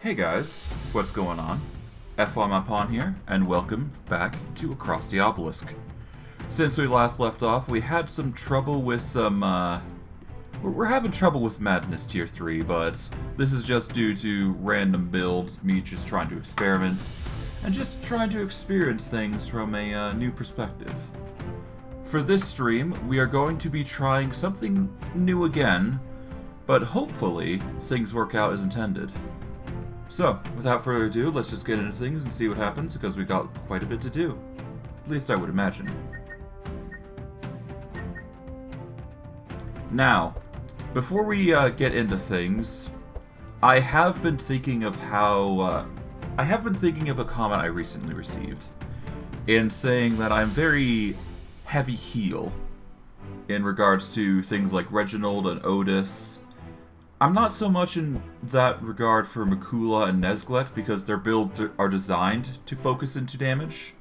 Hey guys, what's going on? FYMAPon here, and welcome back to Across the Obelisk. Since we last left off, we had some trouble with we're having trouble with Madness Tier 3, but this is just due to random builds, me just trying to experiment, and just trying to experience things from a new perspective. For this stream, we are going to be trying something new again, but hopefully things work out as intended. So, without further ado, let's just get into things and see what happens, because we've got quite a bit to do. At least I would imagine. Now, before we get into things, I have been thinking of a comment I recently received, in saying that I'm very heavy heal in regards to things like Reginald and Ottis. I'm not so much in that regard for Makula and Nezglet because their builds are designed to focus into damage.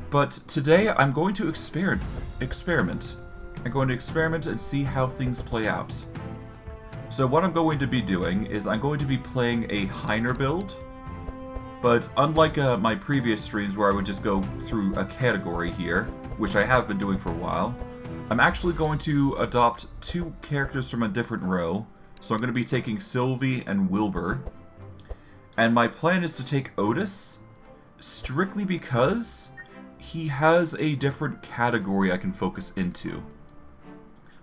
But today I'm going to experiment. I'm going to experiment and see how things play out. So what I'm going to be doing is I'm going to be playing a Heiner build. But unlike my previous streams where I would just go through a category here, which I have been doing for a while, I'm actually going to adopt two characters from a different row. So I'm going to be taking Sylvie and Wilbur. And my plan is to take Ottis, strictly because he has a different category I can focus into.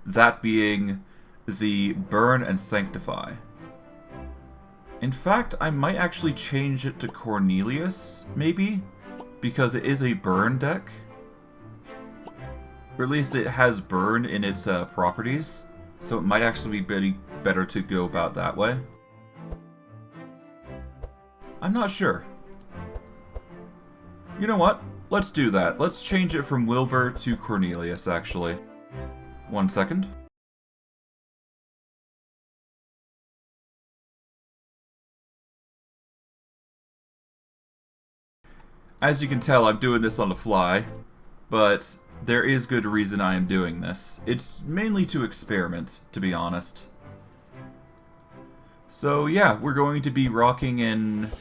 That being the Burn and Sanctify. In fact, I might actually change it to Cornelius, maybe? Because it is a Burn deck. Or at least it has Burn in its properties. So it might actually be better to go about that way. I'm not sure. You know what? Let's do that. Let's change it from Wilbur to Cornelius, actually. 1 second. As you can tell, I'm doing this on the fly, but there is good reason I am doing this. It's mainly to experiment, to be honest. So yeah, we're going to be rocking in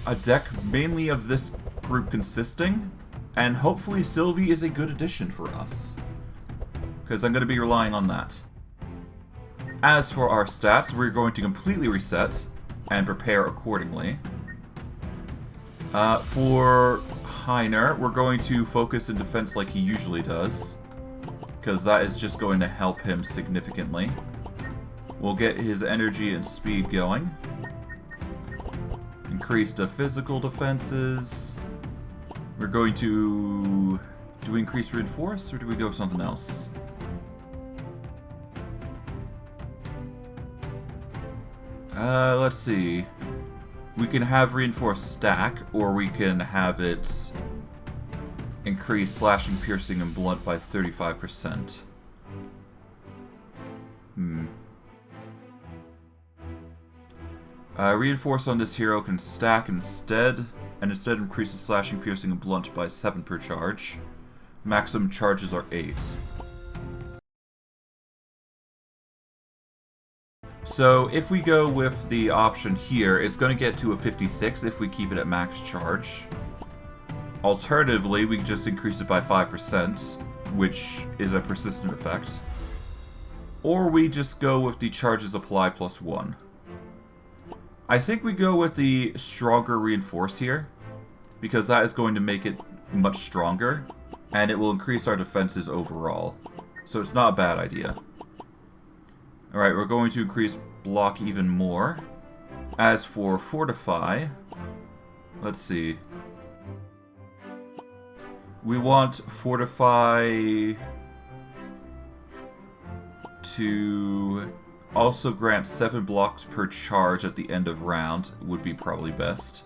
a deck mainly of this group consisting, and hopefully Sylvie is a good addition for us, because I'm going to be relying on that. As for our stats, we're going to completely reset and prepare accordingly. For Heiner, we're going to focus in defense like he usually does, because that is just going to help him significantly. We'll get his energy and speed going. Increase the physical defenses. We're going to... Do we increase reinforce, or do we go something else? Let's see. We can have reinforced stack, or we can have it increase slashing, piercing, and blunt by 35%. Reinforce on this hero can stack instead, and instead increases slashing, piercing, and blunt by 7 per charge. Maximum charges are 8. So if we go with the option here, it's going to get to a 56 if we keep it at max charge. Alternatively, we can just increase it by 5%, which is a persistent effect. Or we just go with the charges apply plus 1. I think we go with the stronger reinforce here, because that is going to make it much stronger, and it will increase our defenses overall. So it's not a bad idea. Alright, we're going to increase block even more. As for fortify, let's see. We want fortify to also grant 7 blocks per charge at the end of round, would be probably best.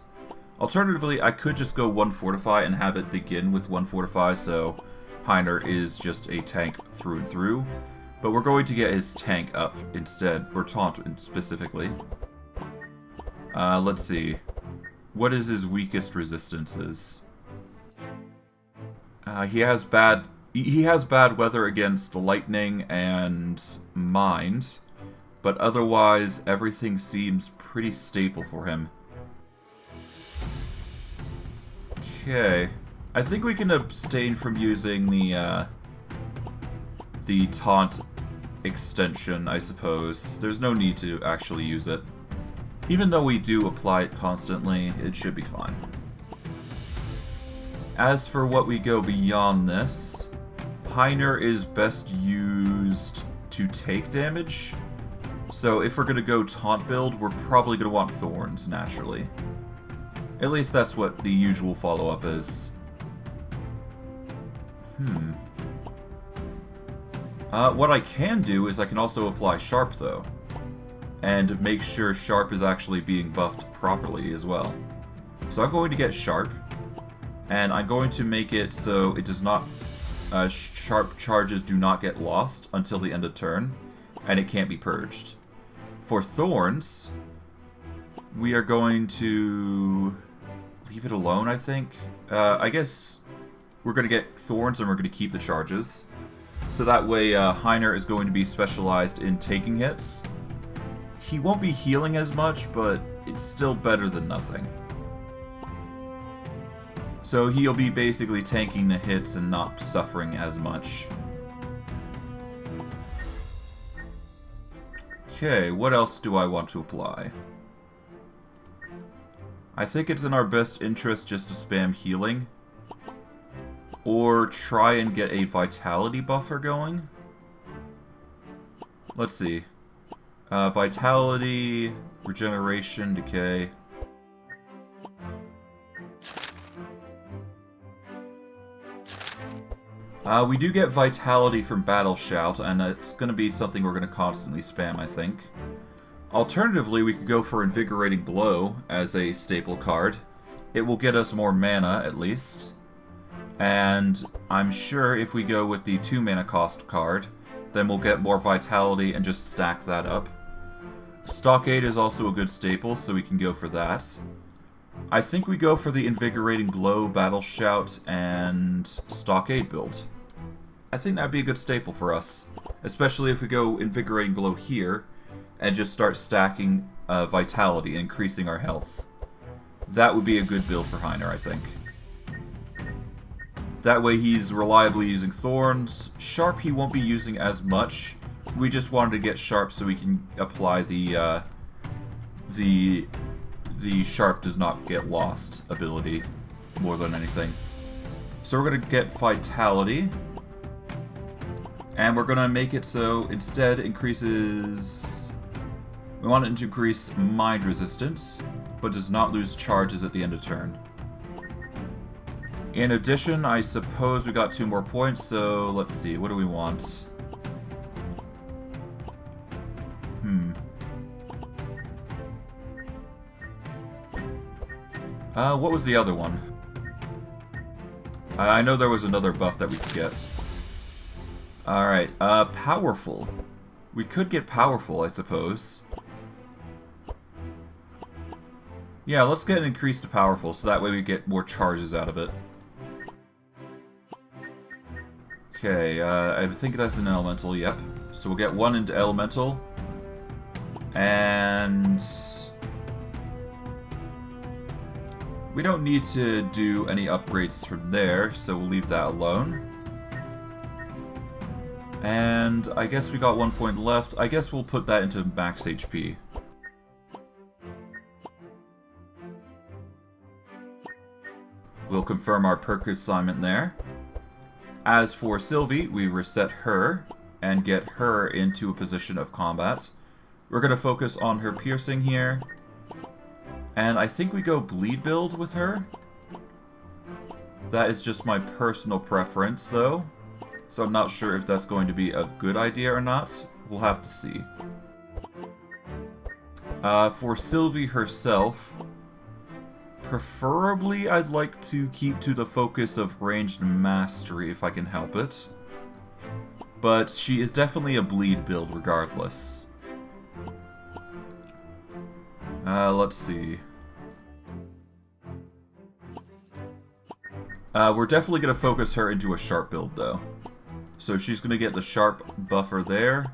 Alternatively, I could just go 1 fortify and have it begin with 1 fortify, so Heiner is just a tank through and through. But we're going to get his tank up instead, or taunt specifically. Let's see. What is his weakest resistances? He has bad weather against lightning and mind, but otherwise everything seems pretty stable for him. Okay. I think we can abstain from using the taunt extension, I suppose. There's no need to actually use it. Even though we do apply it constantly, it should be fine. As for what we go beyond this, Heiner is best used to take damage. So if we're going to go taunt build, we're probably going to want thorns, naturally. At least that's what the usual follow-up is. What I can do is I can also apply Sharp, though. And make sure Sharp is actually being buffed properly as well. So I'm going to get Sharp. And I'm going to make it so it does not... Sharp charges do not get lost until the end of turn. And it can't be purged. For Thorns, we are going to... leave it alone, I think. I guess we're going to get Thorns and we're going to keep the charges. So that way Heiner is going to be specialized in taking hits. He won't be healing as much, but it's still better than nothing. So he'll be basically tanking the hits and not suffering as much. Okay, what else do I want to apply? I think it's in our best interest just to spam healing. Or try and get a vitality buffer going. Let's see. Vitality, regeneration, decay. We do get vitality from Battle Shout, and it's going to be something we're going to constantly spam, I think. Alternatively, we could go for Invigorating Blow as a staple card. It will get us more mana, at least. And I'm sure if we go with the 2 mana cost card, then we'll get more vitality and just stack that up. Stockade is also a good staple, so we can go for that. I think we go for the Invigorating Blow, Battle Shout, and Stockade build. I think that'd be a good staple for us. Especially if we go Invigorating Blow here, and just start stacking Vitality, increasing our health. That would be a good build for Heiner, I think. That way he's reliably using Thorns. Sharp he won't be using as much. We just wanted to get Sharp so we can apply the Sharp does not get lost ability more than anything. So we're going to get Vitality. And we're going to make it so instead increases... We want it to increase Mind Resistance, but does not lose charges at the end of turn. In addition, I suppose we got 2 more points, so let's see, what do we want? What was the other one? I know there was another buff that we could get. Alright, Powerful. We could get Powerful, I suppose. Yeah, let's get an increase to Powerful, so that way we get more charges out of it. Okay, I think that's an Elemental, yep. So we'll get 1 into Elemental. And... we don't need to do any upgrades from there, so we'll leave that alone. And I guess we got 1 point left. I guess we'll put that into max HP. We'll confirm our perk assignment there. As for Sylvie, we reset her and get her into a position of combat. We're going to focus on her piercing here. And I think we go bleed build with her. That is just my personal preference, though. So I'm not sure if that's going to be a good idea or not. We'll have to see. For Sylvie herself, preferably I'd like to keep to the focus of ranged mastery if I can help it. But she is definitely a bleed build regardless. Let's see. We're definitely going to focus her into a sharp build, though. So she's going to get the sharp buffer there.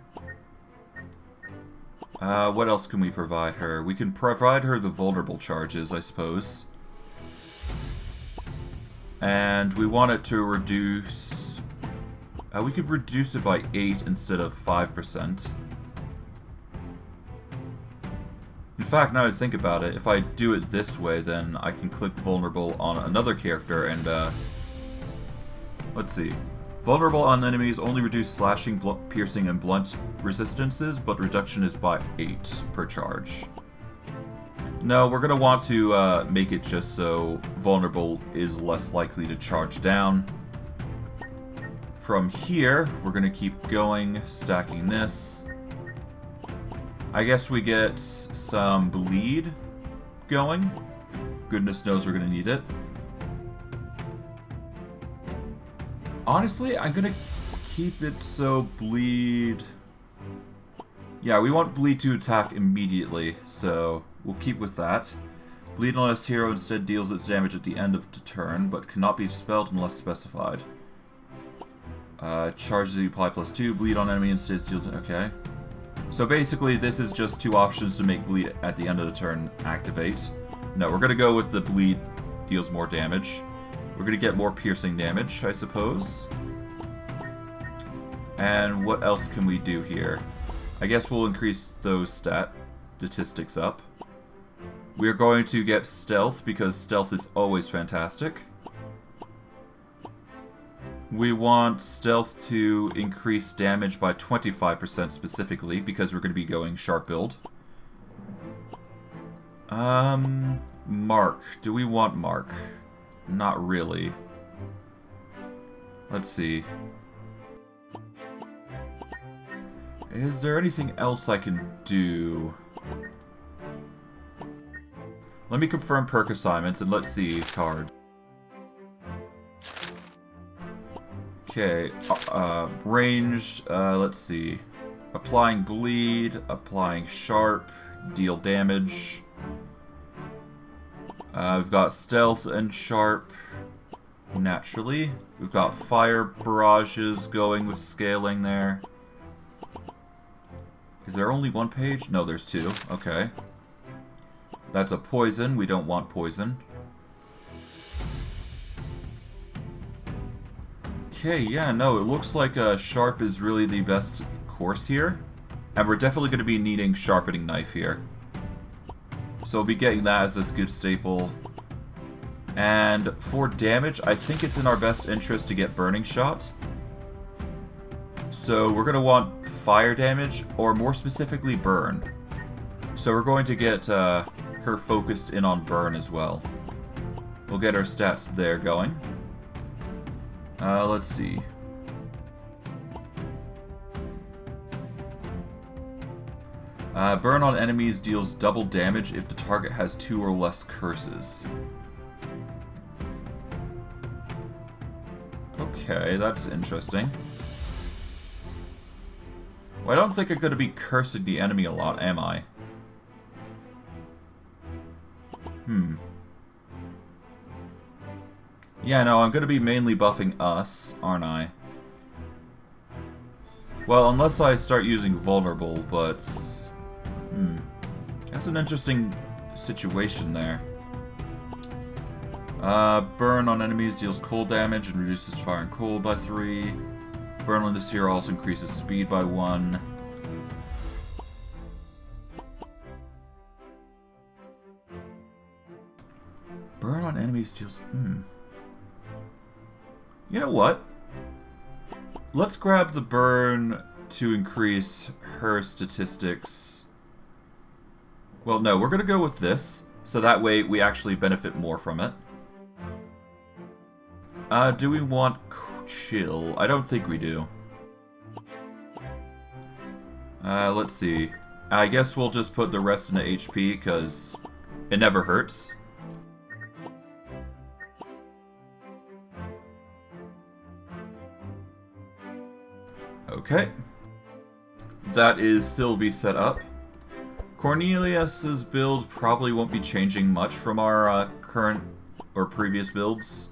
What else can we provide her? We can provide her the vulnerable charges, I suppose. And we want it to reduce... we could reduce it by 8 instead of 5%. In fact, now that I think about it, if I do it this way, then I can click vulnerable on another character and, let's see. Vulnerable on enemies only reduce slashing, piercing, and blunt resistances, but reduction is by 8 per charge. No, we're going to want to make it just so vulnerable is less likely to charge down. From here, we're going to keep going, stacking this. I guess we get some bleed going. Goodness knows we're going to need it. Honestly, I'm going to keep it so bleed... Yeah, we want bleed to attack immediately, so we'll keep with that. Bleed unless hero instead deals its damage at the end of the turn, but cannot be dispelled unless specified. Charges that you apply +2, bleed on enemy instead deals... Okay. So basically, this is just 2 options to make bleed at the end of the turn activate. No, we're going to go with the bleed deals more damage. We're going to get more piercing damage, I suppose. And what else can we do here? I guess we'll increase those statistics up. We're going to get stealth, because stealth is always fantastic. We want stealth to increase damage by 25% specifically, because we're going to be going sharp build. Mark. Do we want Mark? Not really. Let's see. Is there anything else I can do? Let me confirm perk assignments and let's see card. Okay, ranged, let's see. Applying bleed, applying sharp, deal damage. We've got stealth and sharp, naturally. We've got fire barrages going with scaling there. Is there only 1 page? No, there's 2. Okay. That's a poison. We don't want poison. Okay, yeah, no, it looks like sharp is really the best course here. And we're definitely going to be needing sharpening knife here. So we'll be getting that as this good staple. And for damage, I think it's in our best interest to get burning shot. So we're going to want fire damage, or more specifically burn. So we're going to get her focused in on burn as well. We'll get our stats there going. Let's see. Burn on enemies deals double damage if the target has 2 or less curses. Okay, that's interesting. Well, I don't think I'm going to be cursing the enemy a lot, am I? Yeah, no, I'm going to be mainly buffing us, aren't I? Well, unless I start using vulnerable, but... That's an interesting situation there. Burn on enemies deals cold damage and reduces fire and cold by 3. Burn on this hero also increases speed by 1. Burn on enemies deals... You know what? Let's grab the burn to increase her statistics. Well, no, we're going to go with this, so that way we actually benefit more from it. Do we want chill? I don't think we do. Let's see. I guess we'll just put the rest into HP, because it never hurts. Okay. That is Sylvie set up. Cornelius's build probably won't be changing much from our current or previous builds.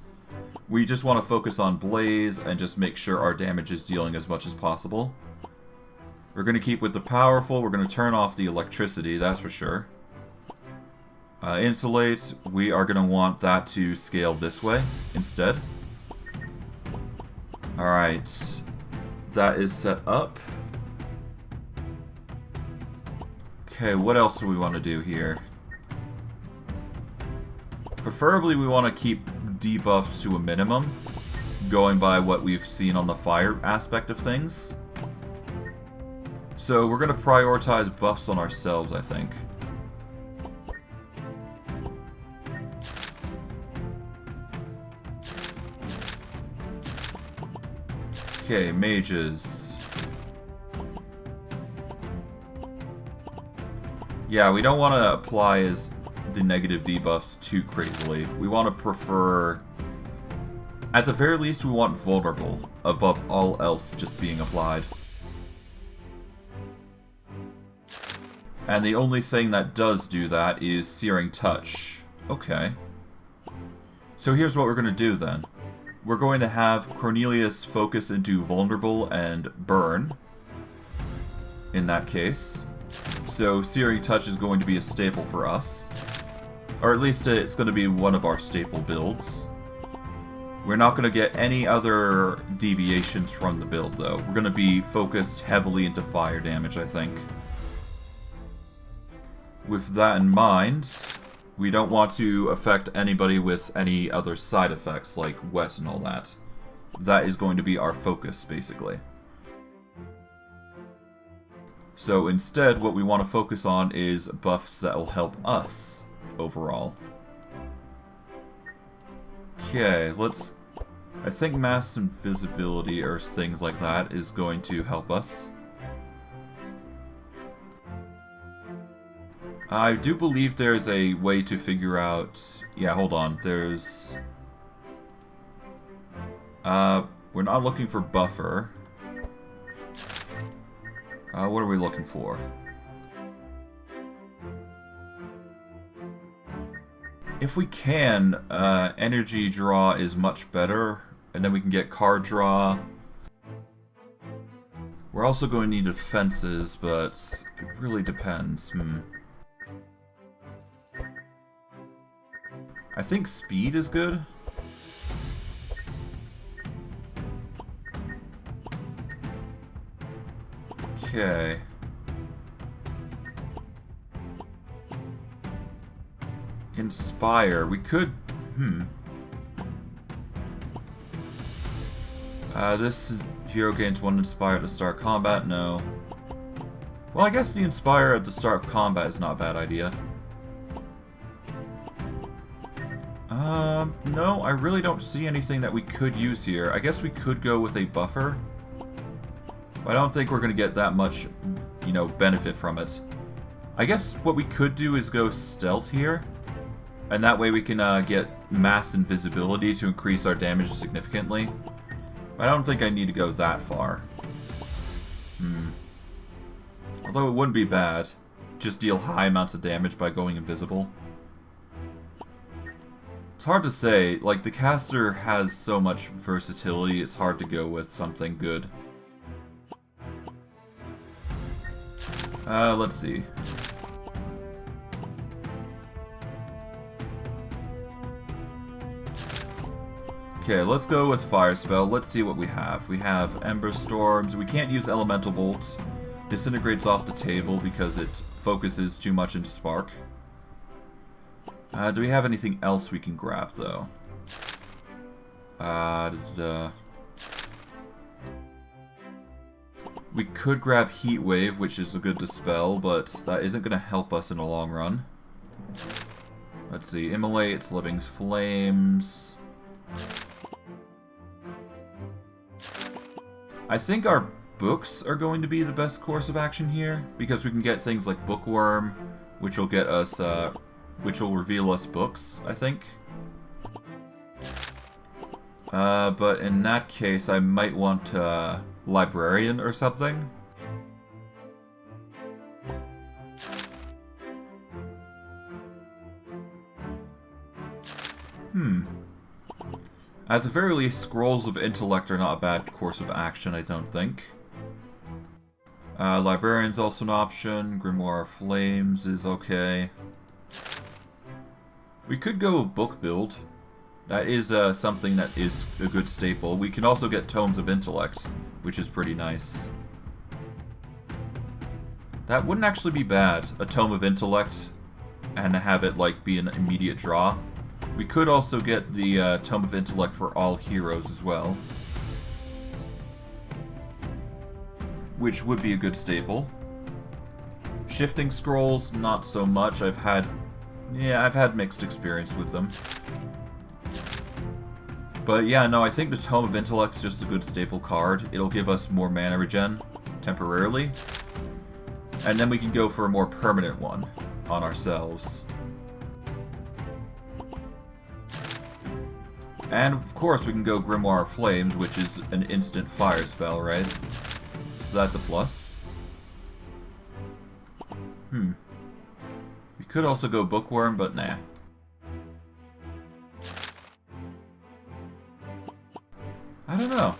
We just want to focus on Blaze and just make sure our damage is dealing as much as possible. We're going to keep with the powerful. We're going to turn off the electricity, that's for sure. Insulate, we are going to want that to scale this way instead. Alright, that is set up. Okay, what else do we want to do here? Preferably we want to keep debuffs to a minimum, going by what we've seen on the fire aspect of things. So we're going to prioritize buffs on ourselves, I think. Okay, mages. Yeah, we don't want to apply the negative debuffs too crazily. We want to prefer... At the very least, we want vulnerable above all else just being applied. And the only thing that does do that is Searing Touch. Okay. So here's what we're going to do then. We're going to have Cornelius focus into vulnerable and burn. In that case. So Searing Touch is going to be a staple for us. Or at least it's going to be one of our staple builds. We're not going to get any other deviations from the build though. We're going to be focused heavily into fire damage, I think. With that in mind, we don't want to affect anybody with any other side effects like wet and all that. That is going to be our focus, basically. So instead, what we want to focus on is buffs that will help us overall. Okay, let's... I think mass invisibility or things like that is going to help us. I do believe there's a way to figure out... Yeah, hold on. There's... we're not looking for buffer. What are we looking for? If we can, energy draw is much better, and then we can get card draw. We're also going to need defenses, but it really depends. I think speed is good. Okay. Inspire. We could... this hero gains 1 Inspire at the start of combat. No. Well, I guess the Inspire at the start of combat is not a bad idea. No, I really don't see anything that we could use here. I guess we could go with a buffer. But I don't think we're going to get that much, you know, benefit from it. I guess what we could do is go stealth here. And that way we can get mass invisibility to increase our damage significantly. But I don't think I need to go that far. Although it wouldn't be bad. Just deal high amounts of damage by going invisible. It's hard to say. Like, the caster has so much versatility, it's hard to go with something good. Let's see. Okay, let's go with Fire Spell. Let's see what we have. We have Ember Storms. We can't use Elemental Bolts. Disintegrates off the table because it focuses too much into Spark. Do we have anything else we can grab, though? We could grab Heat Wave, which is a good dispel, but that isn't going to help us in the long run. Let's see. Immolates, Living Flames. I think our books are going to be the best course of action here, because we can get things like Bookworm, which will get us, which will reveal us books, I think. But in that case, I might want, Librarian or something. At the very least, Scrolls of Intellect are not a bad course of action, I don't think. Librarian's also an option. Grimoire of Flames is okay. We could go book build. That is something that is a good staple. We can also get Tomes of Intellect, which is pretty nice. That wouldn't actually be bad, a Tome of Intellect, and have it like be an immediate draw. We could also get the Tome of Intellect for all heroes as well, which would be a good staple. Shifting Scrolls, not so much. I've had mixed experience with them. But yeah, no, I think the Tome of Intellect's just a good staple card. It'll give us more mana regen, temporarily. And then we can go for a more permanent one on ourselves. And of course we can go Grimoire of Flames, which is an instant fire spell, right? So that's a plus. We could also go Bookworm, but nah. I don't know.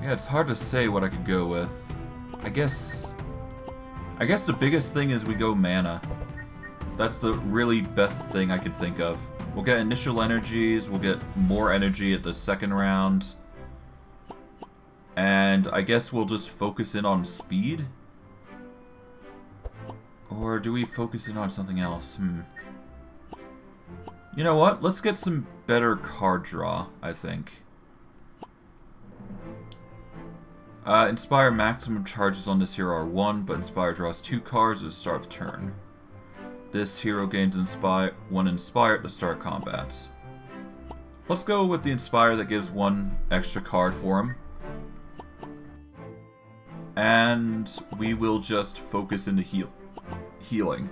Yeah, it's hard to say what I could go with. I guess the biggest thing is we go mana. That's the really best thing I could think of. We'll get initial energies, we'll get more energy at the second round. And I guess we'll just focus in on speed? Or do we focus in on something else? You know what? Let's get some better card draw, I think. Inspire maximum charges on this hero are 1, but Inspire draws 2 cards at the start of turn. This hero gains 1 Inspire at the start of combat. Let's go with the Inspire that gives 1 extra card for him. And we will just focus into healing.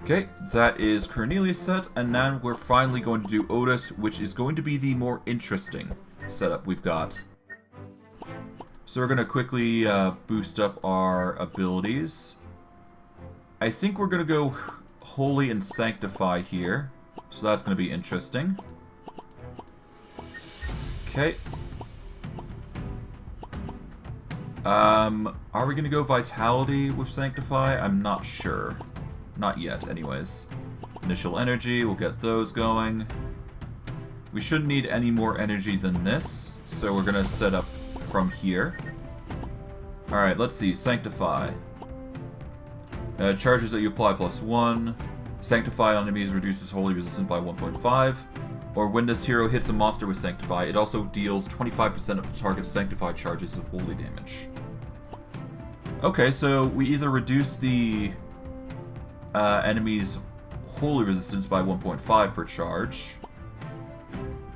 Okay, that is Cornelius set, and now we're finally going to do Ottis, which is going to be the more interesting setup we've got. So we're going to quickly boost up our abilities. I think we're going to go Holy and Sanctify here, so that's going to be interesting. Okay. Are we going to go Vitality with Sanctify? I'm not sure. Not yet, anyways. Initial energy, we'll get those going. We shouldn't need any more energy than this, so we're gonna set up from here. Alright, let's see. Sanctify. Charges that you apply +1. Sanctify on enemies reduces holy resistance by 1.5. Or when this hero hits a monster with Sanctify, it also deals 25% of the target's Sanctify charges of holy damage. Okay, so we either reduce the enemy's holy resistance by 1.5 per charge,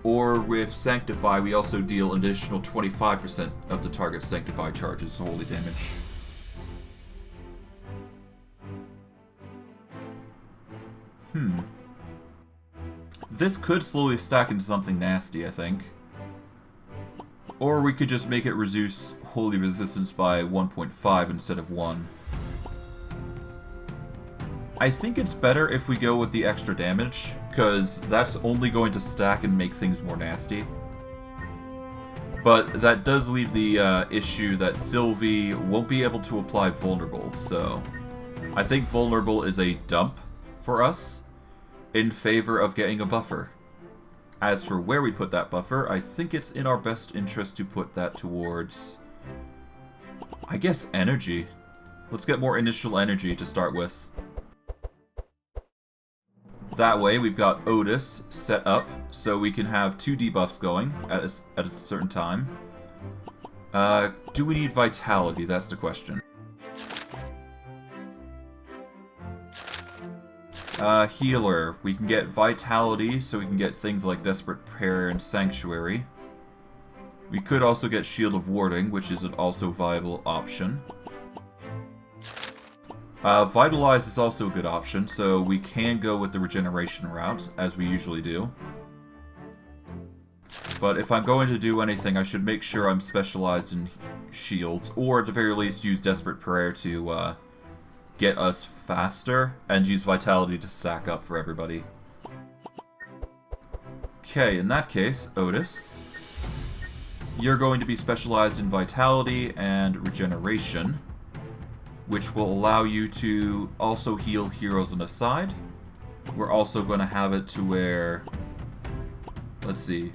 or with Sanctify we also deal an additional 25% of the target's Sanctify charges holy damage. This could slowly stack into something nasty, I think. Or we could just make it reduce holy resistance by 1.5 instead of 1. I think it's better if we go with the extra damage, because that's only going to stack and make things more nasty. But that does leave the issue that Sylvie won't be able to apply Vulnerable, so I think Vulnerable is a dump for us in favor of getting a buffer. As for where we put that buffer, I think it's in our best interest to put that towards, I guess, energy. Let's get more initial energy to start with. That way, we've got Ottis set up, so we can have 2 debuffs going at a certain time. Do we need Vitality? That's the question. Healer. We can get Vitality, so we can get things like Desperate Prayer and Sanctuary. We could also get Shield of Warding, which is an also viable option. Vitalize is also a good option, so we can go with the regeneration route, as we usually do. But if I'm going to do anything, I should make sure I'm specialized in shields, or at the very least use Desperate Prayer to get us faster, and use Vitality to stack up for everybody. Okay, in that case, Ottis, you're going to be specialized in Vitality and Regeneration, which will allow you to also heal heroes on the side. We're also going to have it to where... Let's see.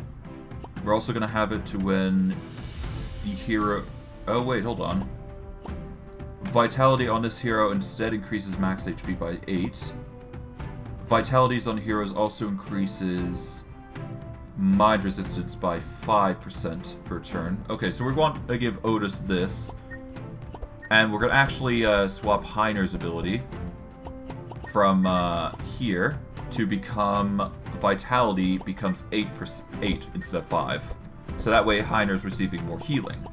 We're also going to have it to when the hero... Oh, wait, hold on. Vitality on this hero instead increases max HP by 8. Vitalities on heroes also increases mind resistance by 5% per turn. Okay, so we want to give Ottis this. And we're going to actually swap Heiner's ability from here to become Vitality becomes 8 instead of 5. So that way Heiner's receiving more healing.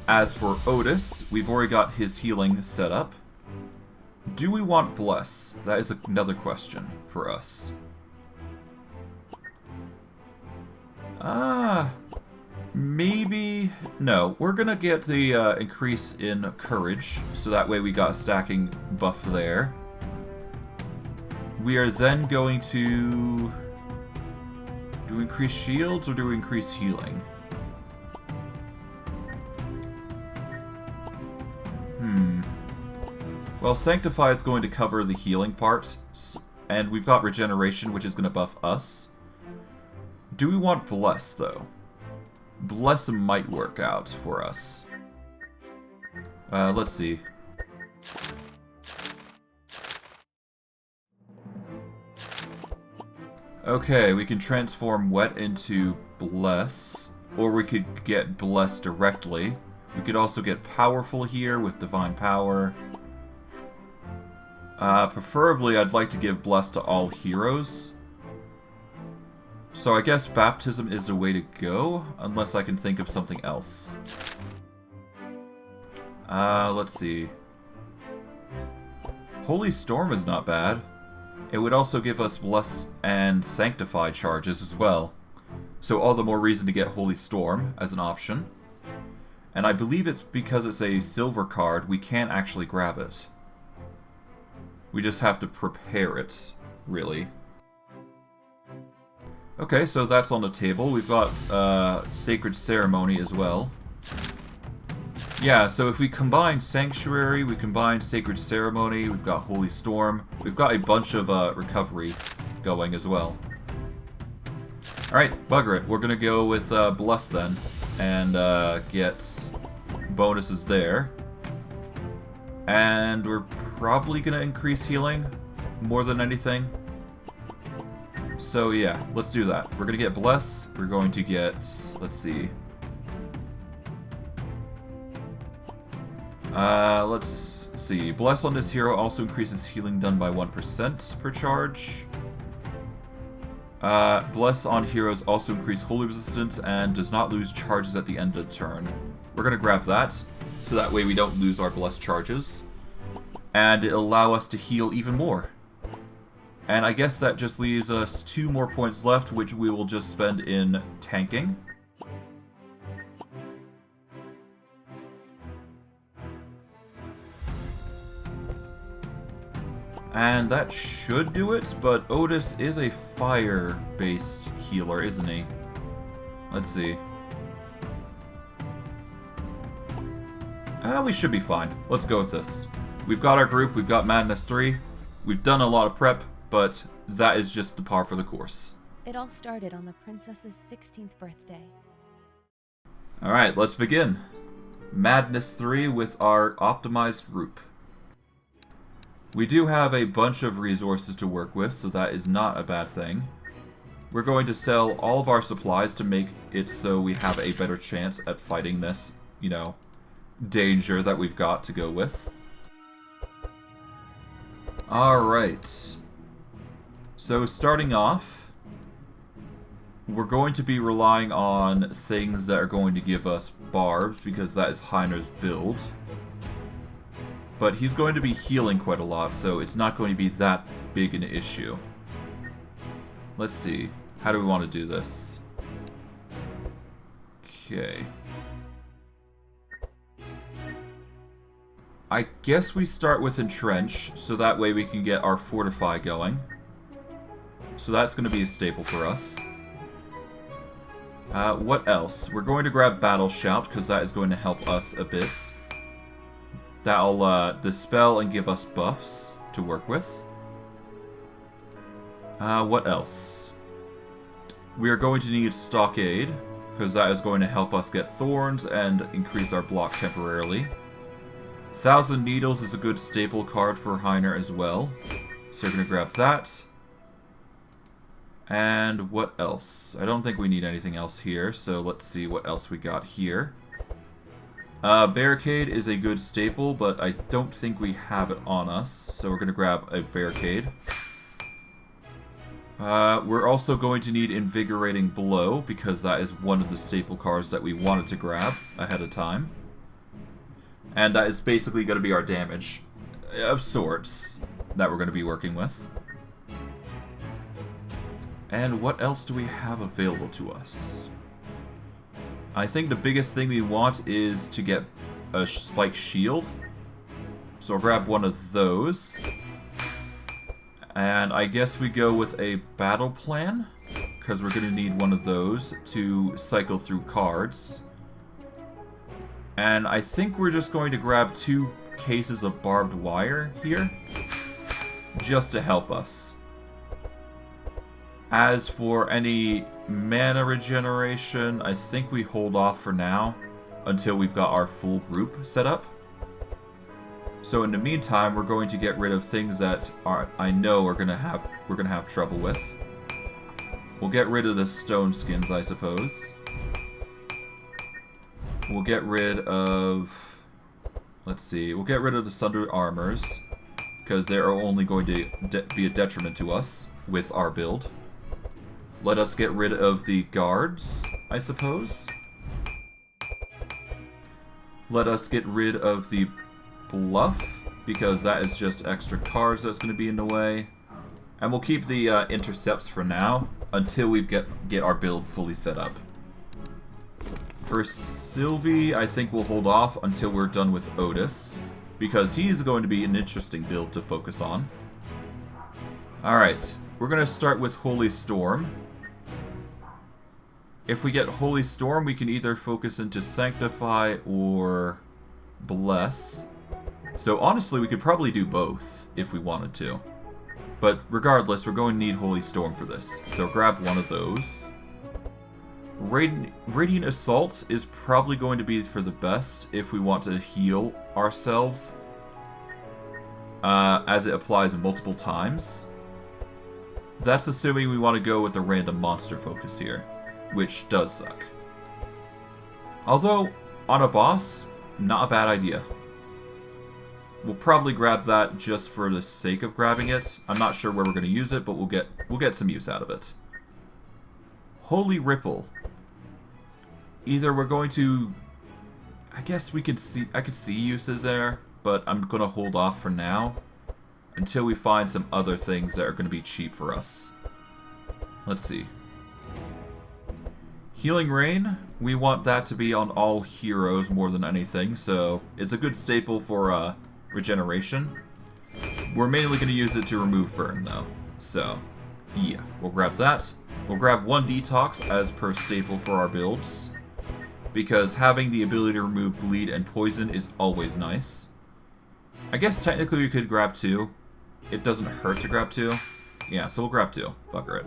As for Ottis, we've already got his healing set up. Do we want Bless? That is another question for us. Maybe... No, we're gonna get the increase in Courage, so that way we got a stacking buff there. We are then going to... Do we increase shields or do we increase healing? Well, Sanctify is going to cover the healing part, and we've got Regeneration, which is going to buff us. Do we want Bless, though? Bless might work out for us. Let's see. Okay, we can transform Wet into Bless, or we could get Bless directly. We could also get Powerful here with Divine Power. Preferably, I'd like to give Bless to all heroes. So I guess Baptism is the way to go, unless I can think of something else. Let's see. Holy Storm is not bad. It would also give us Bless and Sanctify charges as well. So all the more reason to get Holy Storm as an option. And I believe it's because it's a silver card, we can't actually grab it. We just have to prepare it, really. Okay, so that's on the table. We've got Sacred Ceremony as well. Yeah, so if we combine Sanctuary, we combine Sacred Ceremony, we've got Holy Storm. We've got a bunch of recovery going as well. Alright, bugger it. We're gonna go with Bless then, and get bonuses there. And we're probably gonna increase healing more than anything. So yeah, let's do that. We're gonna get Bless. We're going to get, let's see. Let's see. Bless on this hero also increases healing done by 1% per charge. Bless on heroes also increase holy resistance and does not lose charges at the end of the turn. We're gonna grab that, so that way we don't lose our Bless charges. And it'll allow us to heal even more. And I guess that just leaves us 2 more points left, which we will just spend in tanking. And that should do it, but Ottis is a fire-based healer, isn't he? Let's see. We should be fine. Let's go with this. We've got our group, we've got Madness 3. We've done a lot of prep, but that is just the par for the course. It all started on the princess's 16th birthday. Alright, let's begin. Madness 3 with our optimized group. We do have a bunch of resources to work with, so that is not a bad thing. We're going to sell all of our supplies to make it so we have a better chance at fighting this, you know, danger that we've got to go with. Alright. So starting off, we're going to be relying on things that are going to give us barbs, because that is Heiner's build. But he's going to be healing quite a lot, so it's not going to be that big an issue. Let's see. How do we want to do this? Okay. I guess we start with Entrench, so that way we can get our Fortify going. So that's going to be a staple for us. What else? We're going to grab Battle Shout, because that is going to help us a bit. That'll dispel and give us buffs to work with. What else? We are going to need Stockade, because that is going to help us get thorns and increase our block temporarily. 1,000 Needles is a good staple card for Heiner as well. So we're going to grab that. And what else? I don't think we need anything else here, so let's see what else we got here. Barricade is a good staple, but I don't think we have it on us, so we're going to grab a Barricade. We're also going to need Invigorating Blow, because that is one of the staple cards that we wanted to grab ahead of time. And that is basically going to be our damage of sorts that we're going to be working with. And what else do we have available to us? I think the biggest thing we want is to get a Spike Shield. So I'll grab one of those. And I guess we go with a Battle Plan, because we're going to need one of those to cycle through cards. And I think we're just going to grab 2 cases of Barbed Wire here, just to help us. As for any mana regeneration, I think we hold off for now until we've got our full group set up. So in the meantime, we're going to get rid of things that I know we're gonna have trouble with. We'll get rid of the stone skins, I suppose. We'll get rid of... Let's see. We'll get rid of the Sunder Armors, because they're only going to be a detriment to us with our build. Let us get rid of the guards, I suppose. Let us get rid of the bluff, because that is just extra cards that's going to be in the way. And we'll keep the intercepts for now, until we get our build fully set up. For Sylvie, I think we'll hold off until we're done with Ottis, because he's going to be an interesting build to focus on. Alright, we're going to start with Holy Storm. If we get Holy Storm, we can either focus into Sanctify or Bless. So honestly, we could probably do both if we wanted to. But regardless, we're going to need Holy Storm for this. So grab one of those. Radiant Assault is probably going to be for the best if we want to heal ourselves, as it applies multiple times. That's assuming we want to go with the random monster focus here, which does suck. Although, on a boss, not a bad idea. We'll probably grab that just for the sake of grabbing it. I'm not sure where we're going to use it, but we'll get some use out of it. Holy Ripple. Either we're going to... I guess I could see uses there, but I'm going to hold off for now until we find some other things that are going to be cheap for us. Let's see. Healing Rain, we want that to be on all heroes more than anything, so it's a good staple for regeneration. We're mainly going to use it to remove burn, though. So, yeah, we'll grab that. We'll grab one Detox as per staple for our builds, because having the ability to remove bleed and poison is always nice. I guess technically we could grab 2. It doesn't hurt to grab 2. Yeah, so we'll grab 2. Bugger it.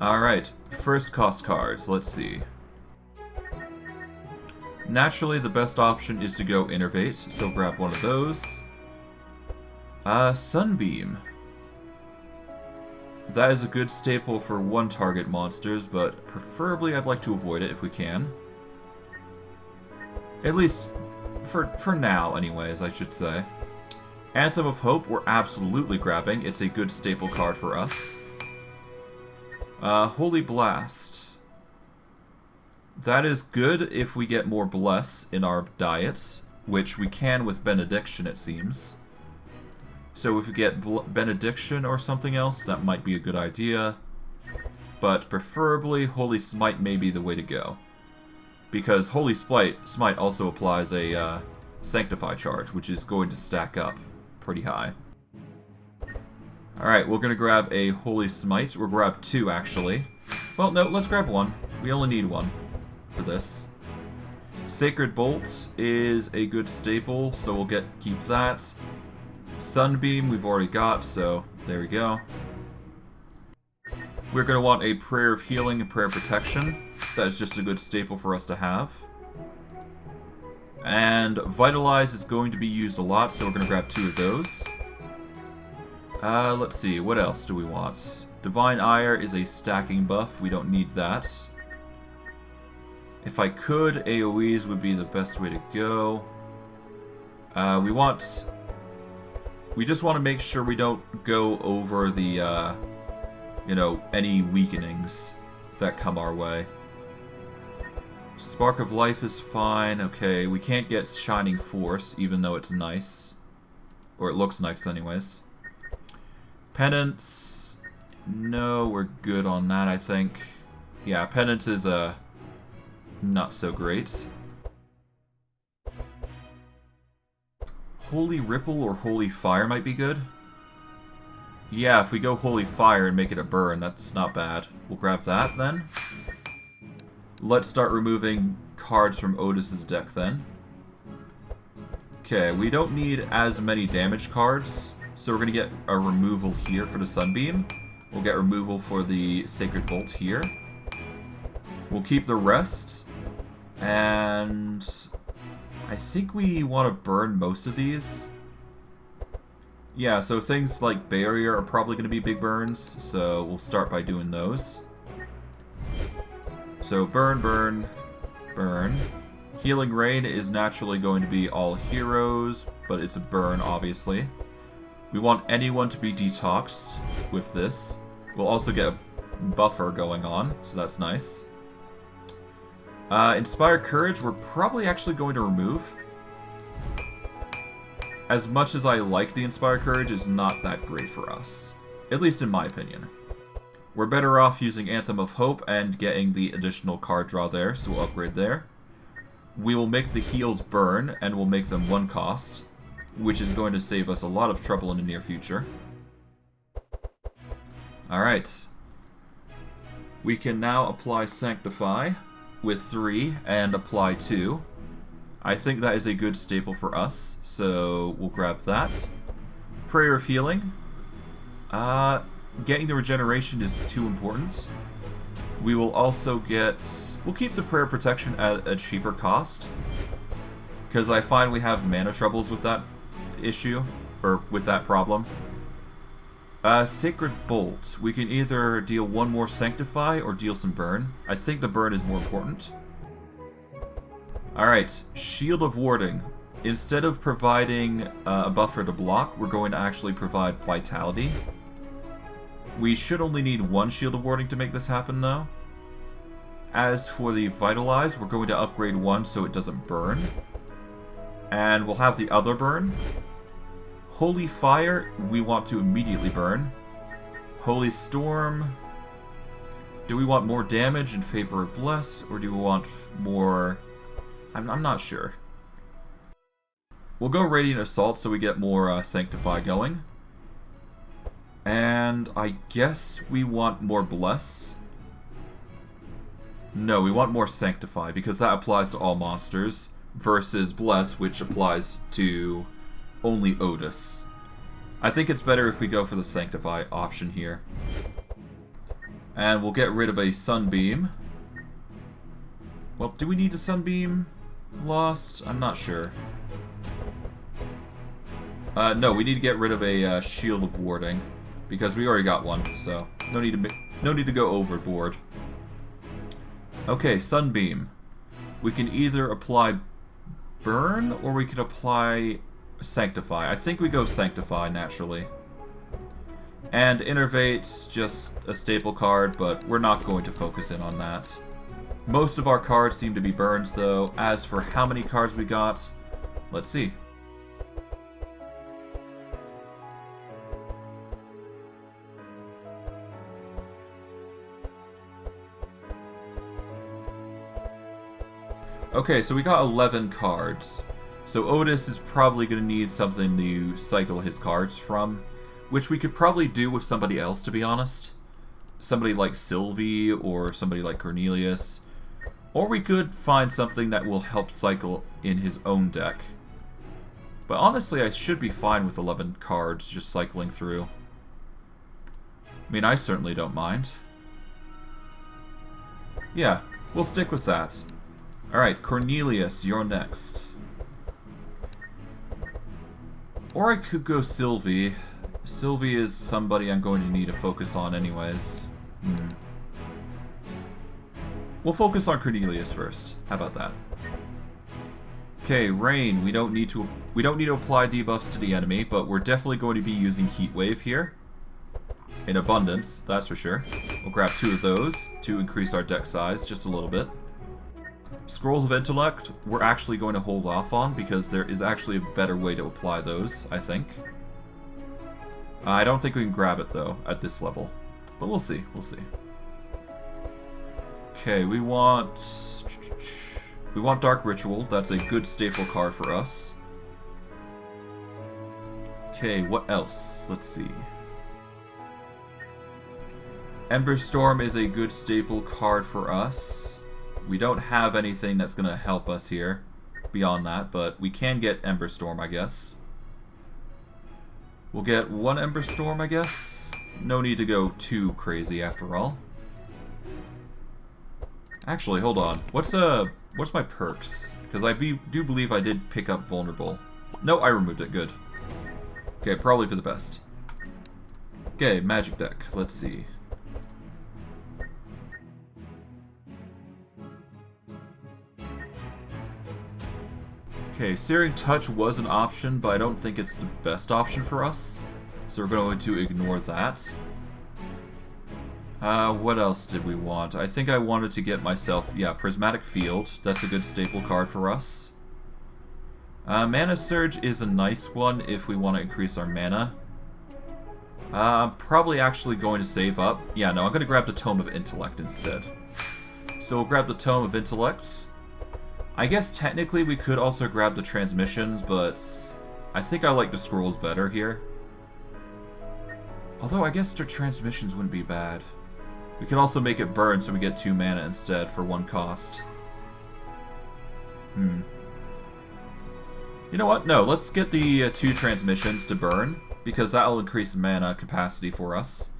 Alright, first cost cards. Let's see. Naturally, the best option is to go Innervate, so grab one of those. Sunbeam. That is a good staple for one target monsters, but preferably I'd like to avoid it if we can. At least, for now anyways, I should say. Anthem of Hope we're absolutely grabbing. It's a good staple card for us. Holy Blast. That is good if we get more Bless in our diet, which we can with Benediction, it seems. So if we get Benediction or something else, that might be a good idea. But preferably, Holy Smite may be the way to go. Because Holy Smite also applies a Sanctify charge, which is going to stack up pretty high. Alright, we're gonna grab a Holy Smite. We'll grab 2, actually. Well, no, let's grab 1. We only need 1 for this. Sacred Bolt is a good staple, so we'll keep that. Sunbeam we've already got, so there we go. We're going to want a Prayer of Healing and Prayer of Protection. That's just a good staple for us to have. And Vitalize is going to be used a lot, so we're going to grab 2 of those. Let's see, what else do we want? Divine Ire is a stacking buff. We don't need that. If I could, AoEs would be the best way to go. We just want to make sure we don't go over the, any weakenings that come our way. Spark of Life is fine. Okay, we can't get Shining Force, even though it's nice. Or it looks nice anyways. Penance. No, we're good on that, I think. Yeah, Penance is, not so great. Holy Ripple or Holy Fire might be good. Yeah, if we go Holy Fire and make it a burn, that's not bad. We'll grab that then. Let's start removing cards from Ottis's deck then. Okay, we don't need as many damage cards, so we're going to get a removal here for the Sunbeam. We'll get removal for the Sacred Bolt here. We'll keep the rest, and I think we want to burn most of these. Yeah, so things like Barrier are probably going to be big burns, so we'll start by doing those. So burn, burn, burn. Healing Rain is naturally going to be all heroes, but it's a burn, obviously. We want anyone to be detoxed with this. We'll also get a buffer going on, so that's nice. Inspire Courage, we're probably actually going to remove. As much as I like the Inspire Courage, is not that great for us. At least in my opinion. We're better off using Anthem of Hope and getting the additional card draw there, so we'll upgrade there. We will make the heals burn, and we'll make them 1 cost, which is going to save us a lot of trouble in the near future. Alright. We can now apply Sanctify with 3 and apply 2. I think that is a good staple for us, so we'll grab that. Prayer of Healing. Getting the regeneration is too important. We will also we'll keep the Prayer Protection at a cheaper cost, because I find we have mana troubles with that issue, or with that problem. Sacred Bolt. We can either deal 1 more Sanctify or deal some burn. I think the burn is more important. Alright, Shield of Warding. Instead of providing a buffer to block, we're going to actually provide Vitality. We should only need 1 Shield of Warding to make this happen, though. As for the Vitalize, we're going to upgrade 1 so it doesn't burn. And we'll have the other burn. Holy Fire, we want to immediately burn. Holy Storm. Do we want more damage in favor of Bless, or do we want more... I'm not sure. We'll go Radiant Assault so we get more Sanctify going. And I guess we want more Bless. No, we want more Sanctify, because that applies to all monsters, versus Bless, which applies to only Ottis. I think it's better if we go for the Sanctify option here. And we'll get rid of a Sunbeam. Well, do we need a Sunbeam? Lost? I'm not sure. No, we need to get rid of a Shield of Warding, because we already got one, so no need to go overboard. Okay, Sunbeam. We can either apply Burn, or we could apply Sanctify. I think we go Sanctify, naturally. And Innervate's just a staple card, but we're not going to focus in on that. Most of our cards seem to be burns, though. As for how many cards we got, let's see. Okay, so we got 11 cards. So Ottis is probably going to need something to cycle his cards from. which we could probably do with somebody else, to be honest. Somebody like Sylvie or somebody like Cornelius. Or we could find something that will help cycle in his own deck. But honestly, I should be fine with 11 cards just cycling through. I mean, I certainly don't mind. Yeah, we'll stick with that. Alright, Cornelius, you're next. Or I could go Sylvie. Sylvie is somebody I'm going to need to focus on anyways. We'll focus on Cornelius first. How about that? Okay, Rain. We don't need to apply debuffs to the enemy, but we're definitely going to be using Heat Wave here. In abundance, that's for sure. We'll grab 2 of those to increase our deck size just a little bit. Scrolls of Intellect, we're actually going to hold off on because there is actually a better way to apply those, I think. I don't think we can grab it, though, at this level. But we'll see, we'll see. Okay, we want Dark Ritual. That's a good staple card for us. Okay, what else? Let's see. Ember Storm is a good staple card for us. We don't have anything that's going to help us here beyond that, but we can get Ember Storm, I guess. We'll get 1 Ember Storm, I guess. No need to go too crazy after all. Actually, hold on. What's my perks? Because I do believe I did pick up Vulnerable. No, I removed it. Good. Okay, probably for the best. Okay, Magic deck. Let's see. Okay, Searing Touch was an option, but I don't think it's the best option for us. So we're going to ignore that. What else did we want? I think I wanted to get myself, yeah, Prismatic Field. That's a good staple card for us. Mana Surge is a nice one if we want to increase our mana. I'm probably actually going to save up. Yeah, no, I'm going to grab the Tome of Intellect instead. So we'll grab the Tome of Intellect. I guess technically we could also grab the Transmissions, but I think I like the Scrolls better here. Although I guess the Transmissions wouldn't be bad. We could also make it burn so we get 2 mana instead for 1 cost. You know what? No, let's get the 2 Transmissions to burn, because that'll increase mana capacity for us.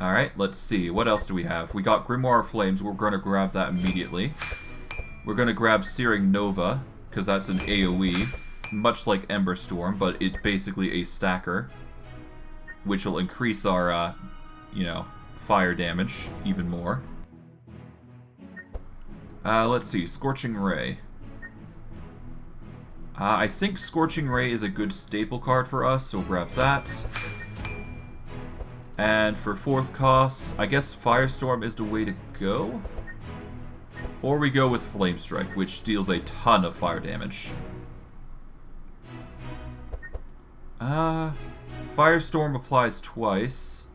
Alright, let's see. What else do we have? We got Grimoire of Flames. We're going to grab that immediately. We're going to grab Searing Nova, because that's an AoE, much like Ember Storm, but it's basically a stacker, which will increase our, you know, fire damage even more. Let's see, Scorching Ray. I think Scorching Ray is a good staple card for us, so we'll grab that. And for 4th cost, I guess Firestorm is the way to go? Or we go with Flame Strike, which deals a ton of fire damage. Firestorm applies twice.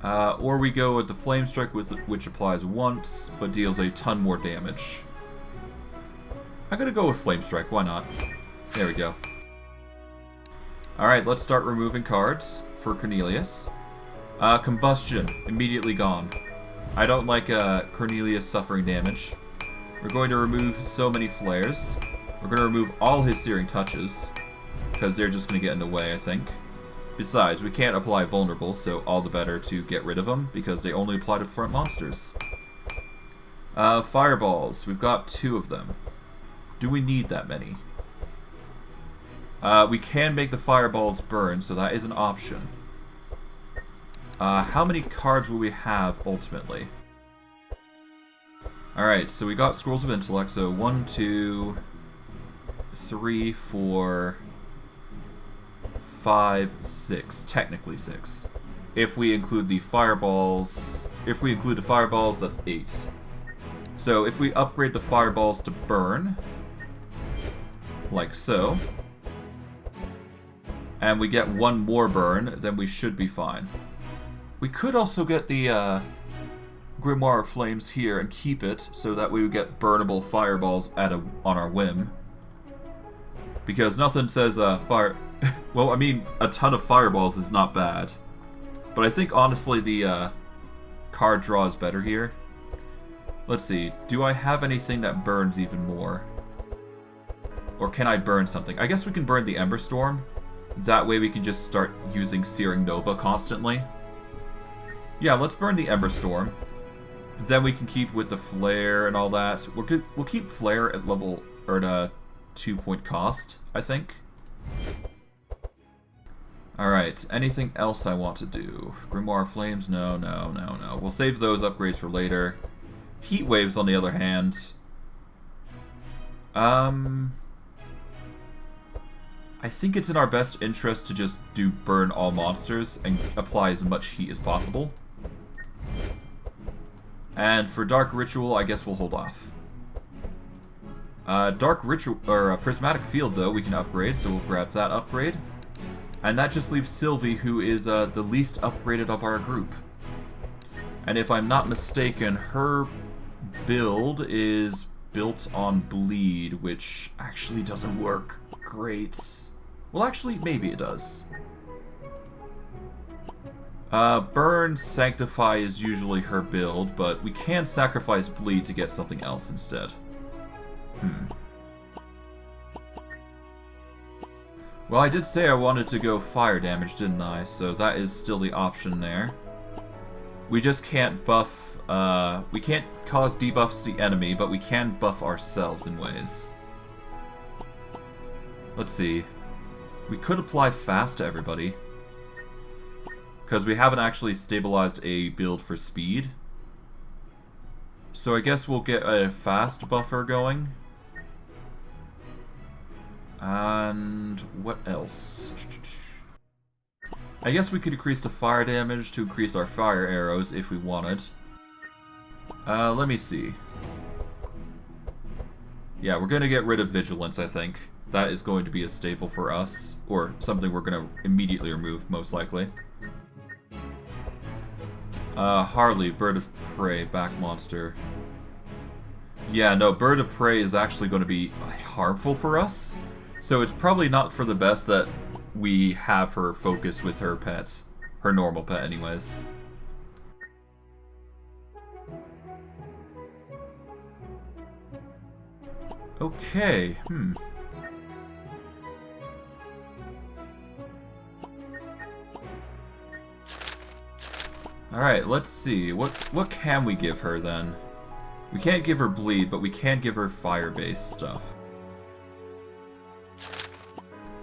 Or we go with the Flame Strike, which applies once, but deals a ton more damage. I'm gonna go with Flame Strike, why not? There we go. Alright, let's start removing cards for Cornelius. Combustion, immediately gone. I don't like Cornelius suffering damage. We're going to remove so many flares. We're going to remove all his Searing Touches, because they're just going to get in the way, I think. Besides, we can't apply Vulnerable, so all the better to get rid of them, because they only apply to front monsters. Fireballs. We've got 2 of them. Do we need that many? We can make the fireballs burn, so that is an option. How many cards will we have ultimately? Alright, so we got Scrolls of Intellect, so 1, 2, 3, 4, 5, 6. Technically 6. If we include the fireballs, that's 8. So if we upgrade the fireballs to burn, like so, and we get 1 more burn, then we should be fine. We could also get the Grimoire of Flames here and keep it, so that we would get burnable fireballs on our whim. Because nothing says fire... well, I mean, a ton of fireballs is not bad. But I think, honestly, the card draw is better here. Let's see. Do I have anything that burns even more? Or can I burn something? I guess we can burn the Ember Storm. That way we can just start using Searing Nova constantly. Yeah, let's burn the Ember Storm. Then we can keep with the Flare and all that. We'll keep Flare at level... or at a 2-point cost, I think. Alright, anything else I want to do? Grimoire Flames? No, no, no, no. We'll save those upgrades for later. Heat Waves, on the other hand. I think it's in our best interest to just do burn all monsters and apply as much heat as possible. And for Dark Ritual, I guess we'll hold off. Dark Ritual, or Prismatic Field, though, we can upgrade, so we'll grab that upgrade. And that just leaves Sylvie, who is the least upgraded of our group. And if I'm not mistaken, her build is built on Bleed, which actually doesn't work great. Well, actually, maybe it does. Burn, Sanctify is usually her build, but we can sacrifice Bleed to get something else instead. Well, I did say I wanted to go fire damage, didn't I? So that is still the option there. We just can't buff, we can't cause debuffs to the enemy, but we can buff ourselves in ways. Let's see. We could apply fast to everybody. Because we haven't actually stabilized a build for speed. So I guess we'll get a fast buffer going. And what else? I guess we could increase the fire damage to increase our fire arrows if we wanted. Let me see. Yeah, we're gonna get rid of Vigilance, I think. That is going to be a staple for us, or something we're gonna immediately remove, most likely. Harley, Bird of Prey, back monster. Yeah, no, Bird of Prey is actually going to be harmful for us. So it's probably not for the best that we have her focus with her pet. Her normal pet, anyways. Okay, Alright, let's see. What can we give her, then? We can't give her Bleed, but we can give her fire-based stuff.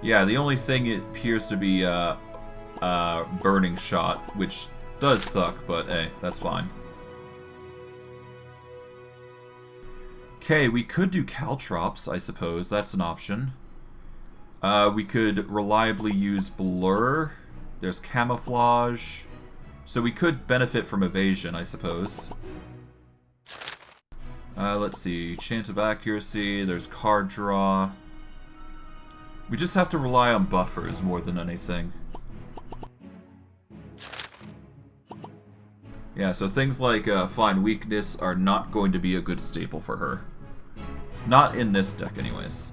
Yeah, the only thing it appears to be Burning Shot, which does suck, but hey, that's fine. Okay, we could do Caltrops, I suppose. That's an option. We could reliably use Blur. There's Camouflage. So we could benefit from Evasion, I suppose. Let's see. Chant of Accuracy. There's Card Draw. We just have to rely on buffers more than anything. Yeah, so things like Find Weakness are not going to be a good staple for her. Not in this deck, anyways.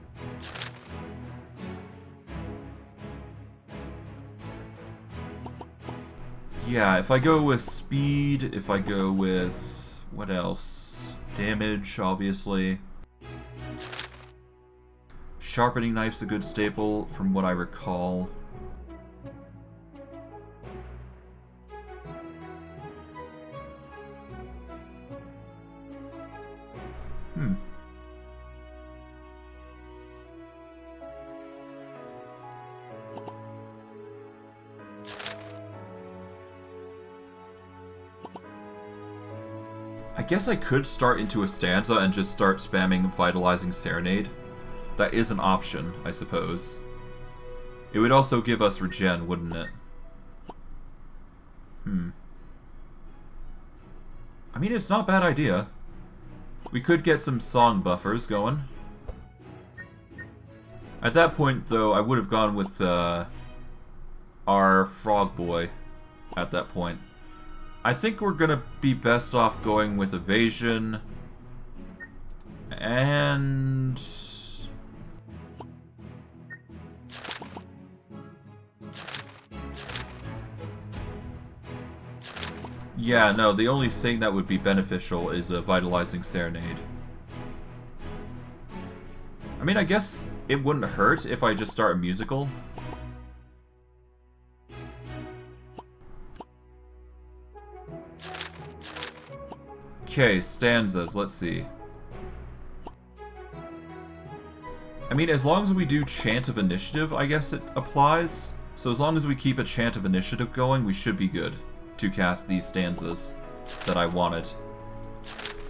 Yeah, if I go with Speed, if I go with... what else? Damage, obviously. Sharpening Knife's a good staple, from what I recall. I guess I could start into a stanza and just start spamming Vitalizing Serenade. That is an option, I suppose. It would also give us regen, wouldn't it? I mean, it's not a bad idea. We could get some song buffers going. At that point, though, I would have gone with our Frog Boy at that point. I think we're gonna be best off going with Evasion and Yeah, no, the only thing that would be beneficial is a vitalizing serenade. I mean, I guess it wouldn't hurt if I just start a musical. Okay, stanzas, let's see. I mean, as long as we do Chant of Initiative, I guess it applies. So as long as we keep a Chant of Initiative going, we should be good to cast these stanzas that I wanted.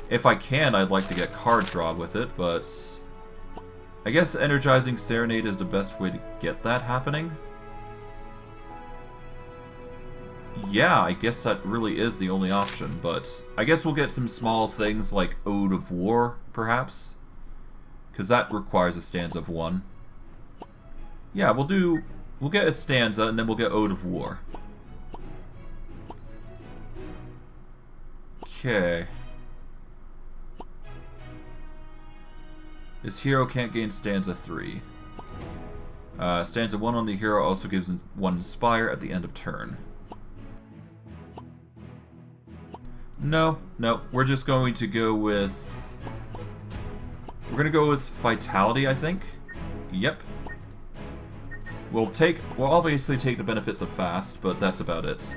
If I can, I'd like to get card draw with it, but I guess Energizing Serenade is the best way to get that happening. Yeah, I guess that really is the only option, but I guess we'll get some small things like Ode of War, perhaps? Because that requires a stanza of 1. Yeah, we'll get a stanza, and then we'll get Ode of War. Okay. This hero can't gain stanza 3. Stanza 1 on the hero also gives 1 Inspire at the end of turn. No, we're just going to go with... We're going to go with Vitality, I think. Yep. We'll obviously take the benefits of Fast, but that's about it.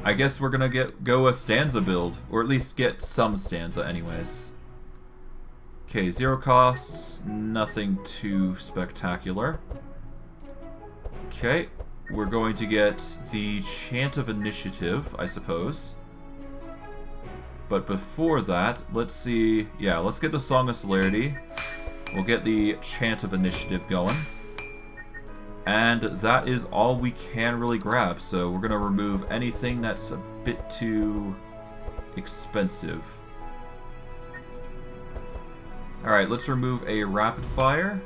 I guess we're going to go a stanza build, or at least get some stanza anyways. Okay, 0 costs, nothing too spectacular. Okay, we're going to get the Chant of Initiative, I suppose. But before that, let's see... Yeah, let's get the Song of Celerity. We'll get the Chant of Initiative going. And that is all we can really grab, so we're going to remove anything that's a bit too expensive. Alright, let's remove a Rapid Fire.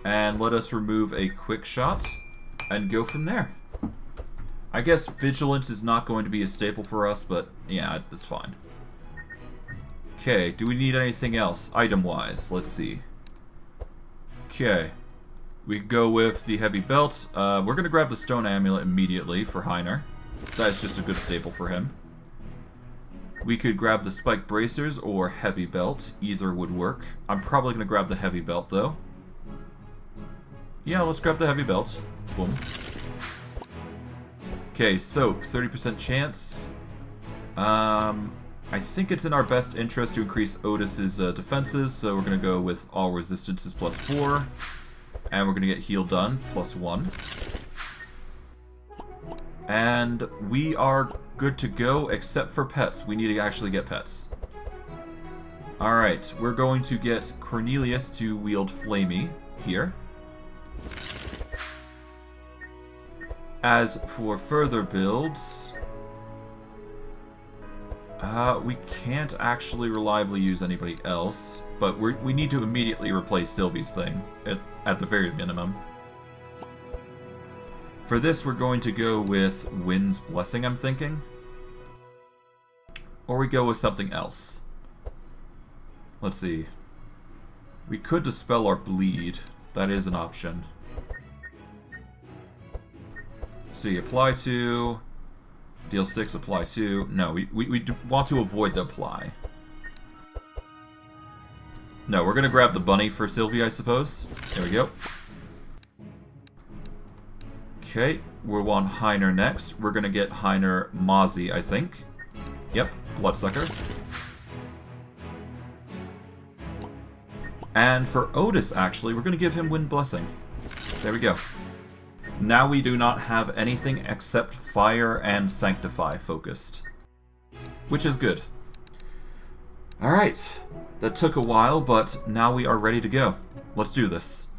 And let us remove a Quick Shot. And go from there. I guess Vigilance is not going to be a staple for us, but yeah, that's fine. Okay, do we need anything else, item-wise? Let's see. Okay. We go with the Heavy Belt. We're going to grab the Stone Amulet immediately for Heiner. That's just a good staple for him. We could grab the Spike Bracers or Heavy Belt. Either would work. I'm probably going to grab the Heavy Belt, though. Yeah, let's grab the Heavy Belt. Boom. Okay, Soap, 30% chance. I think it's in our best interest to increase Ottis's defenses, so we're going to go with all resistances plus 4. And we're going to get Heal Done, plus 1. And we are good to go, except for pets. We need to actually get pets. Alright, we're going to get Cornelius to wield Flamey here. As for further builds, we can't actually reliably use anybody else, but we need to immediately replace Sylvie's thing, at the very minimum. For this, we're going to go with Wind's Blessing, I'm thinking. Or we go with something else. Let's see. We could dispel our bleed. That is an option. See, apply to, deal 6, apply to. No, we want to avoid the apply. No, we're going to grab the bunny for Sylvie, I suppose. There we go. Okay, we want Heiner next. We're going to get Heiner Mozzie, I think. Yep, Bloodsucker. And for Ottis, actually, we're going to give him Wind Blessing. There we go. Now we do not have anything except Fire and Sanctify focused. Which is good. Alright. That took a while, but now we are ready to go. Let's do this.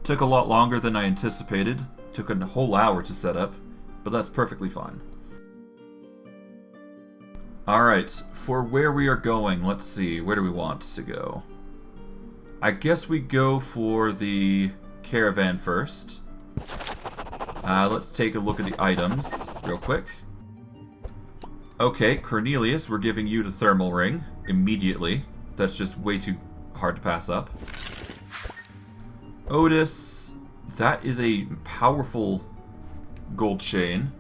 Took a lot longer than I anticipated. Took a whole hour to set up, but that's perfectly fine. Alright, for where we are going, let's see. Where do we want to go? I guess we go for the caravan first. Let's take a look at the items real quick. Okay, Cornelius, we're giving you the thermal ring immediately. That's just way too hard to pass up. Ottis, that is a powerful gold chain.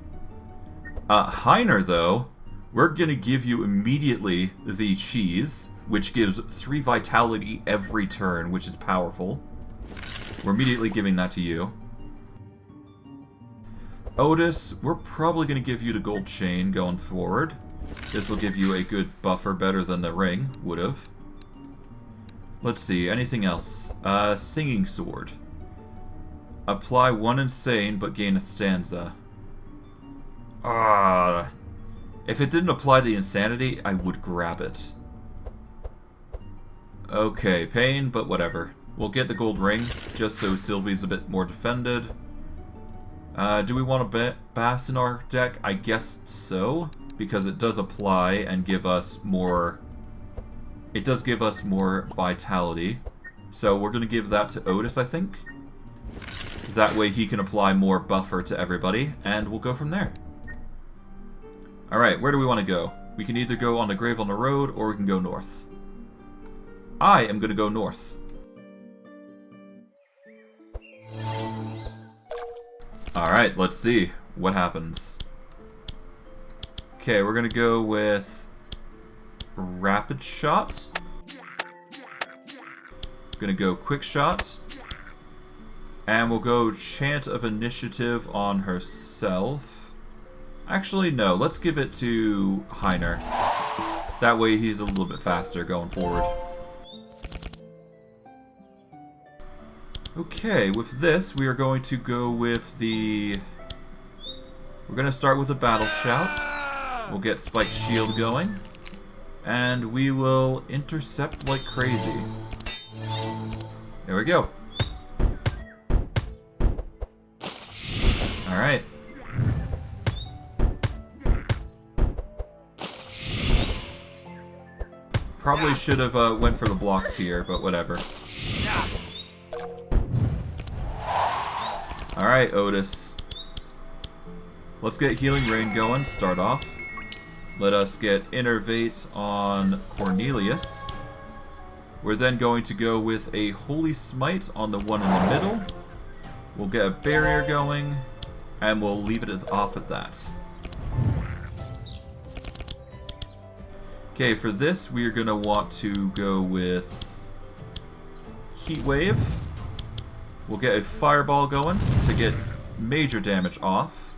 Heiner, though, we're going to give you immediately the cheese, which gives 3 vitality every turn, which is powerful. We're immediately giving that to you. Ottis, we're probably going to give you the gold chain going forward. This will give you a good buffer, better than the ring would have. Let's see, anything else? Singing sword. Apply 1 insane, but gain a stanza. If it didn't apply the insanity, I would grab it. Okay, pain, but whatever. We'll get the gold ring, just so Sylvie's a bit more defended. Do we want a Bass in our deck? I guess so, because it does apply and give us more... It does give us more vitality. So we're going to give that to Ottis, I think. That way he can apply more buffer to everybody, and we'll go from there. Alright, where do we want to go? We can either go on the grave on the road, or we can go north. I am going to go north. Alright, let's see what happens. Okay, we're going to go with rapid shot. Going to go quick shot. And we'll go chant of initiative on herself. Actually, no, let's give it to Heiner. That way he's a little bit faster going forward. Okay, with this, we are going to go with the... We're going to start with a battle shout. We'll get Spike Shield going. And we will intercept like crazy. There we go. Alright. Probably should have went for the blocks here, but whatever. Alright, Ottis. Let's get Healing Rain going, start off. Let us get Innervate on Cornelius. We're then going to go with a Holy Smite on the one in the middle. We'll get a barrier going, and we'll leave it off at that. Okay, for this, we are going to want to go with Heat Wave. We'll get a Fireball going to get major damage off.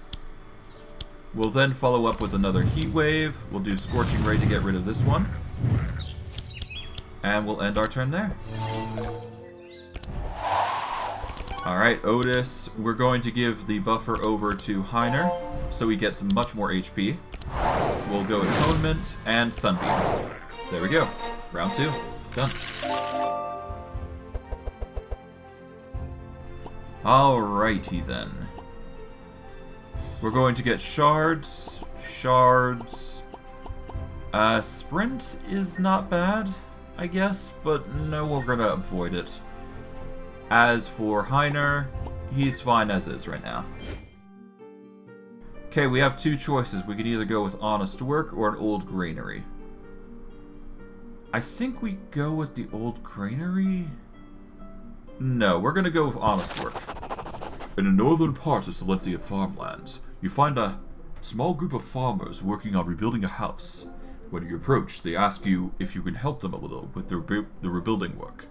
We'll then follow up with another Heat Wave. We'll do Scorching Ray to get rid of this one. And we'll end our turn there. Alright, Ottis, we're going to give the buffer over to Heiner, so he gets much more HP. We'll go Atonement and Sunbeam. There we go. Round 2. Done. Alrighty then. We're going to get Shards. Shards. Sprint is not bad, I guess, but no, we're gonna avoid it. As for Heiner, he's fine as is right now. Okay, we have 2 choices. We could either go with Honest Work or an Old Granary. I think we go with the Old Granary? No, we're gonna go with Honest Work. In the northern part of Sanctify farmlands, you find a small group of farmers working on rebuilding a house. When you approach, they ask you if you can help them a little with the rebuilding work.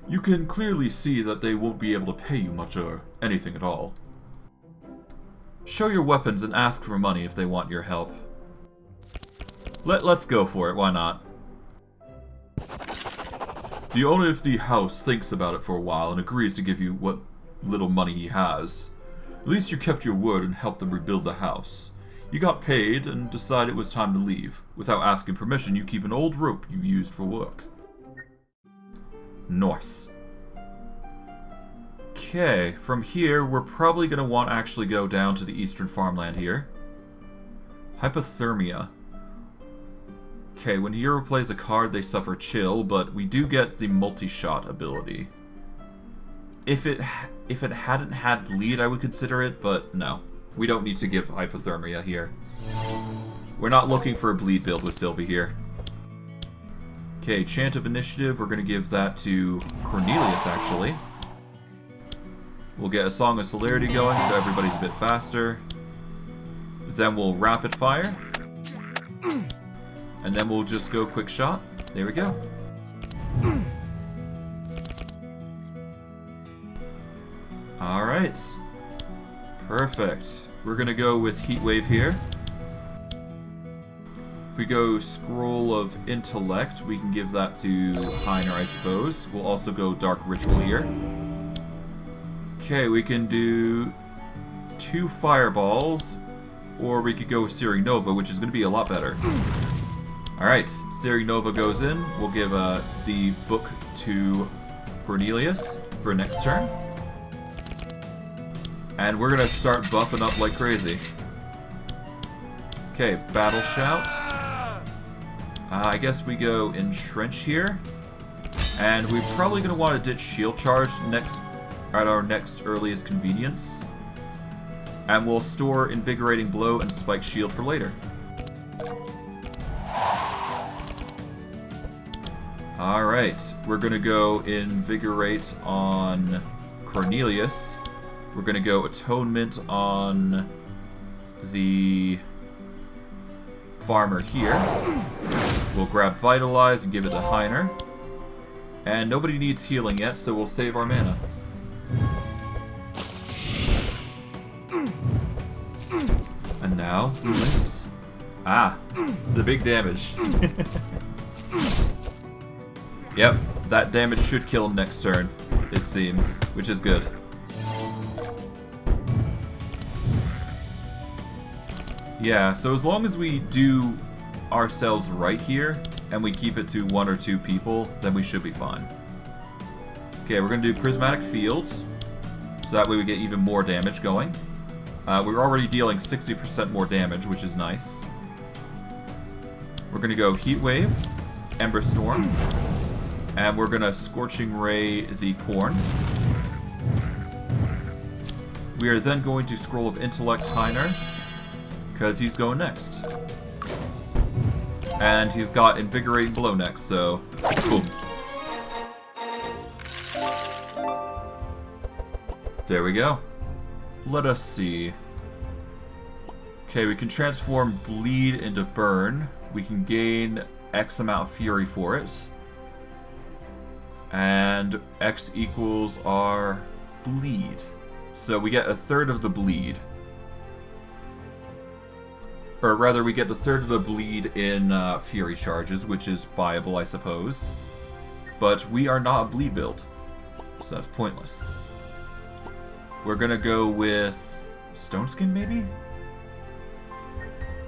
You can clearly see that they won't be able to pay you much or anything at all. Show your weapons and ask for money if they want your help. Let's go for it, why not? The owner of the house thinks about it for a while and agrees to give you what little money he has. At least you kept your word and helped them rebuild the house. You got paid and decided it was time to leave. Without asking permission, you keep an old rope you used for work. Nice. Okay, from here, we're probably going to want to actually go down to the eastern farmland here. Hypothermia. Okay, when the hero plays a card, they suffer chill, but we do get the multi-shot ability. If it hadn't had bleed, I would consider it, but no. We don't need to give hypothermia here. We're not looking for a bleed build with Sylvie here. Okay, Chant of Initiative, we're going to give that to Cornelius, actually. We'll get a Song of Celerity going, so everybody's a bit faster. Then we'll rapid fire. And then we'll just go quick shot. There we go. Alright. Perfect. We're gonna go with Heat Wave here. If we go Scroll of Intellect, we can give that to Heiner, I suppose. We'll also go Dark Ritual here. Okay, we can do 2 Fireballs, or we could go with Searing Nova, which is going to be a lot better. Alright, Searing Nova goes in. We'll give the book to Cornelius for next turn. And we're going to start buffing up like crazy. Okay, Battle Shout. I guess we go Entrench here. And we're probably going to want to ditch Shield Charge at our next earliest convenience. And we'll store Invigorating Blow and Spike Shield for later. Alright, we're going to go Invigorate on Cornelius. We're going to go Atonement on the farmer here. We'll grab Vitalize and give it to Heiner. And nobody needs healing yet, so we'll save our mana. And now, the limits. Ah, the big damage. Yep, that damage should kill him next turn, it seems, which is good. Yeah, so as long as we do ourselves right here, and we keep it to 1 or 2 people, then we should be fine. Okay, we're going to do Prismatic Field, so that way we get even more damage going. We're already dealing 60% more damage, which is nice. We're going to go Heat Wave, Ember Storm, and we're going to Scorching Ray the Corn. We are then going to Scroll of Intellect Heiner, because he's going next. And he's got Invigorating Blow next, so boom. There we go. Let us see. Okay, we can transform Bleed into Burn. We can gain X amount of Fury for it. And X equals our Bleed. So we get 1/3 of the Bleed. Or rather, we get 1/3 of the Bleed in Fury charges, which is viable, I suppose. But we are not a Bleed build, so that's pointless. We're gonna go with Stone Skin, maybe?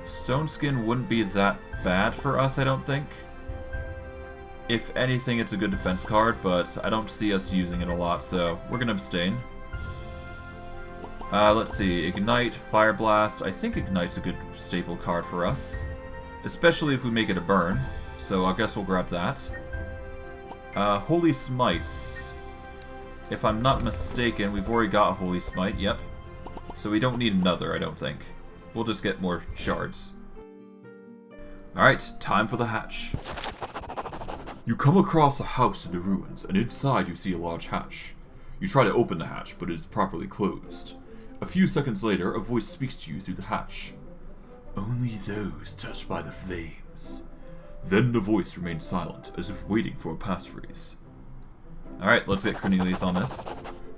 Stone Skin wouldn't be that bad for us, I don't think. If anything, it's a good defense card, but I don't see us using it a lot, so we're gonna abstain. Let's see, Ignite, Fire Blast. I think Ignite's a good staple card for us. Especially if we make it a burn. So I guess we'll grab that. Holy Smites. If I'm not mistaken, we've already got a Holy Smite, yep. So we don't need another, I don't think. We'll just get more shards. Alright, time for the hatch. You come across a house in the ruins, and inside you see a large hatch. You try to open the hatch, but it is properly closed. A few seconds later, a voice speaks to you through the hatch. Only those touched by the flames. Then the voice remains silent, as if waiting for a passphrase. Alright, let's get Cornelius on this.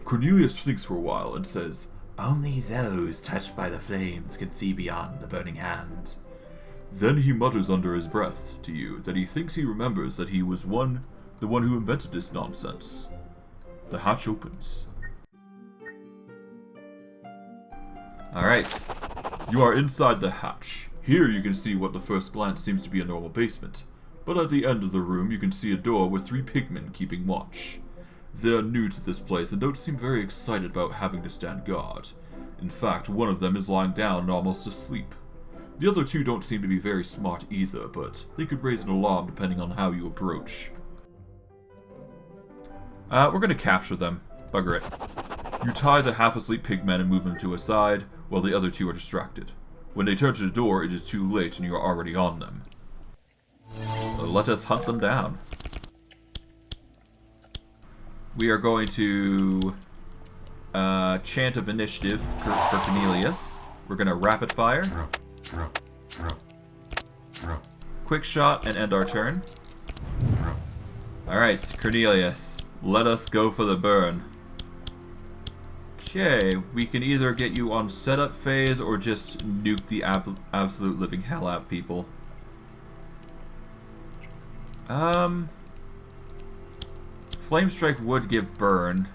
Cornelius thinks for a while and says, Only those touched by the flames can see beyond the burning hand. Then he mutters under his breath to you that he thinks he remembers that he was the one who invented this nonsense. The hatch opens. Alright, you are inside the hatch. Here you can see what at first glance seems to be a normal basement. But at the end of the room you can see a door with 3 pigmen keeping watch. They are new to this place and don't seem very excited about having to stand guard. In fact, one of them is lying down and almost asleep. The other 2 don't seem to be very smart either, but they could raise an alarm depending on how you approach. We're gonna capture them. Bugger it. You tie the half-asleep pigmen and move them to a side, while the other 2 are distracted. When they turn to the door, it is too late and you are already on them. Let us hunt them down. We are going to Chant of Initiative for Cornelius. We're gonna rapid fire. Quick shot and end our turn. Alright, Cornelius, let us go for the burn. Okay, we can either get you on setup phase or just nuke the absolute living hell out of people. Flame Strike would give burn.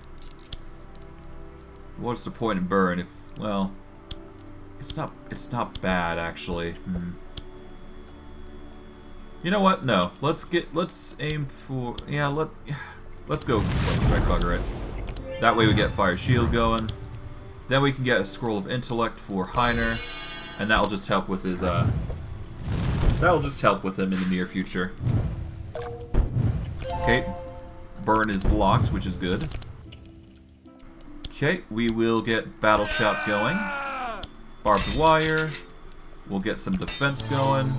What's the point in burn if, well, it's not bad actually. You know what? No. Let's aim for, yeah, let's go Flame Strike, bugger it. That way we get Fire Shield going. Then we can get a Scroll of Intellect for Heiner, and that'll just help with his that'll just help with him in the near future. Okay. Burn is blocked, which is good. Okay, we will get Battle Shout going. Barbed Wire. We'll get some defense going.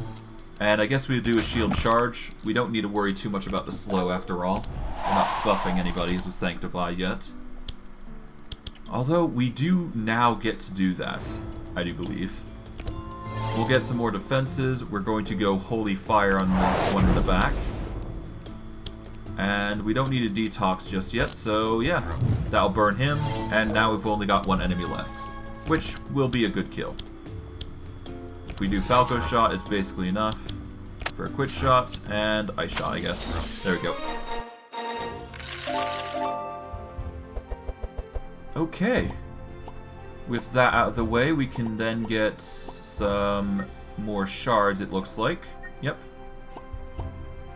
And I guess we'll do a shield charge. We don't need to worry too much about the slow after all. We're not buffing anybody with Sanctify yet. Although, we do now get to do that, I do believe. We'll get some more defenses. We're going to go Holy Fire on the one in the back. And we don't need a detox just yet, so yeah. That'll burn him, and now we've only got one enemy left. Which will be a good kill. If we do Falco Shot, it's basically enough for a quick shot, and Ice Shot, I guess. There we go. Okay. With that out of the way, we can then get some more shards, it looks like. Yep.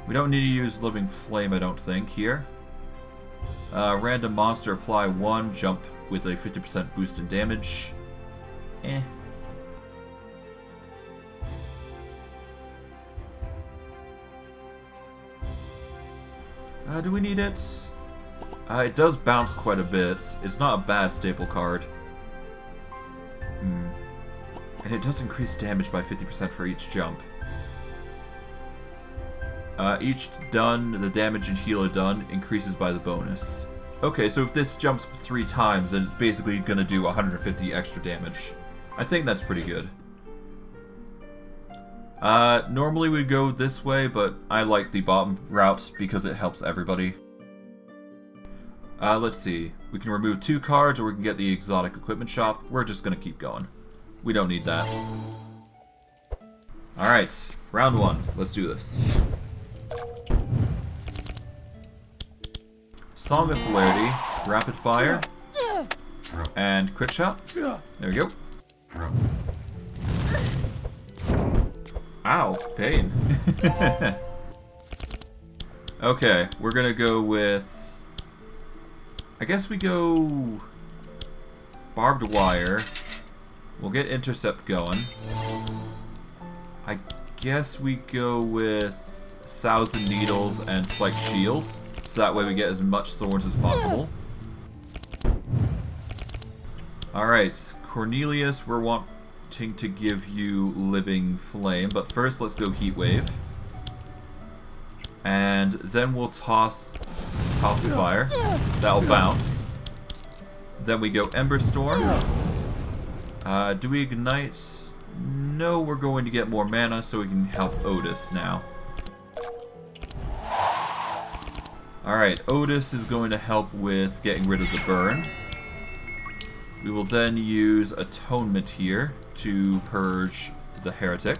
We don't need to use Living Flame, I don't think, here. Random monster, apply 1, jump with a 50% boost in damage. Eh. Do we need it? It does bounce quite a bit. It's not a bad staple card. And it does increase damage by 50% for each jump. Each done, the damage and heal done increases by the bonus. Okay, so if this jumps 3 times, then it's basically going to do 150 extra damage. I think that's pretty good. Normally we'd go this way, but I like the bottom route because it helps everybody. Let's see. We can remove 2 cards, or we can get the exotic equipment shop. We're just going to keep going. We don't need that. Alright, round 1. Let's do this. Song of Celerity, Rapid Fire, and Quick Shot. There we go. Ow, pain. Okay, we're gonna go with... I guess we go... Barbed Wire. We'll get Intercept going. I guess we go with 1,000 Needles and Spike Shield. So that way we get as much thorns as possible. Alright, Cornelius, we're wanting to give you Living Flame, but first let's go Heat Wave. And then we'll toss the fire. That'll bounce. Then we go Ember Storm. Do we ignite? No, we're going to get more mana so we can help Ottis now. Alright, Ottis is going to help with getting rid of the burn. We will then use Atonement here to purge the heretic.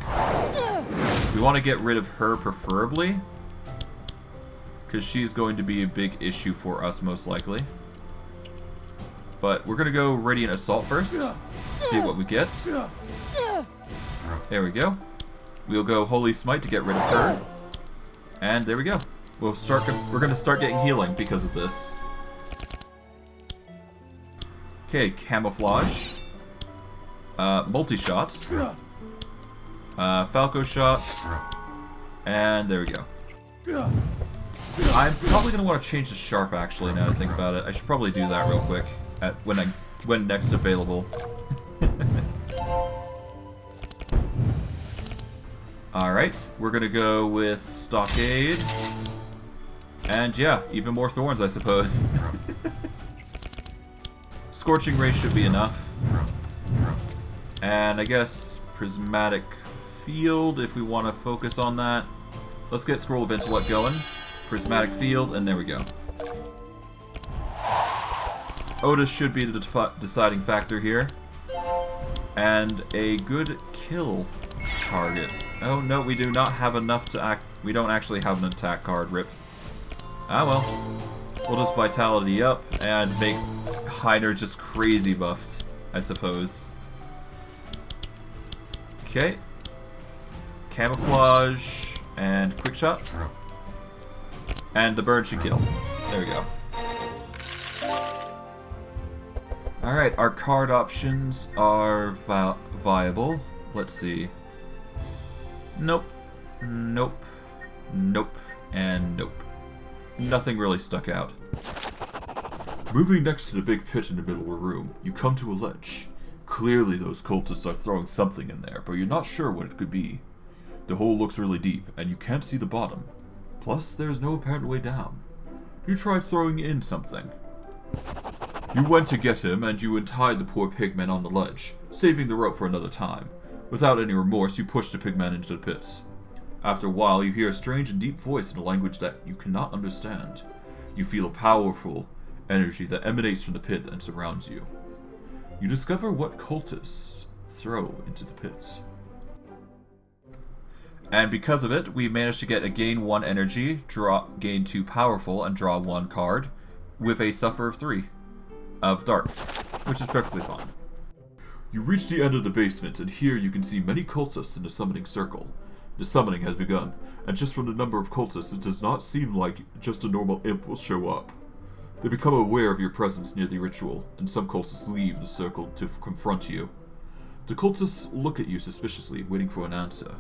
We want to get rid of her preferably, because she's going to be a big issue for us most likely. But we're going to go Radiant Assault first, see what we get. There we go. We'll go Holy Smite to get rid of her. And there we go. We're going to start getting healing because of this. Okay, Camouflage. Multi-shot. Falco Shot. And there we go. I'm probably going to want to change the Sharp actually, now that I think about it. I should probably do that real quick when next available. Alright, we're going to go with Stockade. And yeah, even more thorns, I suppose. Scorching Ray should be enough. And I guess prismatic field, if we want to focus on that. Let's get Scroll of Intellect going. Prismatic field, and there we go. Ottis should be the deciding factor here. And a good kill target. Oh no, we do not have enough to act. We don't actually have an attack card, rip. Ah well. We'll just Vitality up and make Heiner just crazy buffed, I suppose. Okay. Camouflage and Quick Shot. And the bird should kill. There we go. Alright, our card options are viable. Let's see. Nope. Nope. Nope. And nope. Nothing really stuck out. Moving next to the big pit in the middle of the room, you come to a ledge. Clearly those cultists are throwing something in there, but you're not sure what it could be. The hole looks really deep, and you can't see the bottom. Plus, there's no apparent way down. You try throwing in something. You went to get him, and you untied the poor pigman on the ledge, saving the rope for another time. Without any remorse, you push the pigman into the pit. After a while, you hear a strange and deep voice in a language that you cannot understand. You feel a powerful energy that emanates from the pit and surrounds you. You discover what cultists throw into the pit. And because of it, we managed to get a gain 1 energy, gain 2 powerful, and draw 1 card, with a suffer of 3 of dark, which is perfectly fine. You reach the end of the basement, and here you can see many cultists in the summoning circle. The summoning has begun, and just from the number of cultists, it does not seem like just a normal imp will show up. They become aware of your presence near the ritual, and some cultists leave the circle to confront you. The cultists look at you suspiciously, waiting for an answer.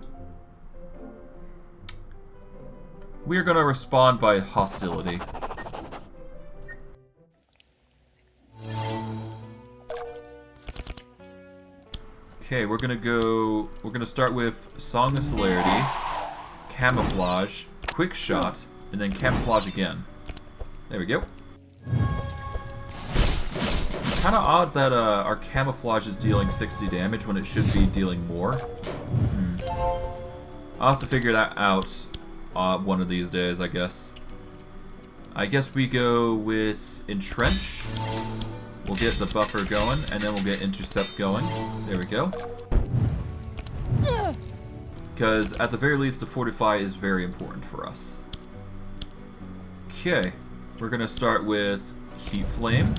We are going to respond by hostility. Okay, we're gonna start with Song of Celerity, Camouflage, Quick Shot, and then Camouflage again. There we go. Kinda odd that our Camouflage is dealing 60 damage when it should be dealing more. I'll have to figure that out one of these days, I guess. I guess we go with Entrench. We'll get the buffer going, and then we'll get Intercept going. There we go. Because at the very least, the Fortify is very important for us. Okay, we're going to start with Heat Flame.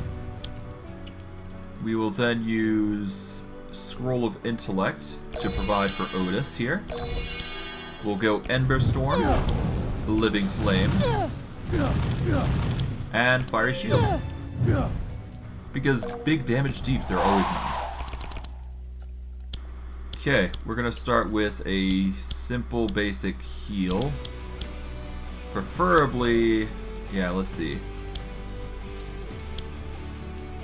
We will then use Scroll of Intellect to provide for Ottis here. We'll go Ember Storm, Living Flame, and Fiery Shield. Because big damage deeps are always nice. Okay, we're gonna start with a simple basic heal. Preferably, yeah, let's see.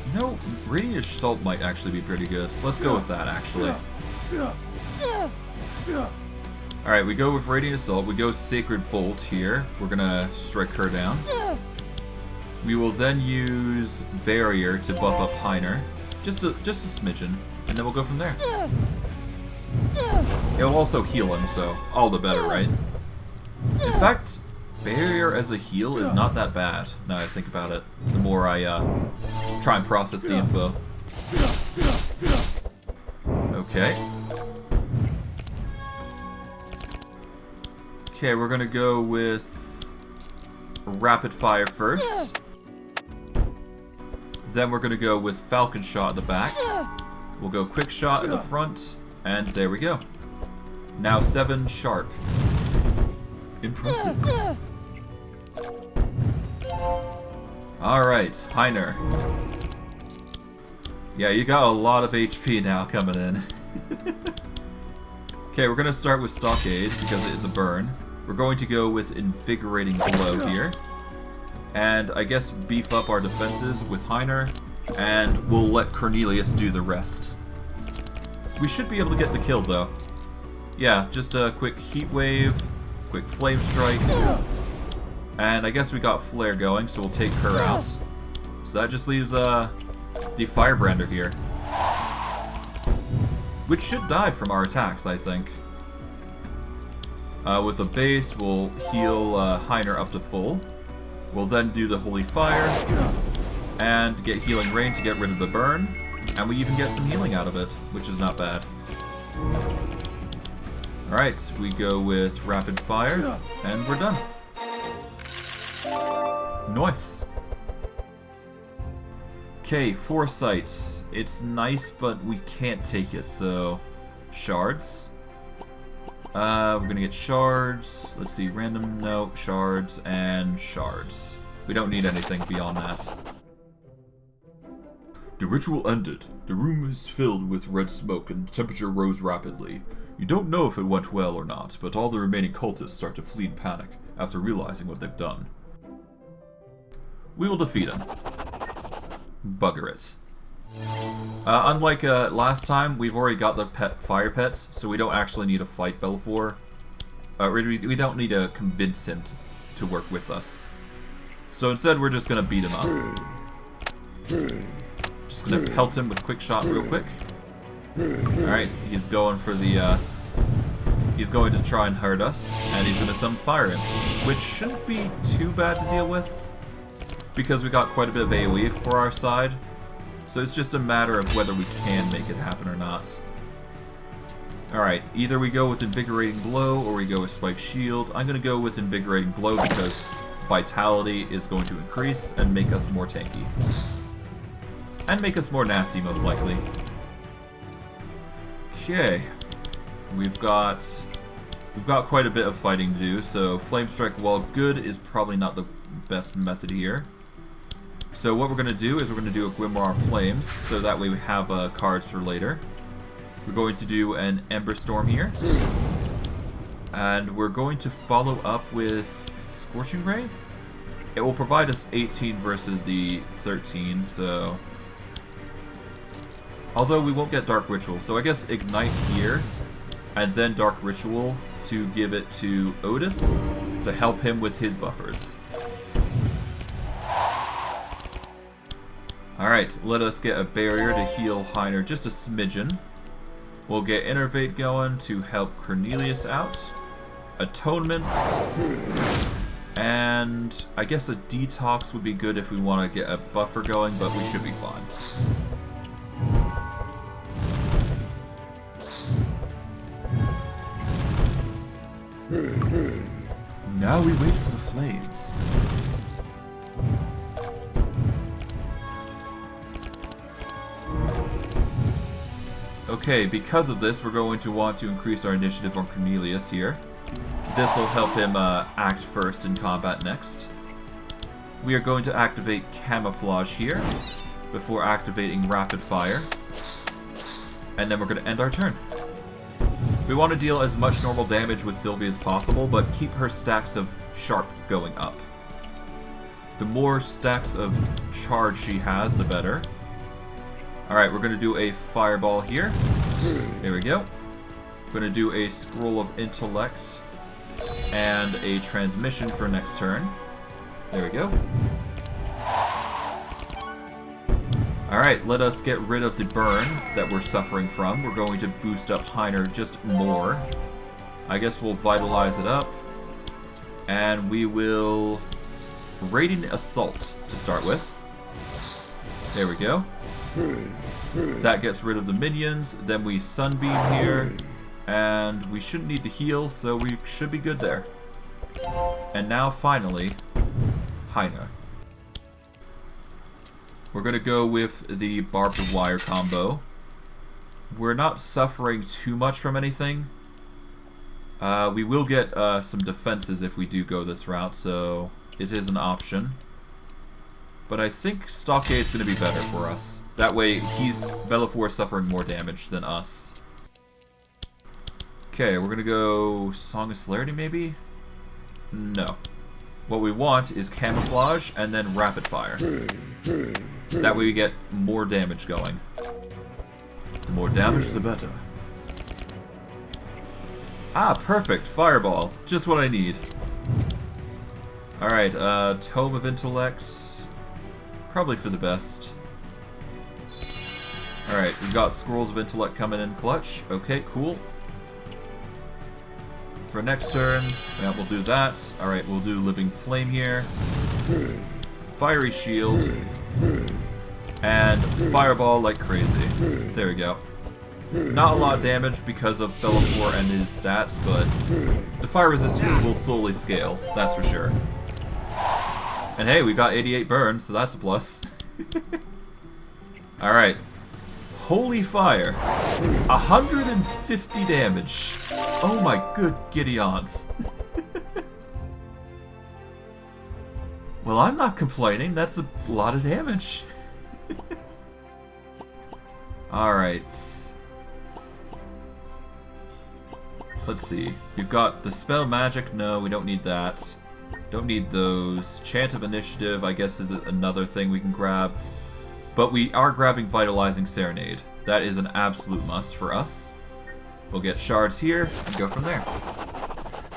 You know, Radiant Assault might actually be pretty good. Let's go with that, actually. Alright, we go with Radiant Assault. We go Sacred Bolt here. We're gonna strike her down. We will then use Barrier to buff up Heiner. Just a smidgen. And then we'll go from there. It'll also heal him, so all the better, right? In fact, Barrier as a heal is not that bad, now that I think about it. The more I try and process the info. Okay. Okay, we're gonna go with Rapid Fire first. Then we're gonna go with Falcon Shot at the back. We'll go Quick Shot at the front, and there we go. Now 7 sharp. Impressive. Alright, Heiner. Yeah, you got a lot of HP now coming in. Okay, we're gonna start with Stockade because it is a burn. We're going to go with Invigorating Glow here. And I guess beef up our defenses with Heiner, and we'll let Cornelius do the rest. We should be able to get the kill though. Yeah, just a quick Heat Wave, quick Flame Strike, and I guess we got Flare going, so we'll take her out. So that just leaves the Firebrander here. which should die from our attacks, I think. With a base, we'll heal Heiner up to full. We'll then do the Holy Fire, and get Healing Rain to get rid of the burn, and we even get some healing out of it, which is not bad. Alright, we go with Rapid Fire, and we're done. Nice. Okay, Foresight. It's nice, but we can't take it, so... Shards. We're gonna get shards. Let's see, random, no, shards, and shards. We don't need anything beyond that. The ritual ended. The room is filled with red smoke and the temperature rose rapidly. You don't know if it went well or not, but all the remaining cultists start to flee in panic after realizing what they've done. We will defeat them. Bugger it. Unlike last time, we've already got the fire pets, so we don't actually need to fight Belfour. We don't need to convince him to work with us. So instead, we're just gonna beat him up. Just gonna pelt him with quick shot real quick. Alright, he's going for the, he's going to try and hurt us, and he's gonna summon fire imps, which shouldn't be too bad to deal with, because we got quite a bit of AoE for our side. So it's just a matter of whether we can make it happen or not. Alright, either we go with Invigorating Blow or we go with Spike Shield. I'm going to go with Invigorating Blow because Vitality is going to increase and make us more tanky. And make us more nasty, most likely. Okay. We've got quite a bit of fighting to do, so Flame Strike, while good, is probably not the best method here. So what we're going to do is we're going to do a Grimoire Flames, so that way we have cards for later. We're going to do an Ember Storm here. And we're going to follow up with Scorching Ray. It will provide us 18 versus the 13, so... Although we won't get Dark Ritual, so I guess Ignite here, and then Dark Ritual to give it to Ottis to help him with his buffers. Alright, let us get a barrier to heal Heiner just a smidgen. We'll get Innervate going to help Cornelius out. Atonement. And I guess a Detox would be good if we want to get a buffer going, but we should be fine. Now we wait for the flames. Okay, because of this, we're going to want to increase our initiative on Cornelius here. This will help him act first in combat next. We are going to activate Camouflage here, before activating Rapid Fire. And then we're going to end our turn. We want to deal as much normal damage with Sylvie as possible, but keep her stacks of Sharp going up. The more stacks of charge she has, the better. Alright, we're going to do a Fireball here. There we go. We're going to do a Scroll of Intellect and a Transmission for next turn. There we go. Alright, let us get rid of the burn that we're suffering from. We're going to boost up Heiner just more. I guess we'll Vitalize it up. And we will... Radiant Assault to start with. There we go. That gets rid of the minions. Then we Sunbeam here. And we shouldn't need to heal, so we should be good there. And now, finally, Heiner. We're going to go with the Barbed Wire combo. We're not suffering too much from anything. We will get some defenses if we do go this route, so it is an option. But I think Stockade's going to be better for us. That way, Belfour is suffering more damage than us. Okay, we're going to go Song of Celerity, maybe? No. What we want is Camouflage and then Rapid Fire. That way we get more damage going. The more damage, the better. Ah, perfect. Fireball. Just what I need. Alright, Tome of Intellect. Probably for the best. Alright, we've got Scrolls of Intellect coming in clutch. Okay, cool. For next turn, yeah, we'll do that. Alright, we'll do Living Flame here. Fiery Shield. And Fireball like crazy. There we go. Not a lot of damage because of Bellafor and his stats, but the fire resistance will slowly scale, that's for sure. And hey, we got 88 burn, so that's a plus. Alright. Holy Fire. 150 damage. Oh my good Gideons. Well, I'm not complaining, that's a lot of damage. Alright. Let's see. We've got the Spell Magic. No, we don't need that. Don't need those. Chant of Initiative, I guess, is another thing we can grab. But we are grabbing Vitalizing Serenade. That is an absolute must for us. We'll get shards here and go from there.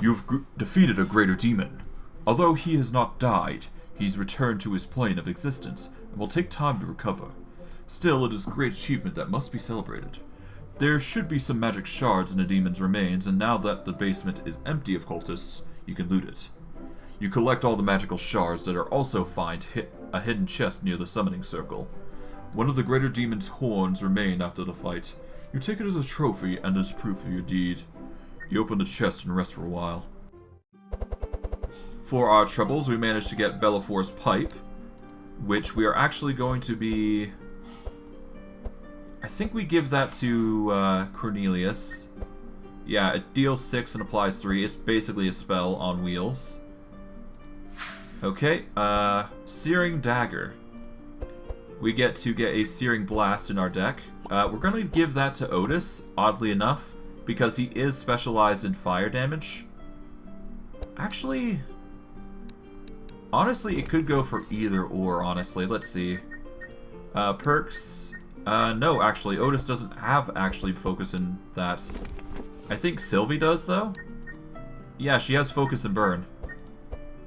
You've defeated a greater demon. Although he has not died, he's returned to his plane of existence and will take time to recover. Still, it is a great achievement that must be celebrated. There should be some magic shards in a demon's remains, and now that the basement is empty of cultists, you can loot it. You collect all the magical shards that are also find a hidden chest near the summoning circle. One of the greater demon's horns remain after the fight. You take it as a trophy and as proof of your deed. You open the chest and rest for a while. For our troubles, we managed to get Bellafor's pipe, which we are actually going to be... I think we give that to Cornelius. Yeah, it deals 6 and applies 3. It's basically a spell on wheels. Okay, Searing Dagger. We get to get a Searing Blast in our deck. We're going to give that to Ottis, oddly enough, because he is specialized in fire damage. Actually, honestly, it could go for either or, honestly. Let's see. Perks... no, actually, Ottis doesn't have actually focus in that. I think Sylvie does, though? Yeah, she has focus and burn.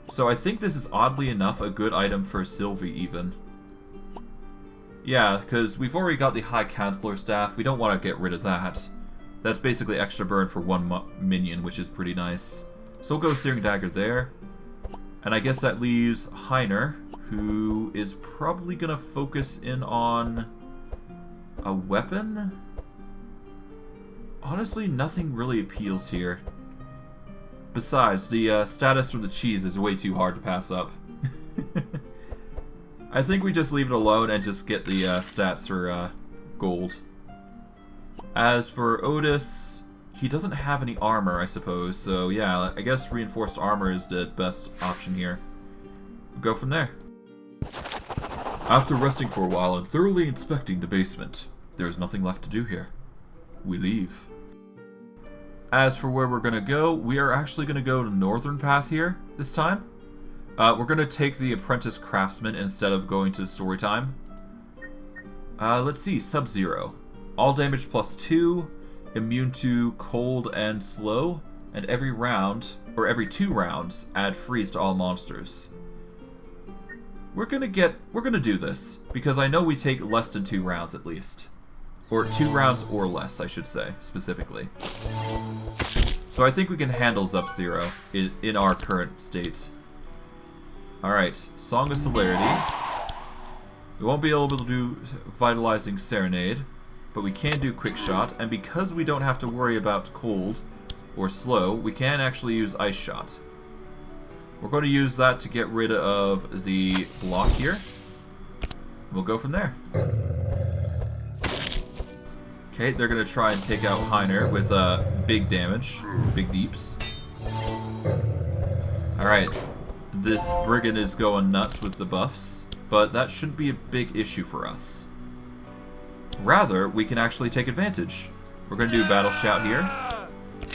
So I think this is oddly enough a good item for Sylvie, even. Yeah, because we've already got the High Counselor staff. We don't want to get rid of that. That's basically extra burn for one minion, which is pretty nice. So we'll go Searing Dagger there. And I guess that leaves Heiner, who is probably going to focus in on... a weapon? Honestly, nothing really appeals here. Besides, the status from the cheese is way too hard to pass up. I think we just leave it alone and just get the stats for gold. As for Ottis, he doesn't have any armor, I suppose, so yeah, I guess reinforced armor is the best option here. We'll go from there. After resting for a while and thoroughly inspecting the basement, there is nothing left to do here. We leave. As for where we're going to go, we are actually going to go to Northern Path here this time. We're going to take the Apprentice Craftsman instead of going to Storytime. Let's see, Sub-Zero. All damage plus 2, immune to cold and slow, and every round, or every 2 rounds, add freeze to all monsters. We're gonna do this, because I know we take less than 2 rounds at least. Or 2 rounds or less, I should say, specifically. So I think we can handle Sub-Zero in our current state. Alright, Song of Celerity. We won't be able to do Vitalizing Serenade, but we can do Quick Shot, and because we don't have to worry about cold or slow, we can actually use Ice Shot. We're going to use that to get rid of the block here. We'll go from there. Okay, they're going to try and take out Heiner with big damage, big deeps. Alright, this Brigand is going nuts with the buffs, but that shouldn't be a big issue for us. Rather, we can actually take advantage. We're going to do Battle Shout here.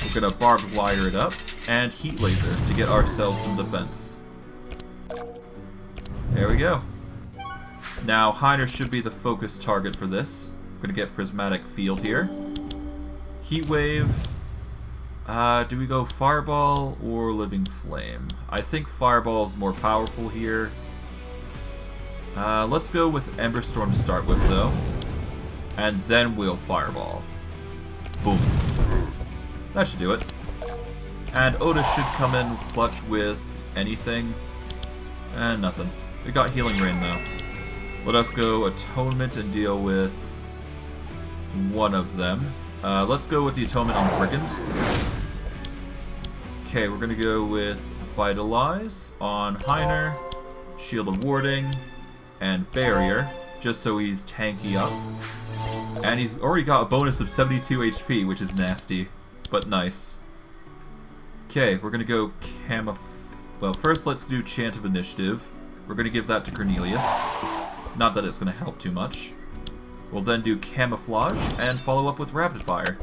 We're going to Barbed Wire it up, and Heat Laser to get ourselves some defense. There we go. Now, Heiner should be the focus target for this. We're going to get Prismatic Field here. Heat Wave. Do we go Fireball or Living Flame? I think Fireball is more powerful here. Let's go with Ember Storm to start with, though. And then we'll fireball. Boom. That should do it. And Ottis should come in clutch with anything. And nothing. We got Healing Rain though. Let us go Atonement and deal with one of them. Let's go with the Atonement on Brigand. Okay, we're gonna go with Vitalize on Heiner, Shield of Warding, and Barrier, just so he's tanky up. And he's already got a bonus of 72 HP, which is nasty, but nice. Okay, we're gonna go Well, first let's do Chant of Initiative. We're gonna give that to Cornelius. Not that it's gonna help too much. We'll then do Camouflage and follow up with Rapid Fire.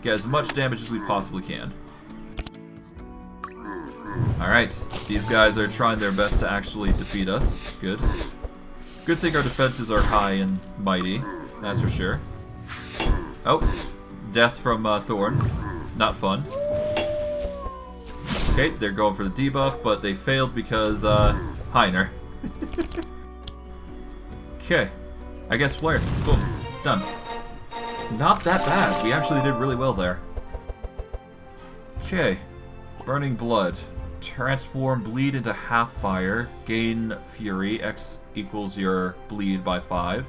Get as much damage as we possibly can. Alright, these guys are trying their best to actually defeat us. Good. Good thing our defenses are high and mighty, that's for sure. Oh, death from thorns. Not fun. Okay, they're going for the debuff, but they failed because, Heiner. Okay, I guess Flare. Boom. Done. Not that bad. We actually did really well there. Okay. Burning Blood. Transform Bleed into half fire. Gain Fury. X equals your bleed by 5.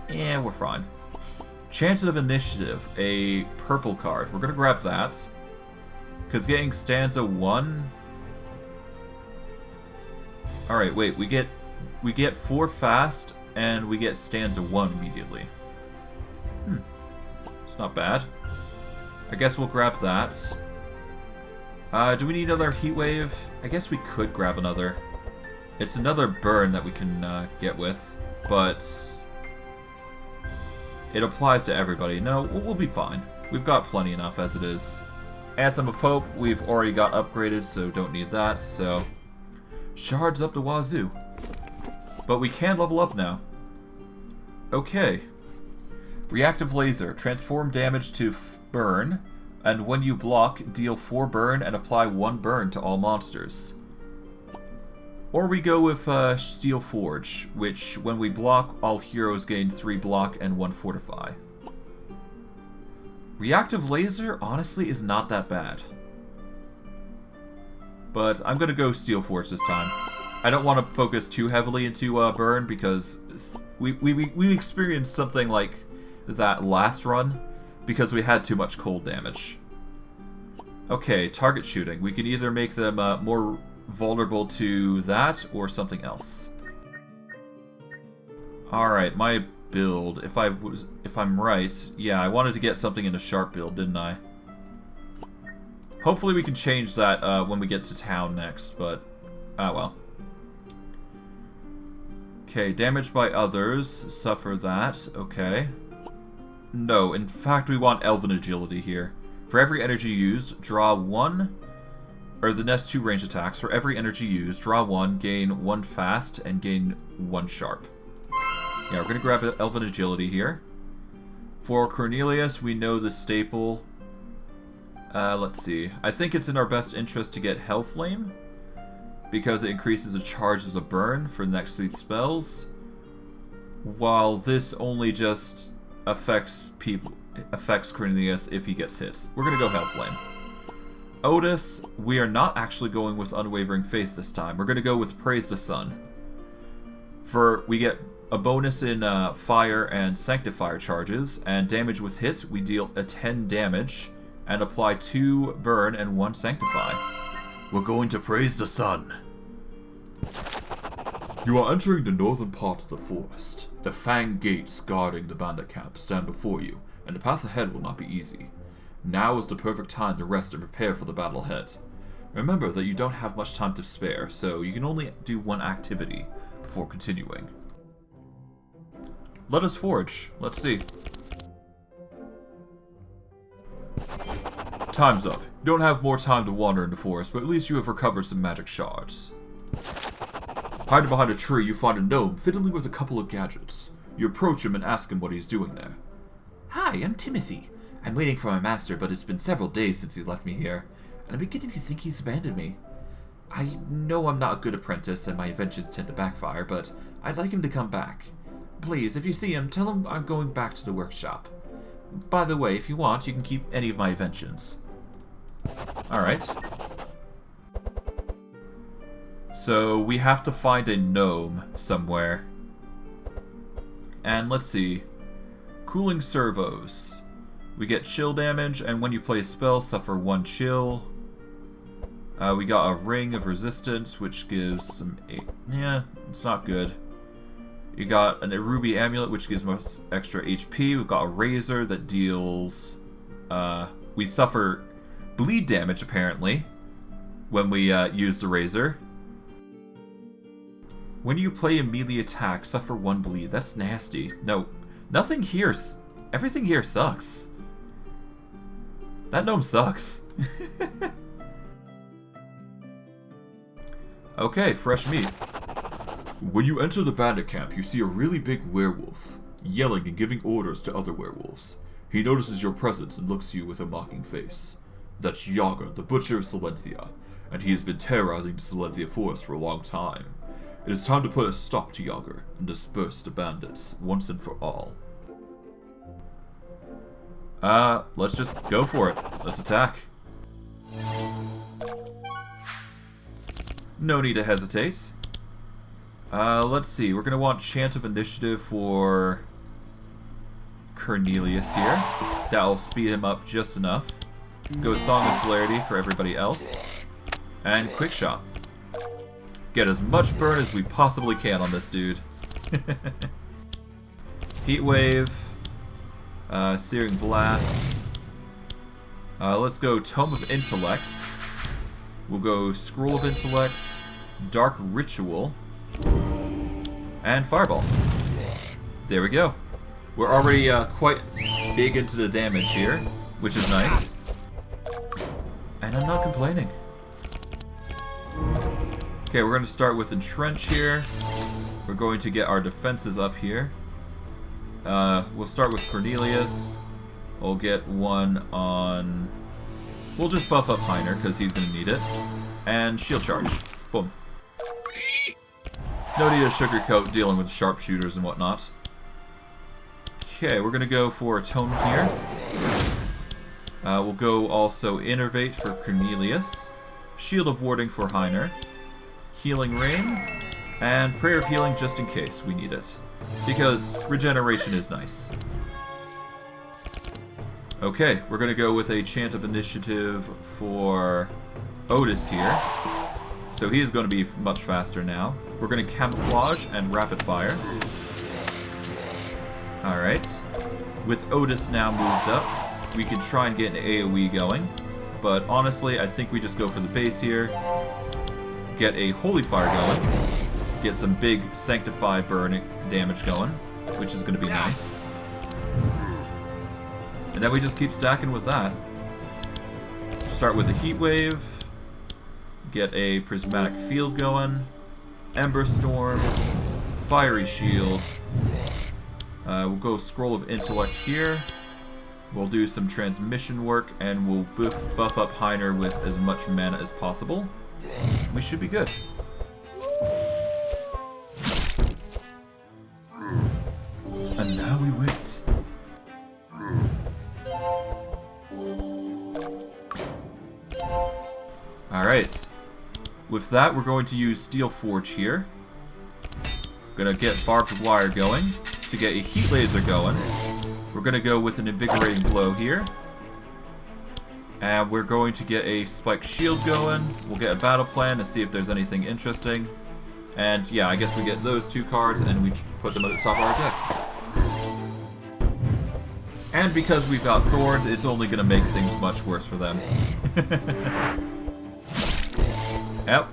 And we're fine. Chanted of Initiative. A purple card. We're gonna grab that. Because getting Stanza 1... Alright, wait. We get 4 fast, and we get Stanza 1 immediately. It's not bad. I guess we'll grab that. Do we need another Heat Wave? I guess we could grab another. It's another burn that we can get with, but it applies to everybody. No, we'll be fine. We've got plenty enough as it is. Anthem of Hope, we've already got upgraded, so don't need that, so... Shards up the wazoo. But we can level up now. Okay. Reactive Laser. Transform damage to burn, and when you block, deal 4 burn and apply 1 burn to all monsters. Or we go with Steel Forge, which when we block, all heroes gain 3 block and 1 fortify. Reactive Laser, honestly, is not that bad. But I'm gonna go Steel Forge this time. I don't want to focus too heavily into burn because we experienced something like that last run because we had too much cold damage. Okay, target shooting. We can either make them more vulnerable to that or something else. Alright, my build. If I'm right, yeah, I wanted to get something in a sharp build, didn't I? Hopefully we can change that when we get to town next, but well. Okay, damage by others, suffer that, okay. No, in fact we want Elven Agility here. For every energy used, draw 1, or the next 2 range attacks. For every energy used, draw 1, gain 1 fast, and gain 1 sharp. Yeah, we're gonna grab Elven Agility here. For Cornelius, we know the staple. Let's see. I think it's in our best interest to get Hellflame, because it increases the charge as a burn for the next 3 spells, while this only just affects Cornelius if he gets hit. We're gonna go Hellflame. Ottis, we are not actually going with Unwavering Faith this time. We're gonna go with Praise the Sun. We get a bonus in Fire and Sanctify charges, and damage with hit, we deal a 10 damage, and apply 2 burn and 1 Sanctify. We're going to Praise the Sun. You are entering the northern part of the forest. The Fang gates guarding the bandit camp stand before you, and the path ahead will not be easy. Now is the perfect time to rest and prepare for the battle ahead. Remember that you don't have much time to spare, so you can only do 1 activity before continuing. Let us forge. Let's see. Time's up. You don't have more time to wander in the forest, but at least you have recovered some magic shards. Hiding behind a tree, you find a gnome fiddling with a couple of gadgets. You approach him and ask him what he's doing there. Hi, I'm Timothy. I'm waiting for my master, but it's been several days since he left me here, and I'm beginning to think he's abandoned me. I know I'm not a good apprentice, and my inventions tend to backfire, but I'd like him to come back. please, if you see him, tell him I'm going back to the workshop. By the way, if you want, you can keep any of my inventions. Alright. So, we have to find a gnome somewhere. And let's see. Cooling servos. We get chill damage, and when you play a spell, suffer 1 chill. We got a ring of resistance, which gives some... Yeah, it's not good. You got a ruby amulet, which gives us extra HP. We've got a razor that deals... we suffer bleed damage, apparently, when we use the razor. When you play a melee attack, suffer 1 bleed. That's nasty. No, nothing here... Everything here sucks. That gnome sucks. Okay, fresh meat. When you enter the bandit camp, you see a really big werewolf, yelling and giving orders to other werewolves. He notices your presence and looks at you with a mocking face. That's Yager, the Butcher of Silenthia, and he has been terrorizing the Silenthia forest for a long time. It is time to put a stop to Yager and disperse the bandits once and for all. Let's just go for it. Let's attack. No need to hesitate. Let's see. We're going to want Chant of Initiative for Cornelius here. That'll speed him up just enough. Go Song of Celerity for everybody else. And Quick Shot. Get as much burn as we possibly can on this dude. Heat Wave. Searing Blast. Let's go Tome of Intellect. We'll go Scroll of Intellect, Dark Ritual, and Fireball. There we go. We're already quite big into the damage here, which is nice. And I'm not complaining. Okay, we're going to start with Entrench here. We're going to get our defenses up here. We'll start with Cornelius. We'll get one on... We'll just buff up Heiner, because he's going to need it. And Shield Charge. Boom. No need to sugarcoat dealing with sharpshooters and whatnot. Okay, we're going to go for a Tome here. We'll go also Innervate for Cornelius. Shield of Warding for Heiner. Healing Rain. And Prayer of Healing just in case we need it. Because regeneration is nice. Okay, we're going to go with a Chant of Initiative for Ottis here. So he's going to be much faster now. We're going to Camouflage and Rapid Fire. Alright. With Ottis now moved up, we can try and get an AoE going. But honestly, I think we just go for the base here. Get a Holy Fire going. Get some big Sanctify burning damage going, which is going to be nice. And then we just keep stacking with that. Start with a Heat Wave. Get a Prismatic Field going. Ember Storm. Fiery Shield. We'll go Scroll of Intellect here. We'll do some transmission work, and we'll buff up Heiner with as much mana as possible. We should be good. And now we wait. Alright. With that, we're going to use Steel Forge here. Gonna get Barbed Wire going. To get a Heat Laser going, we're gonna go with an Invigorating Blow here. And we're going to get a Spiked Shield going. We'll get a Battle Plan to see if there's anything interesting. And yeah, I guess we get those 2 cards and we put them at the top of our deck. And because we've got Thorns, it's only going to make things much worse for them. Yep.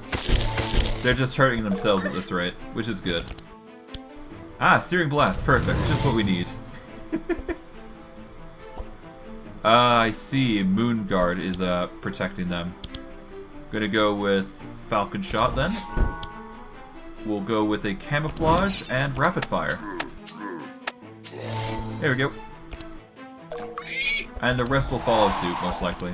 They're just hurting themselves at this rate, which is good. Ah, Searing Blast. Perfect. Just what we need. I see. Moon Guard is protecting them. Gonna go with Falcon Shot then. We'll go with a Camouflage and Rapid Fire. There we go. And the rest will follow suit, most likely.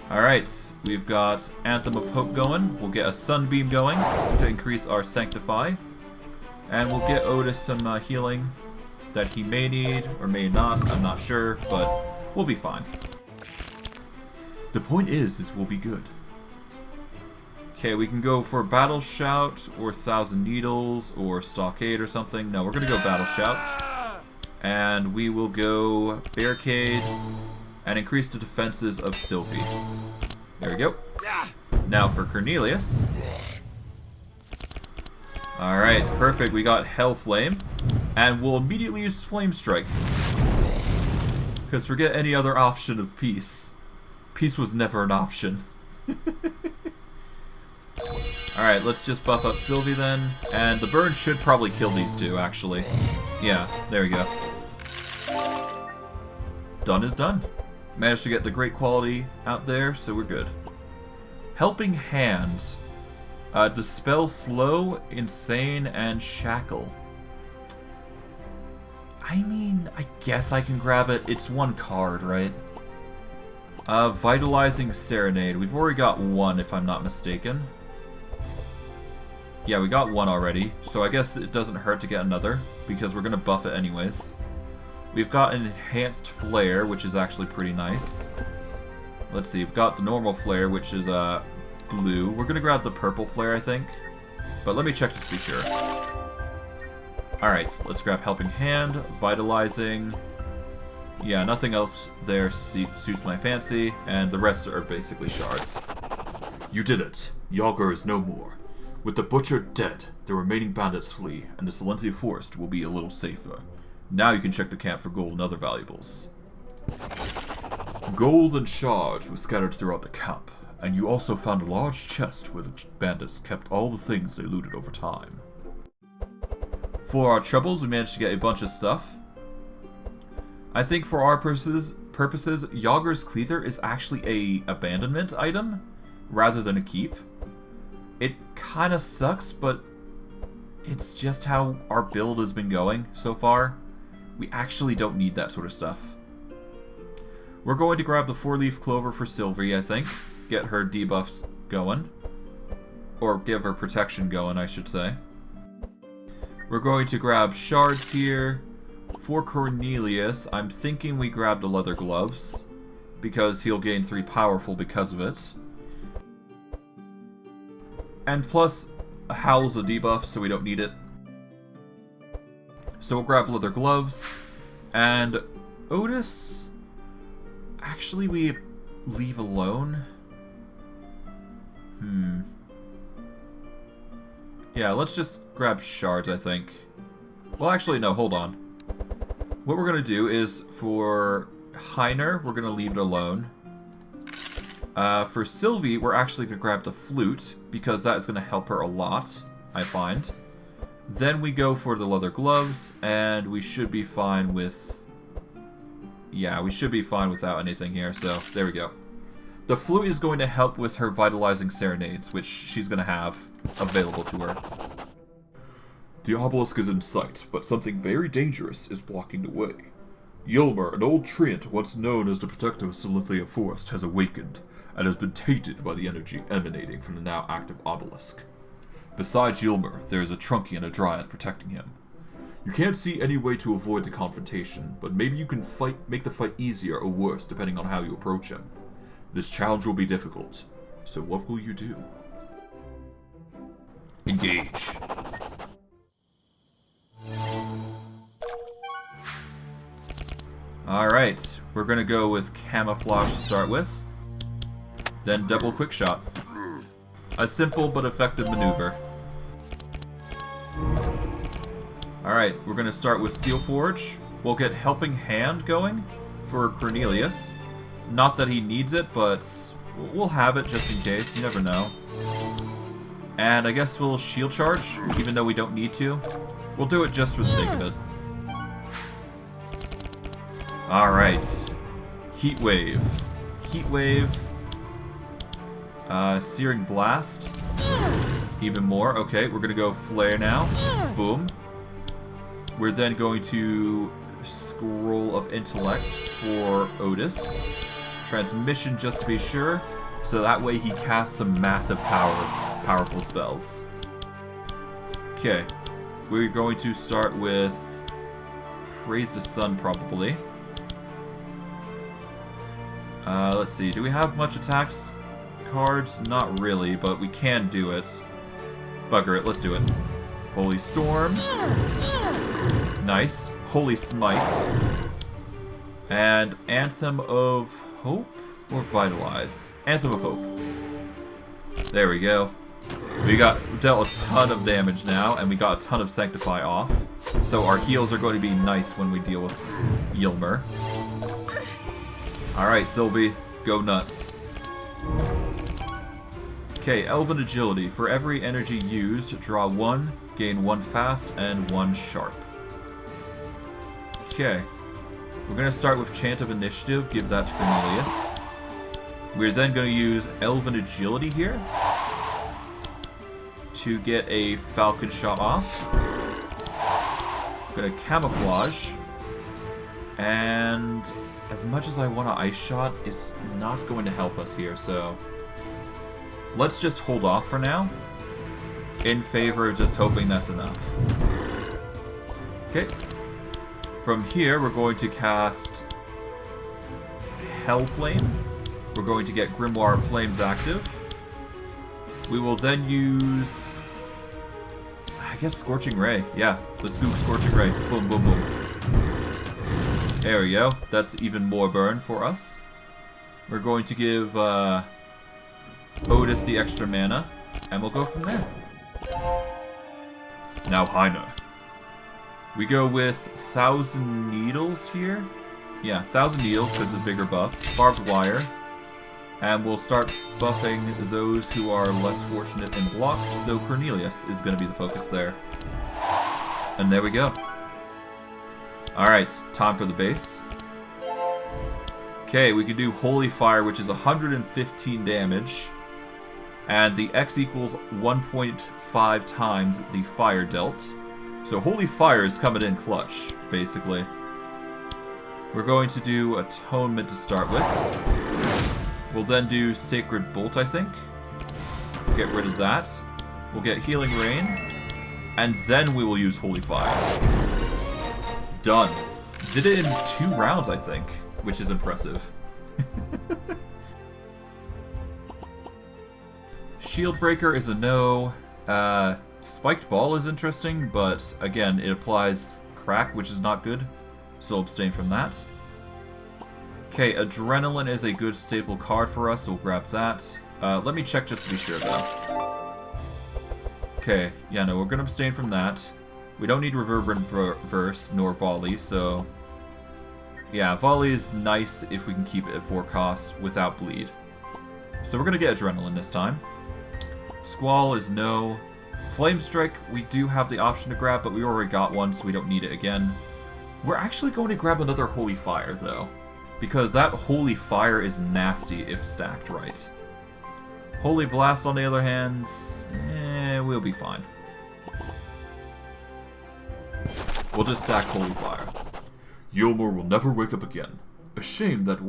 Alright, we've got Anthem of Hope going. We'll get a Sunbeam going to increase our Sanctify. And we'll get Ottis some healing that he may need, or may not, I'm not sure, but we'll be fine. The point is we'll be good. Okay, we can go for Battle Shout, or Thousand Needles, or Stockade or something. No, we're gonna go Battle Shout. And we will go Barricade, and increase the defenses of Sylvie. There we go. Now for Cornelius. Alright, perfect. We got Hell Flame. And we'll immediately use Flame Strike. Because forget any other option of Peace. Peace was never an option. Alright, let's just buff up Sylvie then. And the burn should probably kill these two, actually. Yeah, there we go. Done is done. Managed to get the great quality out there, so we're good. Helping Hand. Dispel Slow, Insane, and Shackle. I mean, I guess I can grab it. It's one card, right? Vitalizing Serenade. We've already got one, if I'm not mistaken. Yeah, we got one already, so I guess it doesn't hurt to get another, because we're going to buff it anyways. We've got an Enhanced Flare, which is actually pretty nice. Let's see, we've got the normal Flare, which is blue. We're going to grab the purple Flare, I think. But let me check just to be sure. Alright, so let's grab Helping Hand, Vitalizing. Yeah, nothing else there suits my fancy, and the rest are basically shards. You did it. Yager is no more. With the Butcher dead, the remaining bandits flee, and the Silenti Forest will be a little safer. Now you can check the camp for gold and other valuables. Gold and shards were scattered throughout the camp, and you also found a large chest where the bandits kept all the things they looted over time. For our troubles, we managed to get a bunch of stuff. I think for our purposes, Yager's Cleaver is actually a abandonment item, rather than a keep. It kind of sucks, but it's just how our build has been going so far. We actually don't need that sort of stuff. We're going to grab the 4-leaf clover for Sylvie, I think. Get her debuffs going. Or give her protection going, I should say. We're going to grab shards here. For Cornelius, I'm thinking we grab the leather gloves, because he'll gain 3 powerful because of it. And plus, Howl's a debuff, so we don't need it. So we'll grab leather gloves. And Ottis, actually we leave alone. Yeah, let's just grab shards, I think. Well, actually, no, hold on. What we're going to do is, for Heiner, we're going to leave it alone. For Sylvie, we're actually going to grab the flute, because that is going to help her a lot, I find. Then we go for the leather gloves, and we should be fine with... Yeah, we should be fine without anything here, so there we go. The flute is going to help with her vitalizing serenades, which she's going to have available to her. The obelisk is in sight, but something very dangerous is blocking the way. Ylmer, an old treant once known as the protector of Silenti Forest, has awakened, and has been tainted by the energy emanating from the now active obelisk. Besides Ylmer, there is a Trunky and a Dryad protecting him. You can't see any way to avoid the confrontation, but maybe you can make the fight easier or worse depending on how you approach him. This challenge will be difficult, so what will you do? Engage. Alright, we're gonna go with Camouflage to start with. Then double quick shot. A simple but effective maneuver. Alright, we're gonna start with Steel Forge. We'll get Helping Hand going for Cornelius. Not that he needs it, but we'll have it just in case, you never know. And I guess we'll Shield Charge, even though we don't need to. We'll do it just for the sake of it. Alright. Heat Wave. Heat Wave. Searing Blast. Even more. Okay, we're gonna go Flare now. Boom. We're then going to Scroll of Intellect for Ottis. Transmission just to be sure. So that way he casts some massive powerful spells. Okay. we're going to start with Praise the Sun, probably. Let's see. Do we have much attacks cards? Not really, but we can do it. Bugger it. Let's do it. Holy Storm. Nice. Holy Smite. And Anthem of Hope or Vitalize? Anthem of Hope. There we go. We dealt a ton of damage now, and we got a ton of Sanctify off. So our heals are going to be nice when we deal with Ylmer. Alright, Sylvie, go nuts. Okay, Elven Agility. For every energy used, draw 1, gain 1 fast, and 1 sharp. Okay. We're going to start with Chant of Initiative, give that to Cornelius. We're then going to use Elven Agility here to get a Falcon Shot off. Going to Camouflage. And as much as I want to Ice Shot, it's not going to help us here, so let's just hold off for now, in favor of just hoping that's enough. Okay. From here, we're going to cast Hellflame. We're going to get Grimoire Flames active. We will then use, I guess, Scorching Ray. Yeah, let's go Scorching Ray. Boom, boom, boom. There we go. That's even more burn for us. We're going to give Ottis the extra mana, and we'll go from there. Now Heiner. We go with 1,000 Needles here. Yeah, 1,000 Needles because of bigger buff. Barbed Wire. And we'll start buffing those who are less fortunate in block, so Cornelius is going to be the focus there. And there we go. Alright, time for the base. Okay, we can do Holy Fire, which is 115 damage. And the X equals 1.5 times the fire dealt. So Holy Fire is coming in clutch, basically. We're going to do Atonement to start with. We'll then do Sacred Bolt, I think. Get rid of that. We'll get Healing Rain. And then we will use Holy Fire. Done. Did it in 2 rounds, I think, which is impressive. Shield Breaker is a no. Spiked Ball is interesting, but again, it applies Crack, which is not good, so abstain from that. Okay, Adrenaline is a good staple card for us, so we'll grab that. Let me check just to be sure, though. Okay, yeah, no, we're going to abstain from that. We don't need Reverberant Verse, nor Volley, so yeah, Volley is nice if we can keep it at 4 cost without bleed. So we're going to get Adrenaline this time. Squall is no. Flame Strike, we do have the option to grab, but we already got one, so we don't need it again. We're actually going to grab another Holy Fire, though, because that Holy Fire is nasty if stacked right. Holy Blast, on the other hand, we'll be fine. We'll just stack Holy Fire. Ylmer will never wake up again. A shame that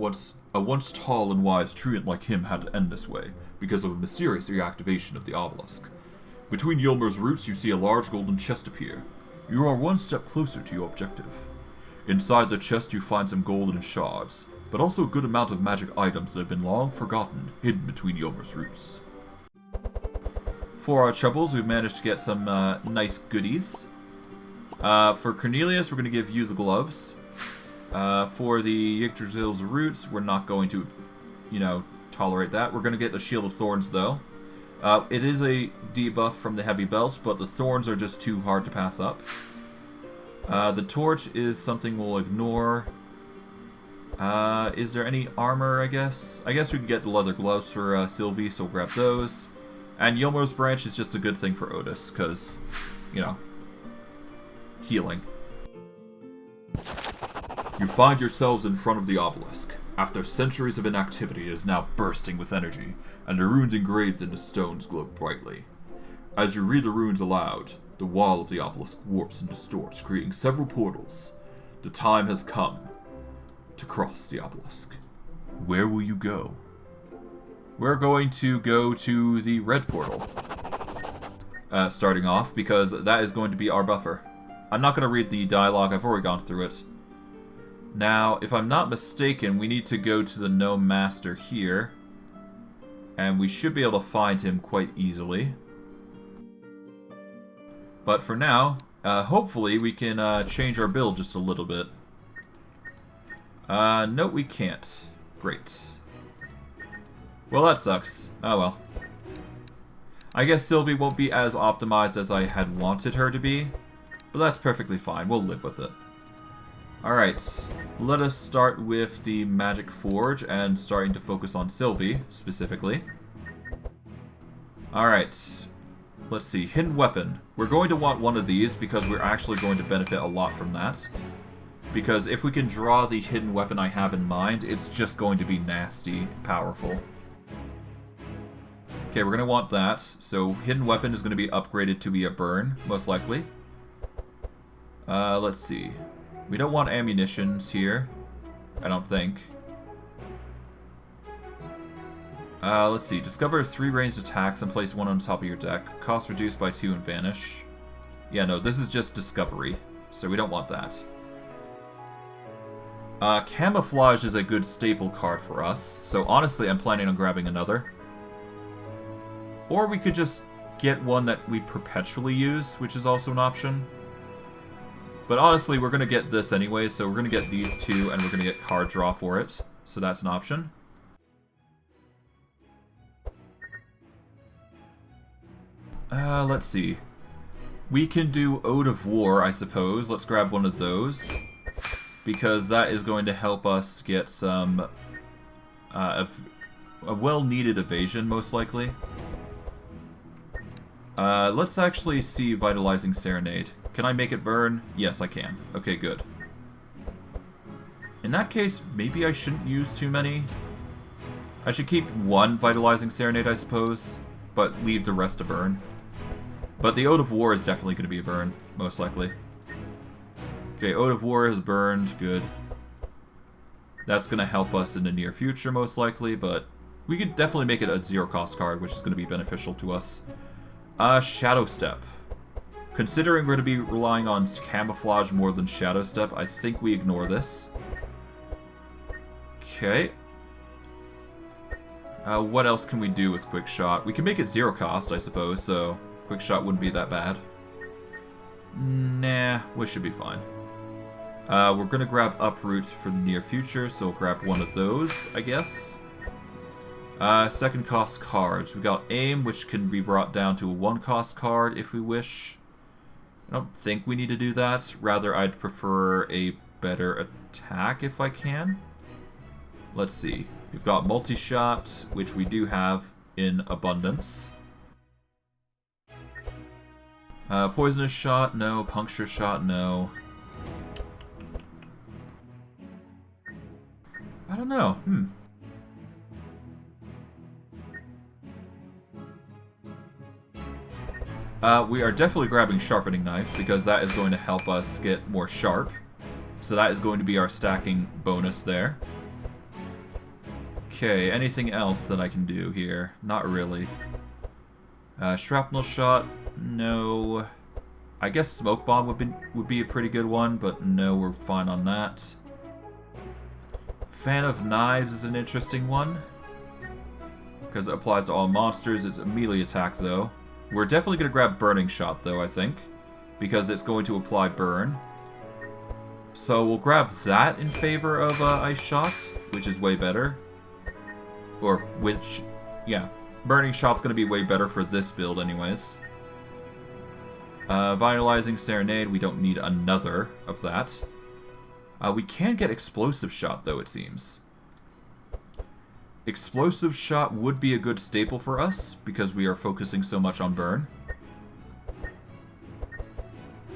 a once tall and wise truant like him had to end this way, because of a mysterious reactivation of the obelisk. Between Ylmer's roots you see a large golden chest appear. You are one step closer to your objective. Inside the chest you find some golden shards, but also a good amount of magic items that have been long forgotten, hidden between Ylmer's roots. For our troubles, we've managed to get some nice goodies. For Cornelius, we're going to give you the gloves. For the Yggdrasil's roots, we're not going to, tolerate that. We're going to get the Shield of Thorns, though. It is a debuff from the heavy belts, but the thorns are just too hard to pass up. The torch is something we'll ignore. Is there any armor, I guess? I guess we can get the leather gloves for Sylvie, so we'll grab those. And Ylmer's branch is just a good thing for Ottis, because, healing. You find yourselves in front of the obelisk. After centuries of inactivity, it is now bursting with energy, and the runes engraved in the stones glow brightly. As you read the runes aloud, the wall of the obelisk warps and distorts, creating several portals. The time has come to cross the obelisk. Where will you go? We're going to go to the red portal. starting off, because that is going to be our buffer. I'm not going to read the dialogue, I've already gone through it. Now, if I'm not mistaken, we need to go to the Gnome Master here. And we should be able to find him quite easily. But for now, hopefully we can change our build just a little bit. No, we can't. Great. Well, that sucks. Oh well. I guess Sylvie won't be as optimized as I had wanted her to be. But that's perfectly fine. We'll live with it. Alright, let us start with the Magic Forge and starting to focus on Sylvie, specifically. Alright, let's see, Hidden Weapon. We're going to want one of these because we're actually going to benefit a lot from that. Because if we can draw the hidden weapon I have in mind, it's just going to be nasty, powerful. Okay, we're going to want that. So Hidden Weapon is going to be upgraded to be a burn, most likely. Let's see. We don't want ammunitions here. I don't think. Let's see. Discover 3 ranged attacks and place 1 on top of your deck. Cost reduced by 2 and vanish. Yeah, no, this is just discovery. So we don't want that. Camouflage is a good staple card for us. So honestly, I'm planning on grabbing another. Or we could just get one that we perpetually use, which is also an option. But honestly, we're going to get this anyway, so we're going to get these 2, and we're going to get card draw for it. So that's an option. Let's see. We can do Ode of War, I suppose. Let's grab one of those. Because that is going to help us get some... a well-needed evasion, most likely. Let's actually see Vitalizing Serenade. Can I make it burn? Yes, I can. Okay, good. In that case, maybe I shouldn't use too many. I should keep 1 Vitalizing Serenade, I suppose, but leave the rest to burn. But the Ode of War is definitely going to be a burn, most likely. Okay, Ode of War is burned. Good. That's going to help us in the near future, most likely, but we could definitely make it a 0-cost card, which is going to be beneficial to us. Shadow Step. Considering we're going to be relying on Camouflage more than Shadow Step, I think we ignore this. Okay. What else can we do with Quick Shot? We can make it 0 cost, I suppose, so Quick Shot wouldn't be that bad. Nah, we should be fine. We're going to grab Uproot for the near future, so we'll grab one of those, I guess. Second cost cards. We got Aim, which can be brought down to a 1-cost card if we wish. I don't think we need to do that. Rather, I'd prefer a better attack if I can. Let's see. We've got Multi-Shot, which we do have in abundance. Poisonous Shot, no. Puncture Shot, no. I don't know. We are definitely grabbing Sharpening Knife, because that is going to help us get more sharp. So that is going to be our stacking bonus there. Okay, anything else that I can do here? Not really. Shrapnel Shot, no. I guess Smoke Bomb would be a pretty good one, but no, we're fine on that. Fan of Knives is an interesting one, because it applies to all monsters. It's a melee attack, though. We're definitely going to grab Burning Shot, though, I think, because it's going to apply Burn. So we'll grab that in favor of Ice Shot, which is way better. Or, which, yeah, Burning Shot's going to be way better for this build anyways. Vitalizing Serenade, we don't need another of that. We can get Explosive Shot, though, it seems. Explosive Shot would be a good staple for us, because we are focusing so much on burn.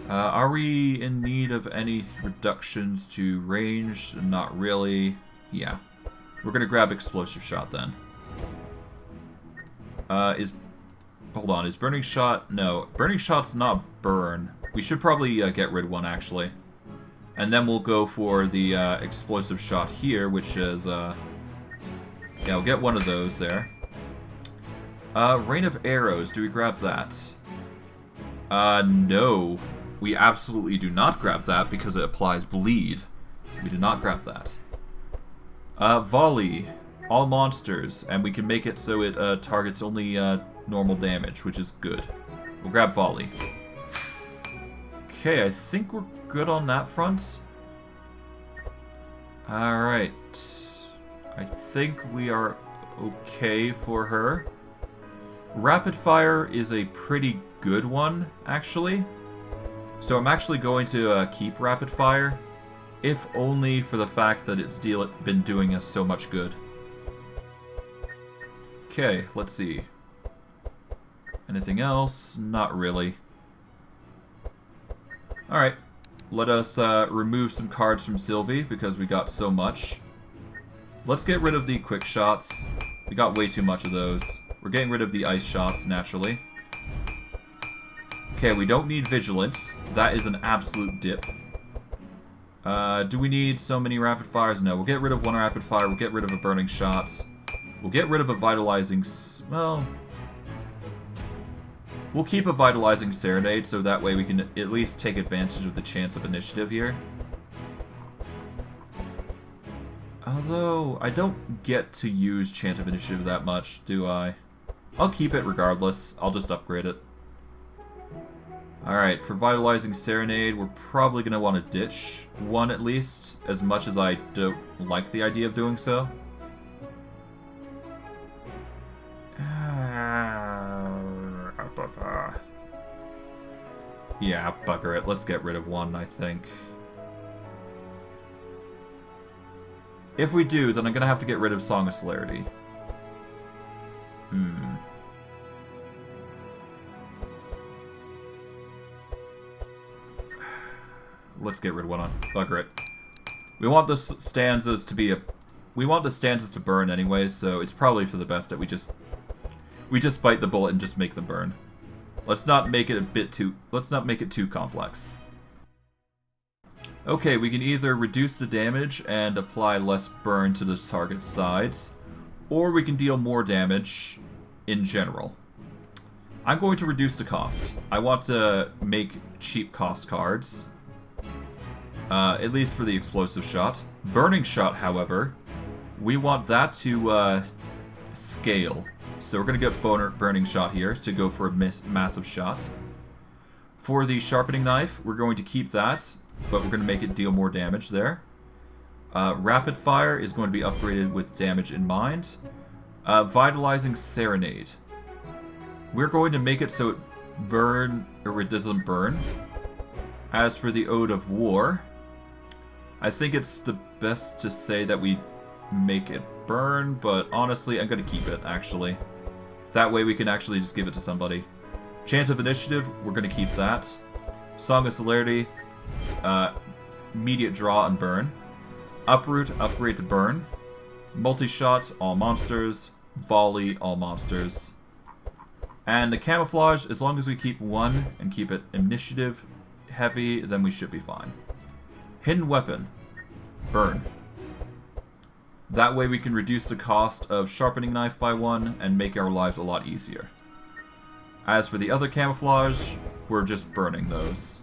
Are we in need of any reductions to range? Not really. Yeah. We're going to grab Explosive Shot then. Hold on, is Burning Shot? No. Burning Shot's not burn. We should probably get rid of one, actually. And then we'll go for the Explosive Shot here, which is... yeah, we'll get one of those there. Rain of Arrows. Do we grab that? No. We absolutely do not grab that because it applies bleed. We do not grab that. Volley. All monsters. And we can make it so it targets only normal damage, which is good. We'll grab volley. Okay, I think we're good on that front. Alright. I think we are okay for her. Rapid fire is a pretty good one, actually. So I'm actually going to keep rapid fire, if only for the fact that it's been doing us so much good. Okay, let's see. Anything else? Not really. Alright, let us remove some cards from Sylvie, because we got so much. Let's get rid of the quick shots. We got way too much of those. We're getting rid of the ice shots, naturally. Okay, we don't need vigilance. That is an absolute dip. Do we need so many rapid fires? No, we'll get rid of one rapid fire. We'll get rid of a burning shot. We'll get rid of a vitalizing... well... we'll keep a vitalizing serenade, so that way we can at least take advantage of the chance of initiative here. Although, I don't get to use Chant of Initiative that much, do I? I'll keep it regardless. I'll just upgrade it. Alright, for Vitalizing Serenade, we're probably going to want to ditch one at least, as much as I don't like the idea of doing so. Yeah, bugger it. Let's get rid of one, I think. If we do, then I'm going to have to get rid of Song of Celerity. Let's get rid of one on. Bugger it. We want the stanzas to be a... we want the stanzas to burn anyway, so it's probably for the best that we just bite the bullet and just make them burn. Let's not make it a bit too... let's not make it too complex. Okay, we can either reduce the damage and apply less burn to the target's sides, or we can deal more damage in general. I'm going to reduce the cost. I want to make cheap cost cards. At least for the explosive shot. Burning shot, however, we want that to scale. So we're going to get burning shot here to go for a massive shot. For the sharpening knife, we're going to keep that, but we're going to make it deal more damage there. Rapid fire is going to be upgraded with damage in mind. Vitalizing Serenade. We're going to make it so it doesn't burn. As for the Ode of War, I think it's the best to say that we make it burn, but honestly, I'm going to keep it, actually. That way we can actually just give it to somebody. Chant of Initiative, we're going to keep that. Song of Celerity, immediate draw and burn. Uproot, upgrade to burn. Multi-shot, all monsters. Volley, all monsters. And the camouflage, as long as we keep one and keep it initiative heavy, then we should be fine. Hidden weapon. Burn. That way we can reduce the cost of sharpening knife by 1 and make our lives a lot easier. As for the other camouflage, we're just burning those.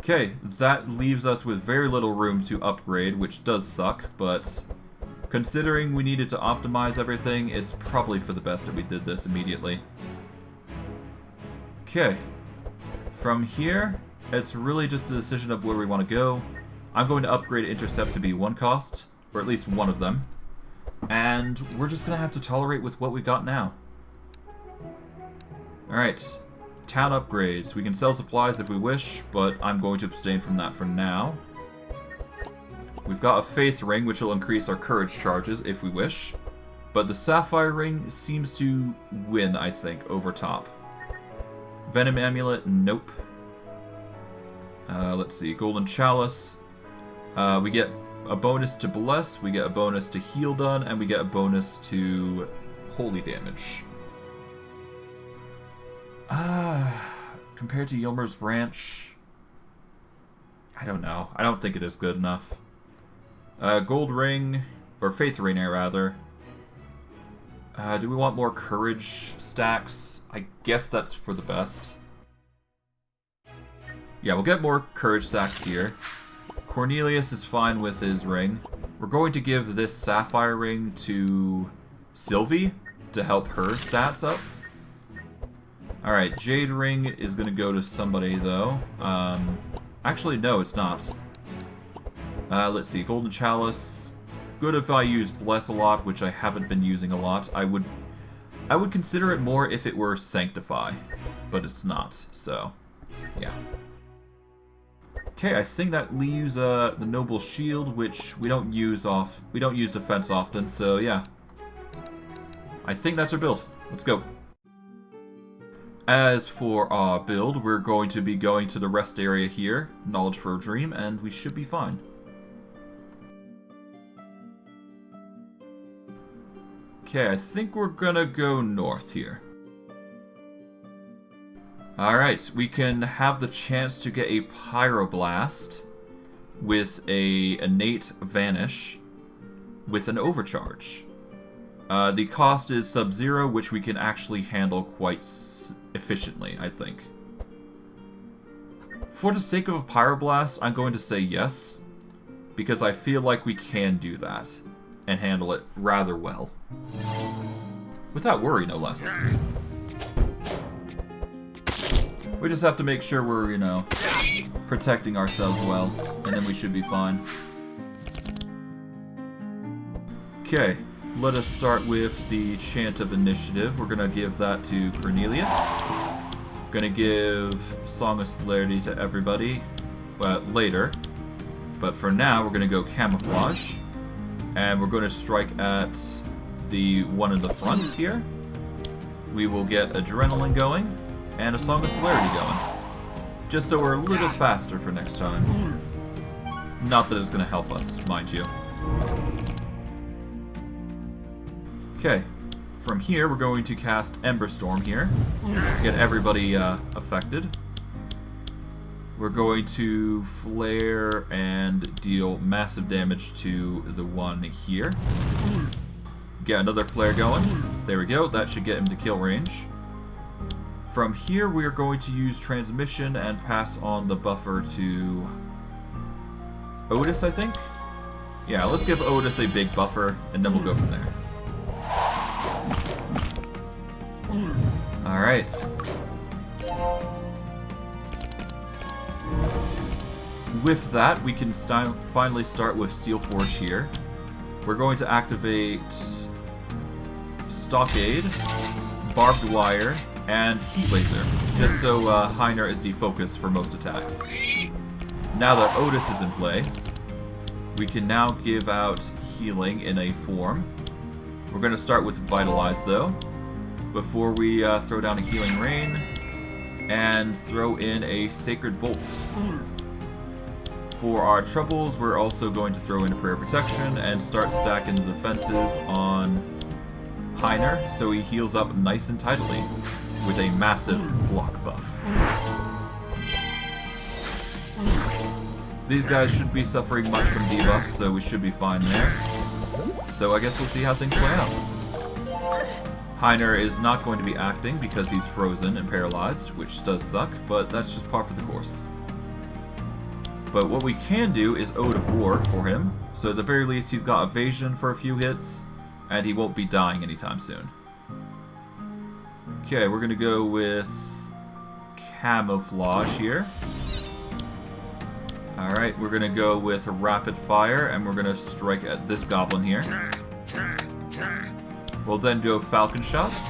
Okay, that leaves us with very little room to upgrade, which does suck, but considering we needed to optimize everything, it's probably for the best that we did this immediately. Okay. From here, it's really just a decision of where we want to go. I'm going to upgrade Intercept to be 1 cost, or at least one of them. And we're just going to have to tolerate with what we got now. Alright. Town upgrades. We can sell supplies if we wish, but I'm going to abstain from that for now. We've got a Faith Ring, which will increase our courage charges if we wish. But the Sapphire Ring seems to win, I think, over top. Venom Amulet, nope. Let's see, Golden Chalice. We get a bonus to Bless, we get a bonus to Heal Done, and we get a bonus to Holy Damage. Compared to Ylmer's Branch, I don't know. I don't think it is good enough. Gold Ring, or Faith Ring, rather. Do we want more Courage stacks? I guess that's for the best. Yeah, we'll get more courage stacks here. Cornelius is fine with his ring. We're going to give this sapphire ring to Sylvie to help her stats up. Alright, jade ring is going to go to somebody, though. Actually, no, it's not. Let's see, golden chalice. Good if I use bless a lot, which I haven't been using a lot. I would consider it more if it were sanctify, but it's not, so yeah. Okay, I think that leaves the noble shield, which we don't use defense often, so yeah. I think that's our build. Let's go. As for our build, we're going to be going to the rest area here, Knowledge for a Dream, and we should be fine. Okay, I think we're gonna go north here. Alright, we can have the chance to get a pyroblast with a innate vanish with an overcharge. The cost is sub-zero, which we can actually handle quite efficiently, I think. For the sake of a pyroblast, I'm going to say yes, because I feel like we can do that and handle it rather well. Without worry, no less. We just have to make sure we're, you know, protecting ourselves well, and then we should be fine. Okay, let us start with the Chant of Initiative. We're gonna give that to Cornelius. Gonna give Song of Celerity to everybody, but later. But for now, we're gonna go Camouflage, and we're gonna strike at the one in the front here. We will get Adrenaline going, and a Song of Celerity going. Just so we're a little faster for next time. Not that it's going to help us, mind you. Okay, from here we're going to cast Ember Storm here. Get everybody affected. We're going to flare and deal massive damage to the one here. Get another flare going. There we go, that should get him to kill range. From here, we are going to use Transmission and pass on the buffer to Ottis, I think? Yeah, let's give Ottis a big buffer, and then we'll go from there. Alright. With that, we can finally start with Steel Forge here. We're going to activate Stockade, Barbed Wire, and Heat Laser, just so Heiner is defocused for most attacks. Now that Ottis is in play, we can now give out healing in a form. We're going to start with Vitalize, though, before we throw down a Healing Rain, and throw in a Sacred Bolt. For our troubles, we're also going to throw in a Prayer Protection, and start stacking the defenses on Heiner, so he heals up nice and tidily with a massive block buff. These guys shouldn't be suffering much from debuffs, so we should be fine there. So I guess we'll see how things play out. Heiner is not going to be acting because he's frozen and paralyzed, which does suck, but that's just par for the course. But what we can do is Ode of War for him, so at the very least he's got evasion for a few hits, and he won't be dying anytime soon. Okay, we're gonna go with Camouflage here. Alright, we're gonna go with Rapid Fire, and we're gonna strike at this goblin here. We'll then go Falcon Shots,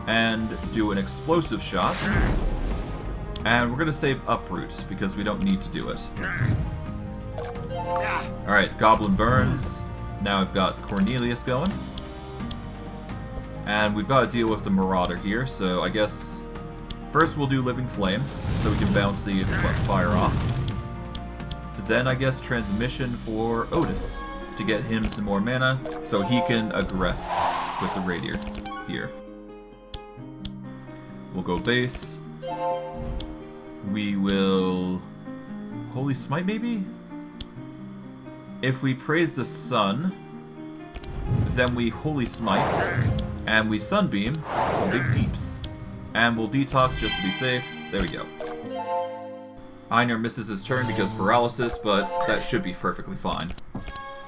and do an Explosive Shot. And we're gonna save Uproot, because we don't need to do it. Alright, Goblin burns. Now I've got Cornelius going. And we've got to deal with the Marauder here, so I guess first we'll do Living Flame, so we can bounce the fire off. Then I guess Transmission for Ottis, to get him some more mana, so he can aggress with the Rapier here. We'll go base. We will Holy Smite, maybe? If we praise the sun, then we Holy Smite, and we Sunbeam for big deeps. And we'll Detox just to be safe. There we go. Heiner misses his turn because paralysis, but that should be perfectly fine.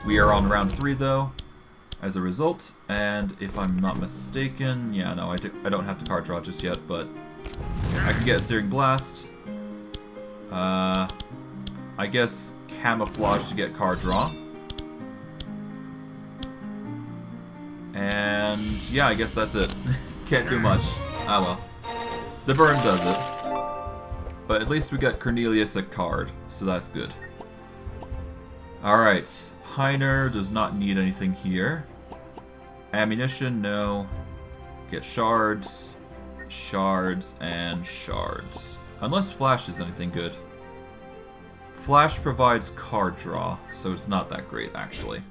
We are on round 3 though, as a result, and if I'm not mistaken, yeah, no, I don't have to card draw just yet, but I can get a Searing Blast. I guess Camouflage to get card draw. And yeah, I guess that's it. Can't do much. Ah well. The burn does it. But at least we got Cornelius a card, so that's good. Alright, Heiner does not need anything here. Ammunition, no. Get shards, shards, and shards. Unless Flash is anything good. Flash provides card draw, so it's not that great, actually.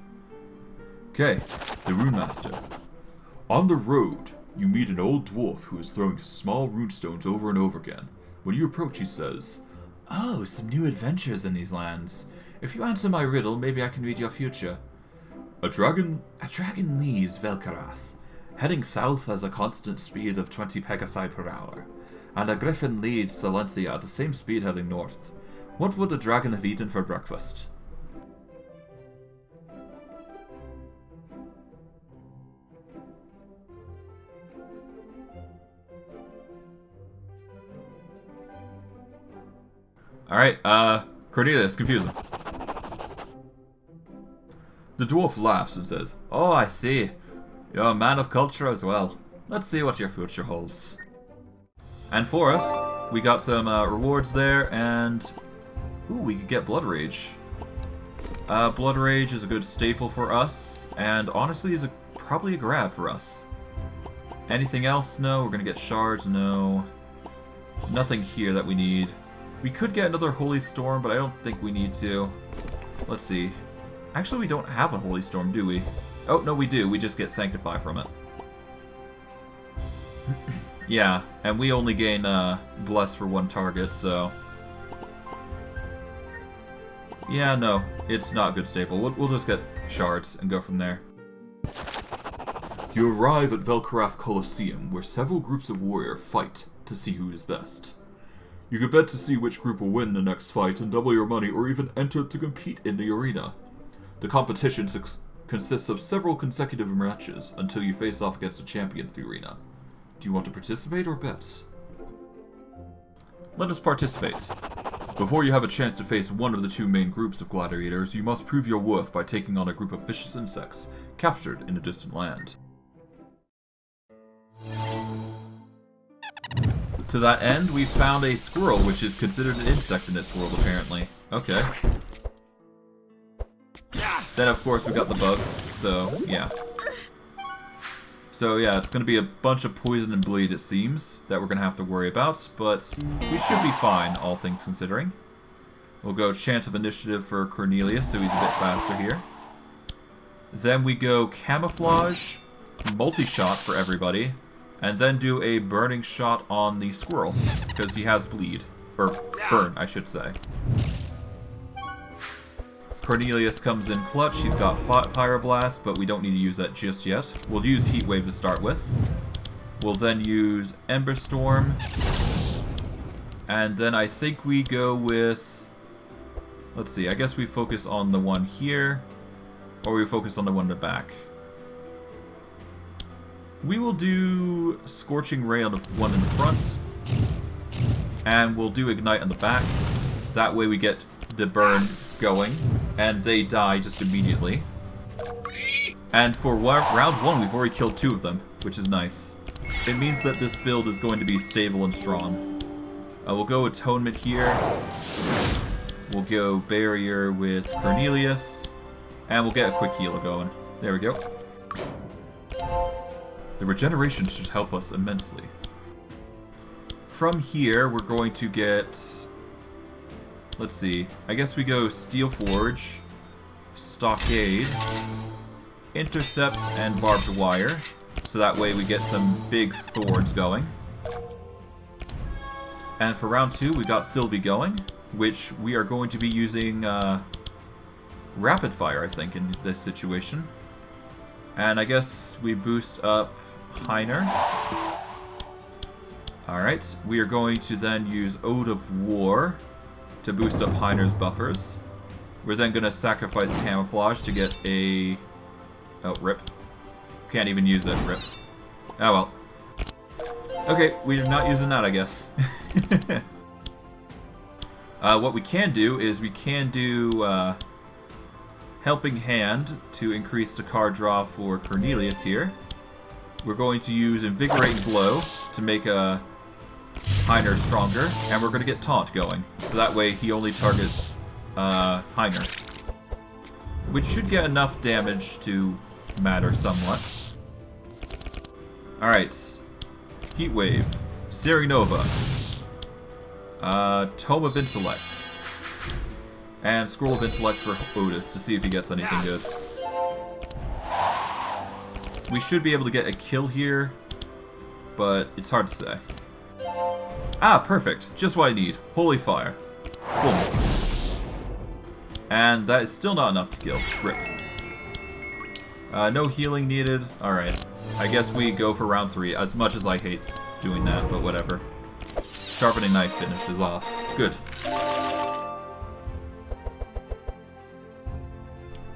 Okay, the Rune Master. On the road, you meet an old dwarf who is throwing small runestones over and over again. When you approach, he says, "Oh, some new adventures in these lands. If you answer my riddle, maybe I can read your future." A dragon leaves Velkarath, heading south has a constant speed of 20 pegasi per hour, and a griffin leads Salenthia at the same speed heading north. What would the dragon have eaten for breakfast? Alright, Cornelius, confuse him. The dwarf laughs and says, "Oh, I see. You're a man of culture as well. Let's see what your future holds." And for us, we got some rewards there, and ooh, we could get Blood Rage. Blood Rage is a good staple for us, and honestly is probably a grab for us. Anything else? No. We're gonna get shards? No. Nothing here that we need. We could get another Holy Storm, but I don't think we need to. Let's see. Actually, we don't have a Holy Storm, do we? Oh, no, we do. We just get Sanctify from it. Yeah, and we only gain Bless for one target, so... yeah, no, it's not a good staple. We'll just get shards and go from there. You arrive at Velkarath Colosseum, where several groups of warriors fight to see who is best. You can bet to see which group will win the next fight and double your money or even enter to compete in the arena. The competition consists of several consecutive matches until you face off against a champion of the arena. Do you want to participate or bet? Let us participate. Before you have a chance to face one of the two main groups of gladiators, you must prove your worth by taking on a group of vicious insects captured in a distant land. To that end, we found a squirrel, which is considered an insect in this world, apparently. Okay. Then, of course, we got the bugs, so, yeah. So, yeah, it's going to be a bunch of poison and bleed, it seems, that we're going to have to worry about, but we should be fine, all things considering. We'll go Chant of Initiative for Cornelius, so he's a bit faster here. Then we go Camouflage, Multi-Shot for everybody, and then do a Burning Shot on the squirrel, because he has bleed. Or burn, I should say. Cornelius comes in clutch. He's got Pyroblast, but we don't need to use that just yet. We'll use Heat Wave to start with. We'll then use Ember Storm. And then I think we go with... let's see, I guess we focus on the one here. Or we focus on the one in the back. We will do Scorching Ray on the one in the front. And we'll do Ignite on the back. That way we get the burn going. And they die just immediately. And for round 1, we've already killed 2 of them, which is nice. It means that this build is going to be stable and strong. We'll go Atonement here. We'll go Barrier with Cornelius. And we'll get a quick heal going. There we go. The regeneration should help us immensely. From here, we're going to get... let's see. I guess we go Steel Forge, Stockade, Intercept, and Barbed Wire. So that way we get some big thorns going. And for round 2, we got Sylvie going, which we are going to be using Rapid Fire, I think, in this situation. And I guess we boost up Heiner. Alright, we are going to then use Ode of War to to boost up Heiner's buffers. We're then going to sacrifice camouflage to get a... Oh, rip. Can't even use it, rip. Oh well. Okay, we're not using that, I guess. What we can do is we can do Helping Hand to increase the card draw for Cornelius here. We're going to use Invigorating Blow to make Heiner stronger, and we're going to get Taunt going. So that way he only targets Heiner. Which should get enough damage to matter somewhat. Alright. Heat Wave. Searing Nova. Tome of Intellect. And Scroll of Intellect for Ottis to see if he gets anything good. We should be able to get a kill here, but it's hard to say. Ah, perfect. Just what I need. Holy Fire. Boom. And that is still not enough to kill. Rip. No healing needed. Alright. I guess we go for round 3, as much as I hate doing that, but whatever. Sharpening Knife finishes off. Good.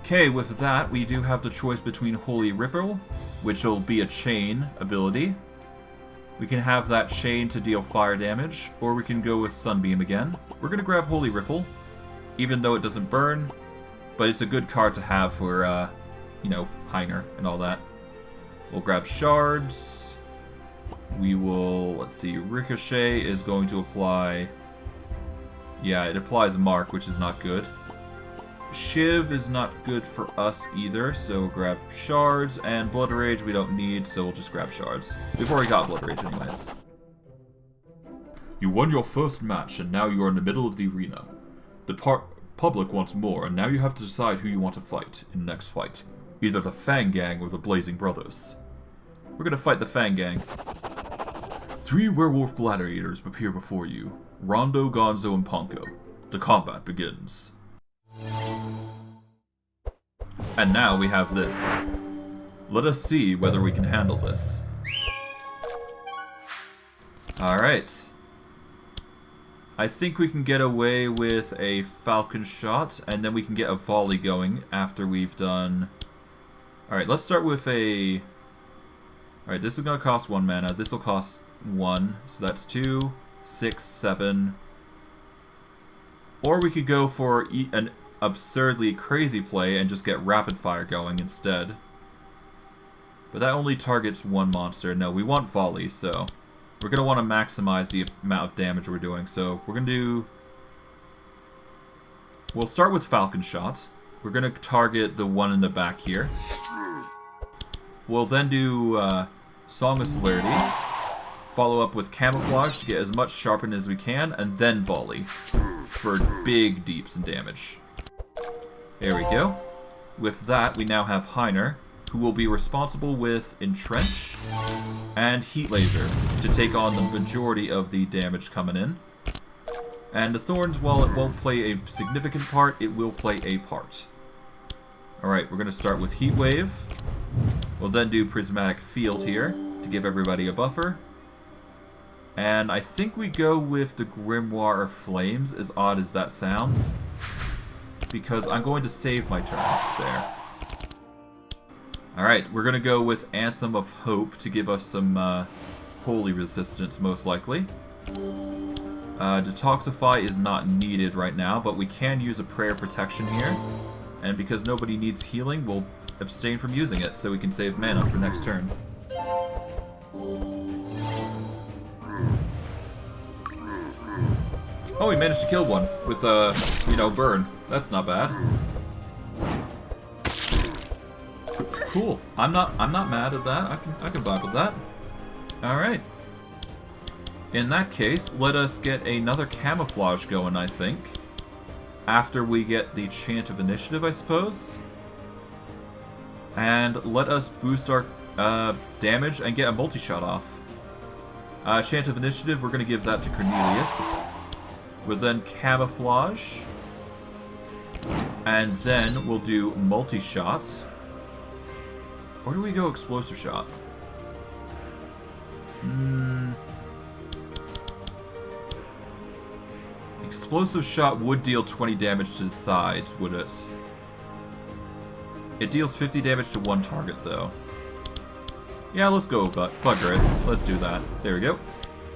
Okay, with that, we do have the choice between Holy Ripple, which will be a chain ability. We can have that chain to deal fire damage, or we can go with Sunbeam again. We're going to grab Holy Ripple, even though it doesn't burn, but it's a good card to have for, you know, Heiner and all that. We'll grab Shards. We will, let's see, Ricochet is going to apply... Yeah, it applies Mark, which is not good. Shiv is not good for us either, so we'll grab Shards, and Blood Rage we don't need, so we'll just grab Shards. We've already got Blood Rage anyways. You won your first match, and now you are in the middle of the arena. The public wants more, and now you have to decide who you want to fight in the next fight. Either the Fang Gang or the Blazing Brothers. We're gonna fight the Fang Gang. 3 werewolf gladiators appear before you. Rondo, Gonzo, and Ponko. The combat begins. And now we have this. Let us see whether we can handle this. Alright. I think we can get away with a falcon shot, and then we can get a volley going after we've done... Alright, let's start with a... Alright, this is going to cost 1 mana. This will cost 1, so that's 2, 6, 7. Or we could go for an absurdly crazy play and just get rapid fire going instead. But that only targets 1 monster. No, we want volley, so we're going to want to maximize the amount of damage we're doing. So we're going to do... We'll start with Falcon Shot. We're going to target the one in the back here. We'll then do Song of Celerity. Follow up with Camouflage to get as much sharpened as we can, and then Volley for big deeps and damage. There we go. With that, we now have Heiner, who will be responsible with Entrench and Heat Laser to take on the majority of the damage coming in. And the Thorns, while it won't play a significant part, it will play a part. Alright, we're going to start with Heat Wave. We'll then do Prismatic Field here to give everybody a buffer. And I think we go with the Grimoire of Flames, as odd as that sounds, because I'm going to save my turn there. Alright, we're going to go with Anthem of Hope to give us some holy resistance, most likely. Detoxify is not needed right now, but we can use a Prayer Protection here. And because nobody needs healing, we'll abstain from using it, so we can save mana for next turn. Oh, we managed to kill one with you know, burn. That's not bad. Cool. I'm not mad at that. I can vibe with that. All right. In that case, let us get another Camouflage going, I think. After we get the Chant of Initiative, I suppose. And let us boost our damage and get a multi-shot off. Chant of Initiative, we're going to give that to Cornelius. We'll then Camouflage. And then we'll do multi-shots. Or do we go Explosive Shot? Explosive shot would deal 20 damage to the sides, would it? It deals 50 damage to one target, though. Yeah, let's go, bugger it. Let's do that. There we go.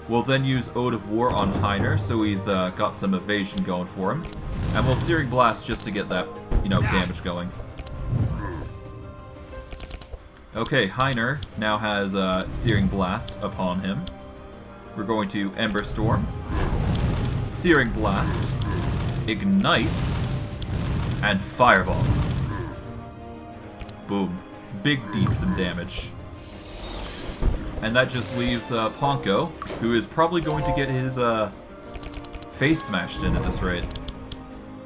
We'll then use Ode of War on Heiner, so he's got some evasion going for him. And we'll Searing Blast just to get that, you know, damage going. Okay, Heiner now has Searing Blast upon him. We're going to Ember Storm, Searing Blast, Ignites, and Fireball. Boom. Big deeps in damage. And that just leaves Ponko, who is probably going to get his face smashed in at this rate.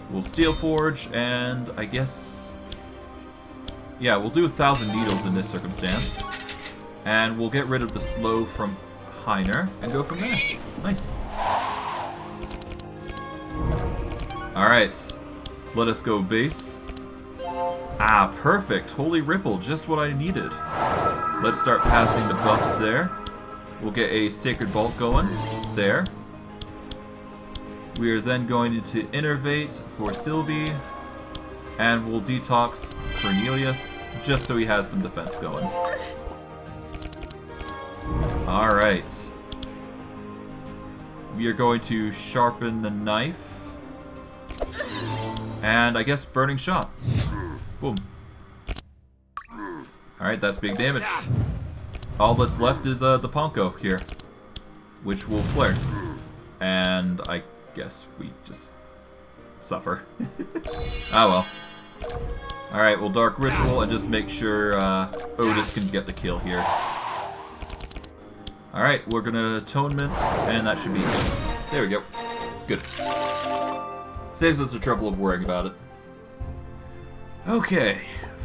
We'll Steel Forge, and I guess... yeah, we'll do 1,000 Needles in this circumstance. And we'll get rid of the slow from Heiner, and go from there. Nice. Alright. Let us go base. Ah, perfect. Holy Ripple, just what I needed. Let's start passing the buffs there. We'll get a Sacred Bolt going. There. We are then going to Innervate for Sylvie. And we'll detox Cornelius, just so he has some defense going. Alright. We are going to sharpen the knife. And I guess Burning Shot. Boom. Alright, that's big damage. All that's left is the Ponko here, which will flare. And I guess we just suffer. Ah well. Alright, we'll Dark Ritual and just make sure Ottis can get the kill here. Alright, we're gonna Atonement, and that should be good. There we go. Good. Saves us the trouble of worrying about it. Okay,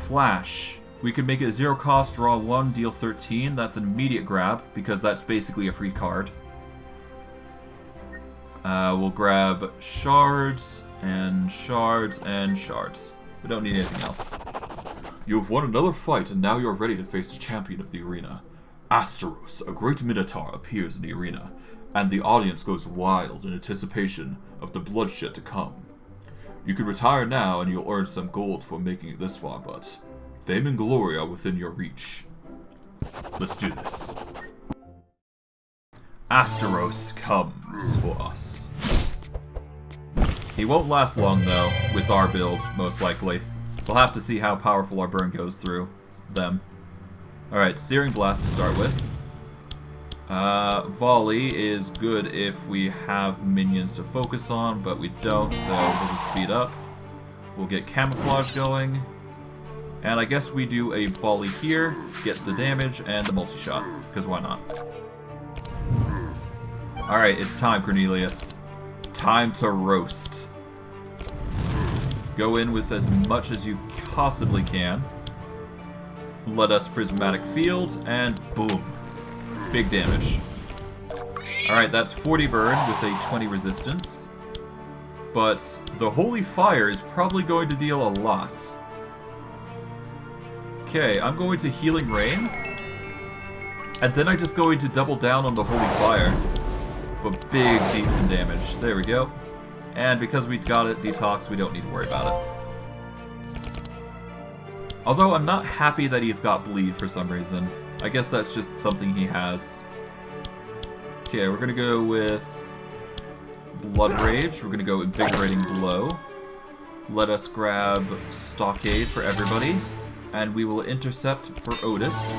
Flash. We can make it 0 cost, draw 1, deal 13. That's an immediate grab, because that's basically a free card. We'll grab Shards, and Shards, and Shards. We don't need anything else. You have won another fight, and now you are ready to face the champion of the arena. Asteros, a great minotaur, appears in the arena, and the audience goes wild in anticipation of the bloodshed to come. You can retire now, and you'll earn some gold for making it this far, but fame and glory are within your reach. Let's do this. Asteros comes for us. He won't last long, though, with our build, most likely. We'll have to see how powerful our burn goes through them. Alright, Searing Blast to start with. Volley is good if we have minions to focus on, but we don't, so we'll just speed up. We'll get Camouflage going. And I guess we do a volley here, get the damage, and the multi-shot, because why not? Alright, it's time, Cornelius. Time to roast. Go in with as much as you possibly can. Let us Prismatic Field, and boom. Big damage. Alright, that's 40 burn with a 20 resistance. But the Holy Fire is probably going to deal a lot. Okay, I'm going to Healing Rain. And then I'm just going to double down on the Holy Fire. For big deeps in damage. There we go. And because we got it, Detox, we don't need to worry about it. Although I'm not happy that he's got Bleed for some reason. I guess that's just something he has. Okay, we're gonna go with Blood Rage. We're gonna go Invigorating Blow. Let us grab Stockade for everybody. And we will Intercept for Ottis.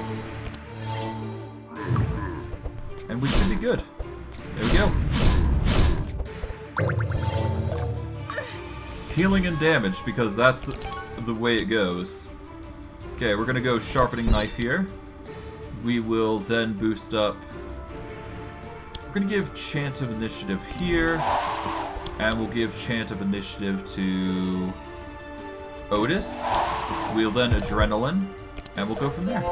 And we should be good. There we go. Healing and damage, because that's the way it goes. Okay, we're gonna go Sharpening Knife here. We will then boost up. We're gonna give Chant of Initiative here. And we'll give Chant of Initiative to Ottis. We'll then Adrenaline. And we'll go from there.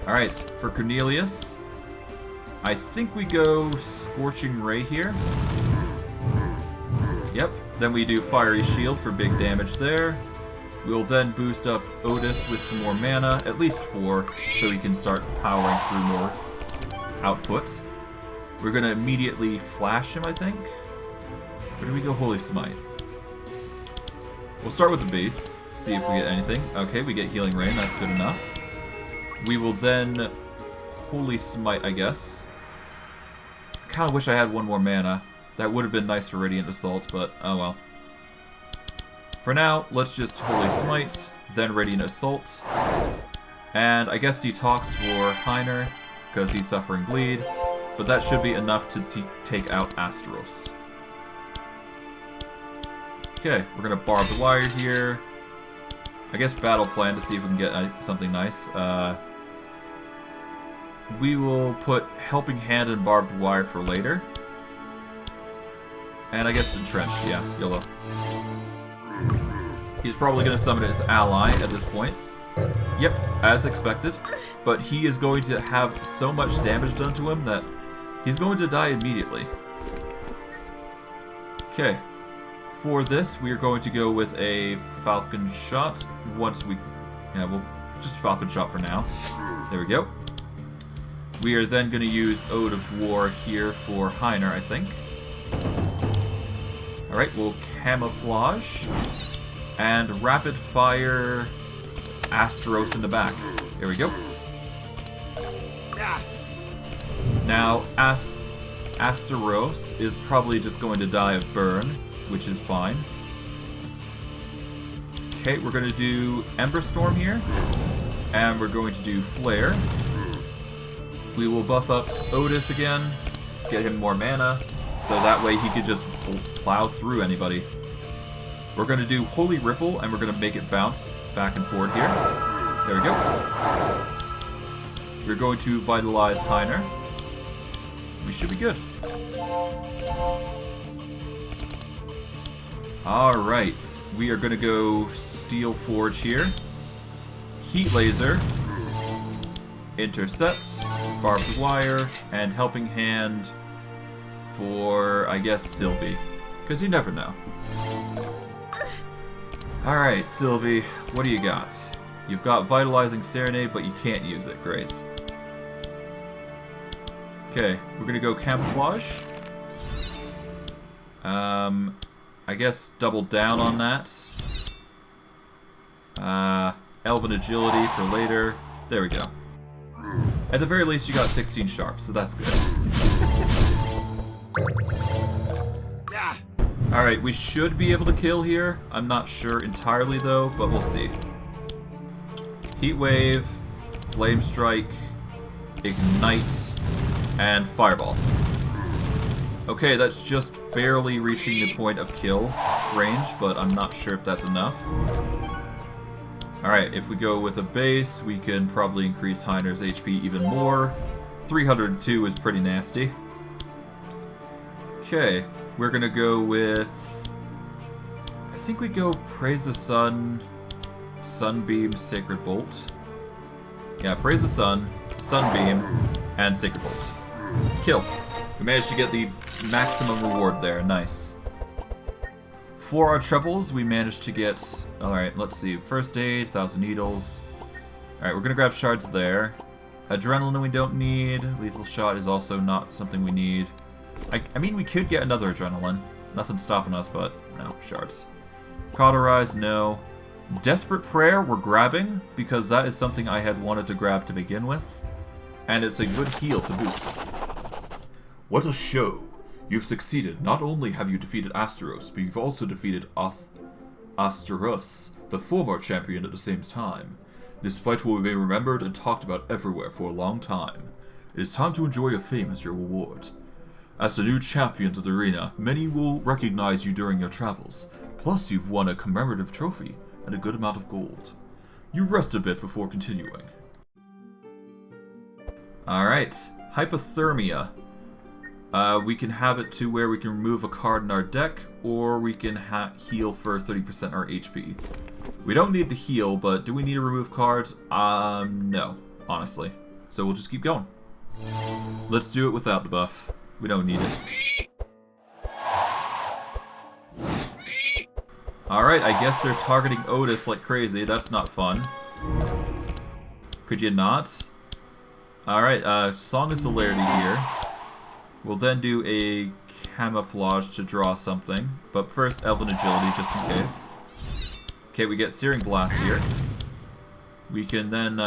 Alright, for Cornelius, I think we go Scorching Ray here. Yep, then we do Fiery Shield for big damage there. We'll then boost up Ottis with some more mana, at least 4, so he can start powering through more outputs. We're gonna immediately flash him, I think. Where do we go Holy Smite? We'll start with the base, see if we get anything. Okay, we get Healing Rain, that's good enough. We will then Holy Smite, I guess. I kinda wish I had one more mana. That would have been nice for Radiant Assault, but oh well. For now, let's just Holy Smite, then Radiant Assault. And I guess Detox for Heiner, because he's suffering bleed. But that should be enough to take out Asteros. Okay, we're gonna Barbed Wire here. I guess Battle Plan to see if we can get something nice. We will put Helping Hand and Barbed Wire for later. And I guess Entrenched, yeah, YOLO. He's probably going to summon his ally at this point. Yep, as expected. But he is going to have so much damage done to him that he's going to die immediately. Okay. For this, we are going to go with a Falcon Shot. Once we... Yeah, we'll just Falcon Shot for now. There we go. We are then going to use Ode of War here for Heiner, I think. Alright, we'll Camouflage. And Rapid Fire Asteros in the back. There we go. Now, Asteros is probably just going to die of burn, which is fine. Okay, we're going to do Ember Storm here. And we're going to do Flare. We will buff up Ottis again, get him more mana, so that way he could just plow through anybody. We're going to do Holy Ripple, and we're going to make it bounce back and forth here. There we go. We're going to Vitalize Heiner. We should be good. Alright, we are going to go Steel Forge here. Heat Laser. Intercept. Barbed Wire. And Helping Hand for, I guess, Sylvie. Because you never know. Alright, Sylvie, what do you got? You've got Vitalizing Serenade, but you can't use it. Great. Okay, we're gonna go Camouflage. I guess double down on that. Elven Agility for later. There we go. At the very least, you got 16 sharp, so that's good. Alright, we should be able to kill here. I'm not sure entirely though, but we'll see. Heat Wave, Flame Strike, Ignite, and Fireball. Okay, that's just barely reaching the point of kill range, but I'm not sure if that's enough. Alright, if we go with a base, we can probably increase Heiner's HP even more. 302 is pretty nasty. Okay. We're gonna go with... I think we go Praise the Sun, Sunbeam, Sacred Bolt. Yeah, Praise the Sun, Sunbeam, and Sacred Bolt. Kill. We managed to get the maximum reward there. Nice. For our troubles, we managed to get... Alright, let's see. First Aid, 1,000 Needles. Alright, we're gonna grab shards there. Adrenaline we don't need. Lethal Shot is also not something we need. I mean, we could get another Adrenaline. Nothing's stopping us, but no, shards. Cauterize, no. Desperate Prayer, we're grabbing, because that is something I had wanted to grab to begin with. And it's a good heal to boot. What a show! You've succeeded. Not only have you defeated Asteros, but you've also defeated Asteros, the former champion, at the same time. This fight will be remembered and talked about everywhere for a long time. It is time to enjoy your fame as your reward. As the new champions of the arena, many will recognize you during your travels. Plus, you've won a commemorative trophy and a good amount of gold. You rest a bit before continuing. Alright, Hypothermia. We can have it to where we can remove a card in our deck, or we can heal for 30% our HP. We don't need the heal, but do we need to remove cards? No, honestly. So we'll just keep going. Let's do it without the buff. We don't need it. Alright, I guess they're targeting Ottis like crazy. That's not fun. Could you not? Alright, Song of Celerity here. We'll then do a camouflage to draw something. But first, elven agility, just in case. Okay, we get searing blast here. We can then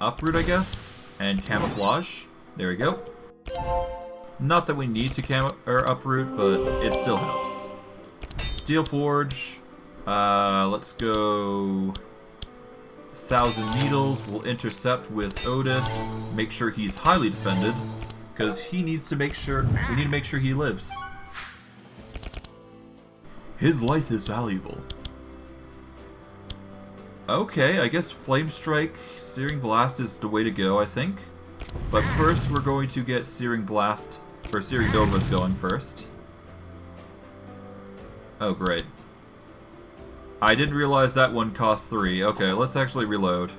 uproot, I guess, and camouflage. There we go. Not that we need to uproot, but it still helps. Steel Forge. Let's go 1,000 Needles. We'll intercept with Ottis. Make sure he's highly defended, because he needs to make sure. We need to make sure he lives. His life is valuable. Okay, I guess Flame Strike, Searing Blast is the way to go, I think. But first, we're going to get Searing Blast, or Searing Novas going first. Oh, great. I didn't realize that one cost 3. Okay, let's actually reload.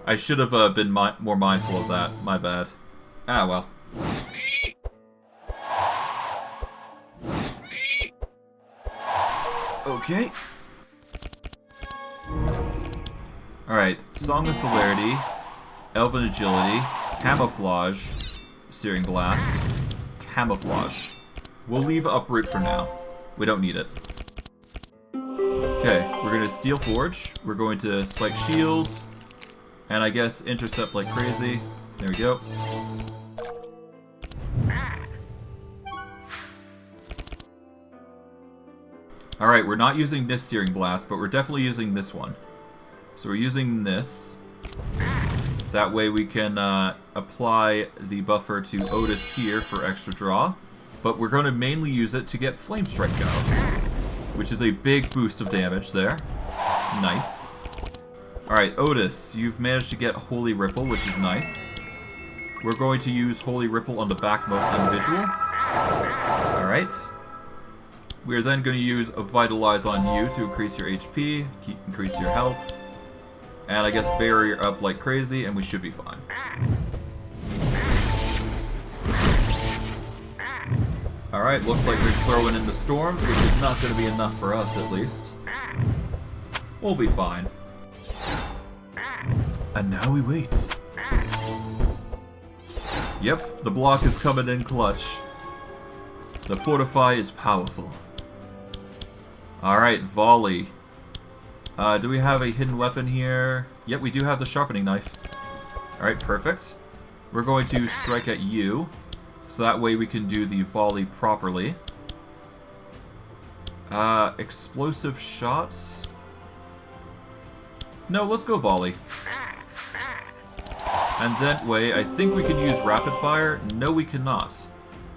I should have been more mindful of that. My bad. Ah, well. Okay. Alright, Song of Celerity, Elven Agility, Camouflage, Searing Blast, Camouflage. We'll leave Uproot for now. We don't need it. Okay, we're going to Steel Forge, we're going to Spike Shield, and I guess Intercept like crazy. There we go. Alright, we're not using this Searing Blast, but we're definitely using this one. So we're using this. That way we can apply the buffer to Ottis here for extra draw. But we're going to mainly use it to get Flame Strike goes, which is a big boost of damage there. Nice. Alright, Ottis, you've managed to get Holy Ripple, which is nice. We're going to use Holy Ripple on the backmost individual. Alright. We're then going to use a Vitalize on you to increase your HP, increase your health. And I guess Barrier up like crazy, and we should be fine. Alright, looks like they're throwing in the storms, which is not going to be enough for us, at least. We'll be fine. And now we wait. Yep, the block is coming in clutch. The Fortify is powerful. Alright, Volley. Do we have a hidden weapon here? Yep, we do have the Sharpening Knife. Alright, perfect. We're going to strike at you, so that way we can do the volley properly. Explosive shots? No, let's go volley. And that way, I think we can use rapid fire. No, we cannot.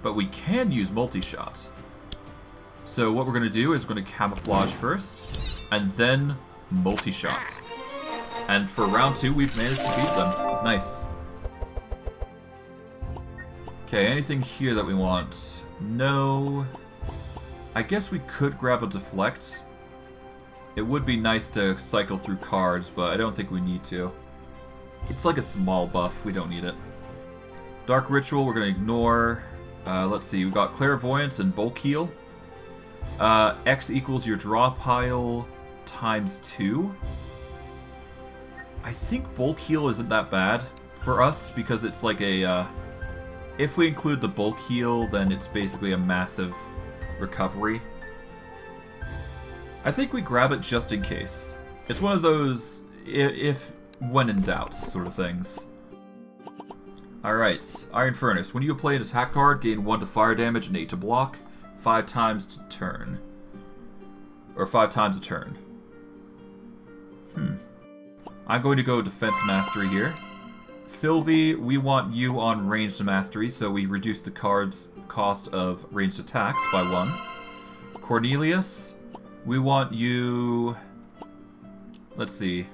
But we can use multi-shot. So what we're going to do is we're going to camouflage first, and then multi-shots. And for round 2, we've managed to beat them. Nice. Okay, anything here that we want? No. I guess we could grab a deflect. It would be nice to cycle through cards, but I don't think we need to. It's like a small buff, we don't need it. Dark Ritual, we're going to ignore. Let's see, we've got Clairvoyance and Bulk Heal. X equals your draw pile times 2. I think Bulk Heal isn't that bad for us, because it's like a... if we include the Bulk Heal, then it's basically a massive recovery. I think we grab it just in case. It's one of those, if when in doubt, sort of things. Alright, Iron Furnace. When you play an attack card, gain 1 to fire damage and 8 to block, 5 times to turn. Or 5 times a turn. I'm going to go Defense Mastery here. Sylvie, we want you on Ranged Mastery, so we reduce the card's cost of ranged attacks by 1. Cornelius, we want you... Let's see.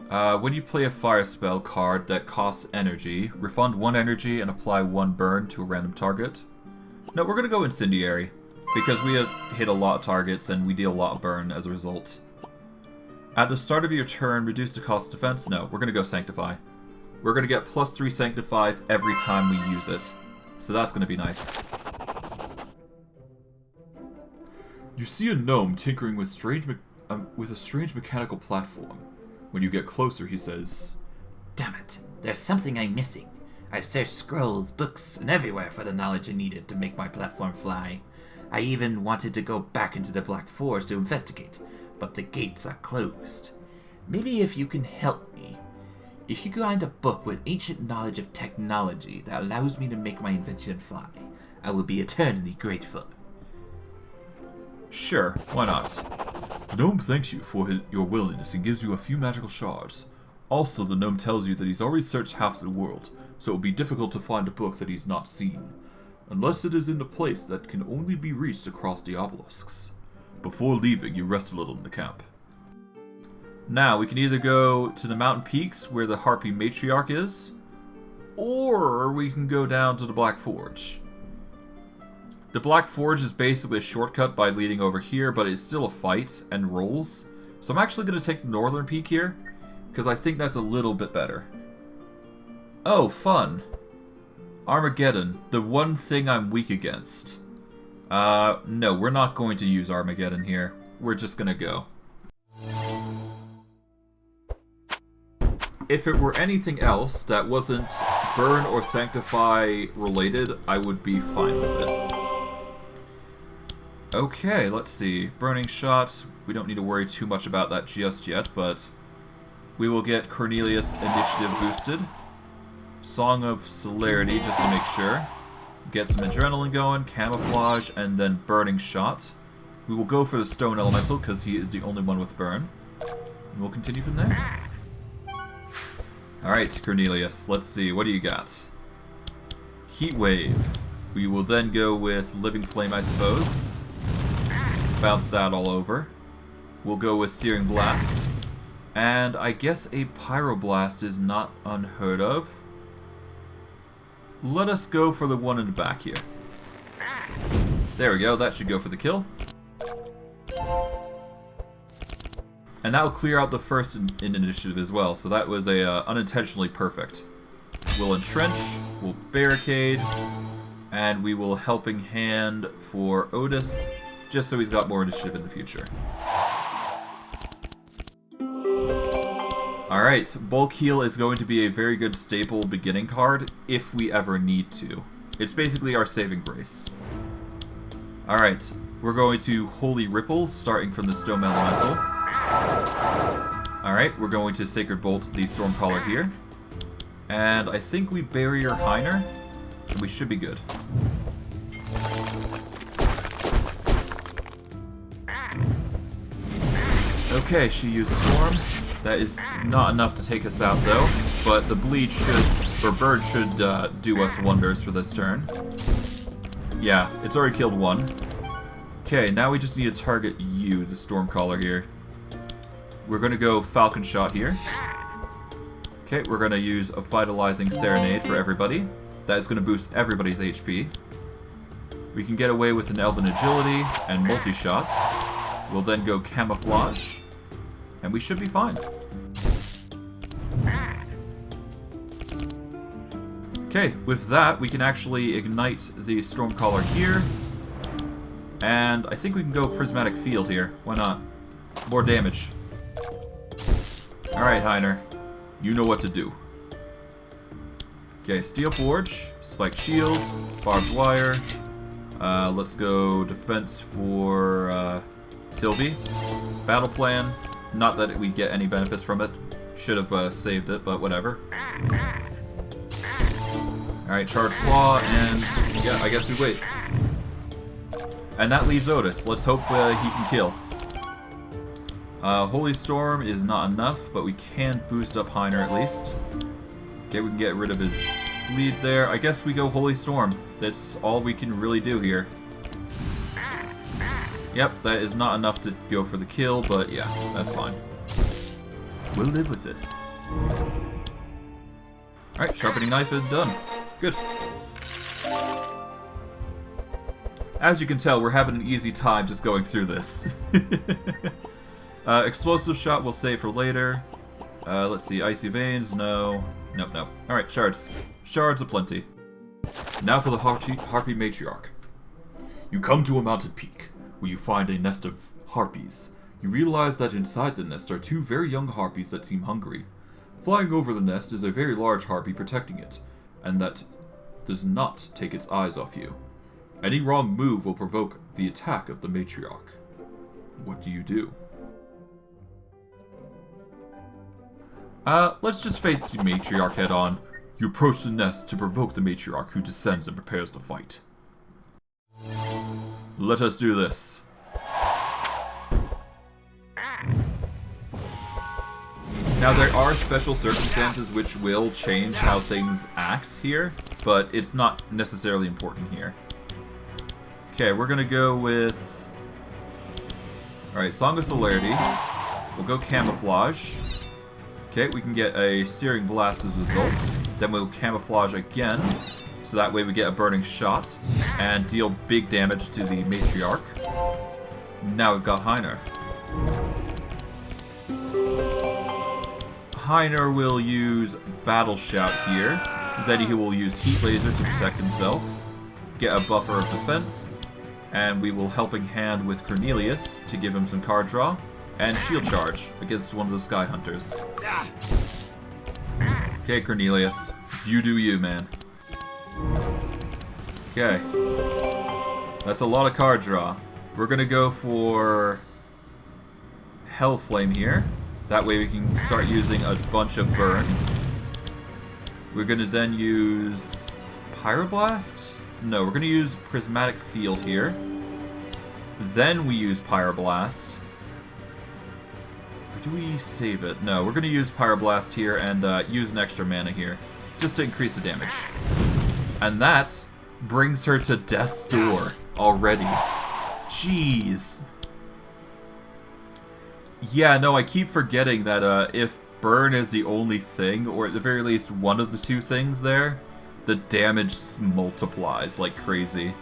When you play a fire spell card that costs energy, refund 1 energy and apply 1 burn to a random target. No, we're going to go Incendiary, because we have hit a lot of targets and we deal a lot of burn as a result. At the start of your turn, reduce the cost of defense? No, we're going to go Sanctify. We're going to get +3 Sanctify every time we use it. So that's going to be nice. You see a gnome tinkering with a strange mechanical platform. When you get closer, he says, Damn it. There's something I'm missing. I've searched scrolls, books, and everywhere for the knowledge I needed to make my platform fly. I even wanted to go back into the Black Forest to investigate, but the gates are closed. Maybe if you can help me. If you find a book with ancient knowledge of technology that allows me to make my invention fly, I will be eternally grateful. Sure, why not? The gnome thanks you for your willingness and gives you a few magical shards. Also, the gnome tells you that he's already searched half the world, so it will be difficult to find a book that he's not seen, unless it is in a place that can only be reached across the obelisks. Before leaving, you rest a little in the camp. Now, we can either go to the mountain peaks where the Harpy Matriarch is, or we can go down to the Black Forge. The Black Forge is basically a shortcut by leading over here, but it's still a fight and rolls. So I'm actually going to take the northern peak here, because I think that's a little bit better. Oh, fun. Armageddon, the one thing I'm weak against. No, we're not going to use Armageddon here. We're just going to go. If it were anything else that wasn't Burn or Sanctify related, I would be fine with it. Okay, let's see. Burning shots. We don't need to worry too much about that just yet, but we will get Cornelius initiative boosted. Song of Celerity, just to make sure. Get some adrenaline going, camouflage, and then burning shot. We will go for the stone elemental, because he is the only one with burn. And we'll continue from there. Alright, Cornelius, let's see, what do you got? Heat Wave. We will then go with Living Flame, I suppose. Bounce that all over. We'll go with Searing Blast. And I guess a Pyroblast is not unheard of. Let us go for the one in the back here. There we go, that should go for the kill. And that will clear out the first in initiative as well, so that was a unintentionally perfect. We'll entrench, we'll barricade, and we will helping hand for Ottis, just so he's got more initiative in the future. Alright, Bulk Heal is going to be a very good staple beginning card, if we ever need to. It's basically our saving grace. Alright, we're going to Holy Ripple, starting from the Stone Elemental. Alright, we're going to Sacred Bolt the Stormcaller here. And I think we Barrier Heiner, and we should be good. Okay, she used Storm. That is not enough to take us out though, but the Bleed should, or Bird should do us wonders for this turn. Yeah, it's already killed one. Okay, now we just need to target you, the Stormcaller here. We're going to go Falcon Shot here. Okay, we're going to use a Vitalizing Serenade for everybody. That is going to boost everybody's HP. We can get away with an Elven Agility and Multi-Shot. We'll then go Camouflage. And we should be fine. Okay, with that, we can actually ignite the Stormcaller here. And I think we can go Prismatic Field here. Why not? More damage. Alright, Heiner. You know what to do. Okay, Steel Forge, Spiked Shield, Barbed Wire. Let's go Defense for Sylvie. Battle Plan. Not that we get any benefits from it. Should have saved it, but whatever. Alright, Charge Claw, and yeah, I guess we wait. And that leaves Ottis. Let's hope he can kill. Holy Storm is not enough, but we can boost up Heiner at least. Okay, we can get rid of his bleed there. I guess we go Holy Storm. That's all we can really do here. Yep, that is not enough to go for the kill, but yeah, that's fine. We'll live with it. Alright, Sharpening Knife is done. Good. As you can tell, we're having an easy time just going through this. Explosive Shot we'll save for later. Let's see, Icy Veins, no. Nope, nope. Alright, Shards. Shards aplenty. Now for the Harpy Matriarch. You come to a mountain peak, where you find a nest of harpies. You realize that inside the nest are two very young harpies that seem hungry. Flying over the nest is a very large harpy protecting it, and that does not take its eyes off you. Any wrong move will provoke the attack of the matriarch. What do you do? Let's just face the matriarch head on. You approach the nest to provoke the matriarch, who descends and prepares to fight. Let us do this. Now, there are special circumstances which will change how things act here, but it's not necessarily important here. Okay, we're gonna go with... Alright, Song of Celerity. We'll go Camouflage. Okay, we can get a Searing Blast as a result. Then we'll Camouflage again, so that way we get a Burning Shot, and deal big damage to the Matriarch. Now we've got Heiner. Heiner will use Battle Shout here, then he will use Heat Laser to protect himself, get a buffer of defense, and we will Helping Hand with Cornelius to give him some card draw, and Shield Charge against one of the Sky Hunters. Okay, Cornelius, you do you, man. Okay, that's a lot of card draw. We're gonna go for Hellflame here. That way we can start using a bunch of burn. We're gonna then use Pyroblast? No, we're gonna use Prismatic Field here. Then we use Pyroblast. Or do we save it? No, we're gonna use Pyroblast here and use an extra mana here, just to increase the damage. And that brings her to Death's Door already. Jeez. Yeah, no, I keep forgetting that if burn is the only thing, or at the very least one of the two things there, the damage multiplies like crazy.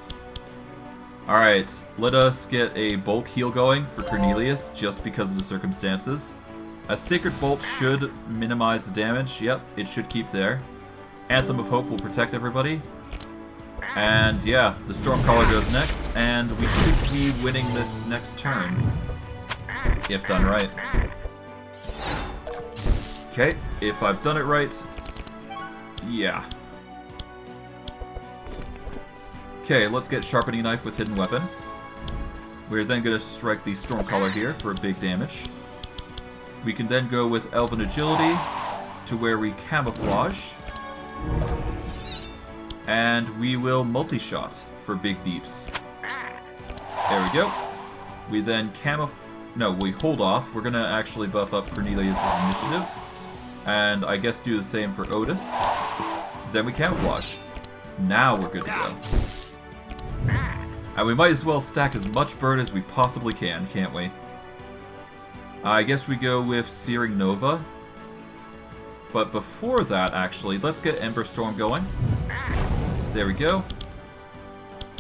Alright, let us get a bulk heal going for Cornelius, just because of the circumstances. A Sacred Bolt should minimize the damage. Yep, it should keep there. Anthem of Hope will protect everybody. And yeah, the Stormcaller goes next, and we should be winning this next turn. If done right. Okay, if I've done it right, yeah. Okay, let's get Sharpening Knife with Hidden Weapon. We're then going to strike the Stormcaller here for big damage. We can then go with Elven Agility to where we Camouflage. And we will Multi-Shot for big deeps. There we go. We then No, we hold off. We're going to actually buff up Cornelius' initiative. And I guess do the same for Ottis. Then we Camouflage. Now we're good to go. And we might as well stack as much burn as we possibly can, can't we? I guess we go with Searing Nova. But before that, actually, let's get Ember Storm going. There we go.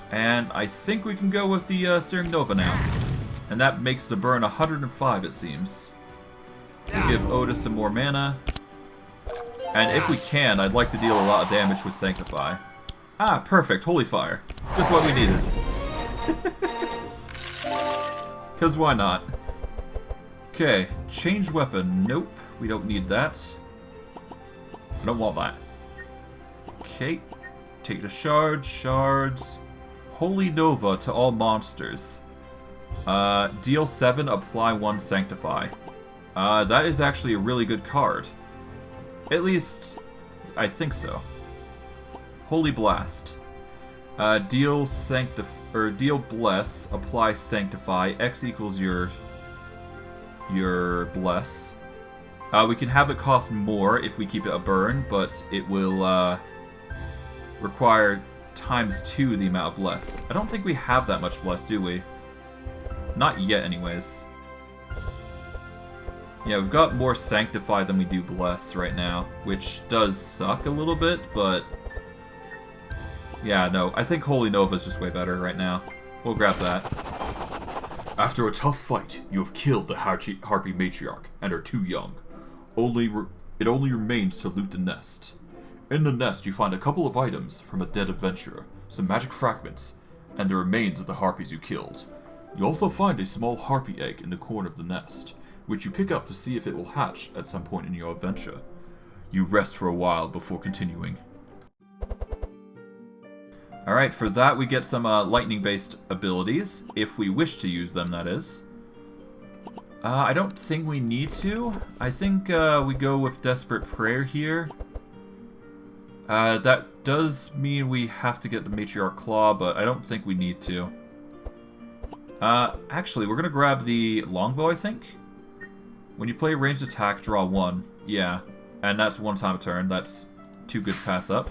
And I think we can go with the Searing Nova now. And that makes the burn 105, it seems. We'll give Ottis some more mana. And if we can, I'd like to deal a lot of damage with Sanctify. Ah, perfect. Holy Fire. Just what we needed. Because why not? Okay, change weapon. Nope, we don't need that. I don't want that. Okay, take the shards. Holy Nova to all monsters. Deal 7, apply 1, Sanctify. That is actually a really good card. At least, I think so. Holy Blast. Deal Bless, apply Sanctify. X equals your Bless. We can have it cost more if we keep it a burn, but it will require ×2 the amount of Bless. I don't think we have that much Bless, do we? Not yet, anyways. Yeah, we've got more Sanctify than we do Bless right now, which does suck a little bit, but... yeah, no, I think Holy Nova is just way better right now. We'll grab that. After a tough fight, you have killed the Harpy Matriarch and are too young. It only remains to loot the nest. In the nest, you find a couple of items from a dead adventurer, some magic fragments, and the remains of the harpies you killed. You also find a small harpy egg in the corner of the nest, which you pick up to see if it will hatch at some point in your adventure. You rest for a while before continuing. Alright, for that we get some lightning-based abilities, if we wish to use them, that is. I don't think we need to. I think we go with Desperate Prayer here. That does mean we have to get the Matriarch Claw, but I don't think we need to. Actually, we're gonna grab the Longbow, I think. When you play a ranged attack, draw 1. Yeah, and that's 1 time a turn. That's too good to pass up.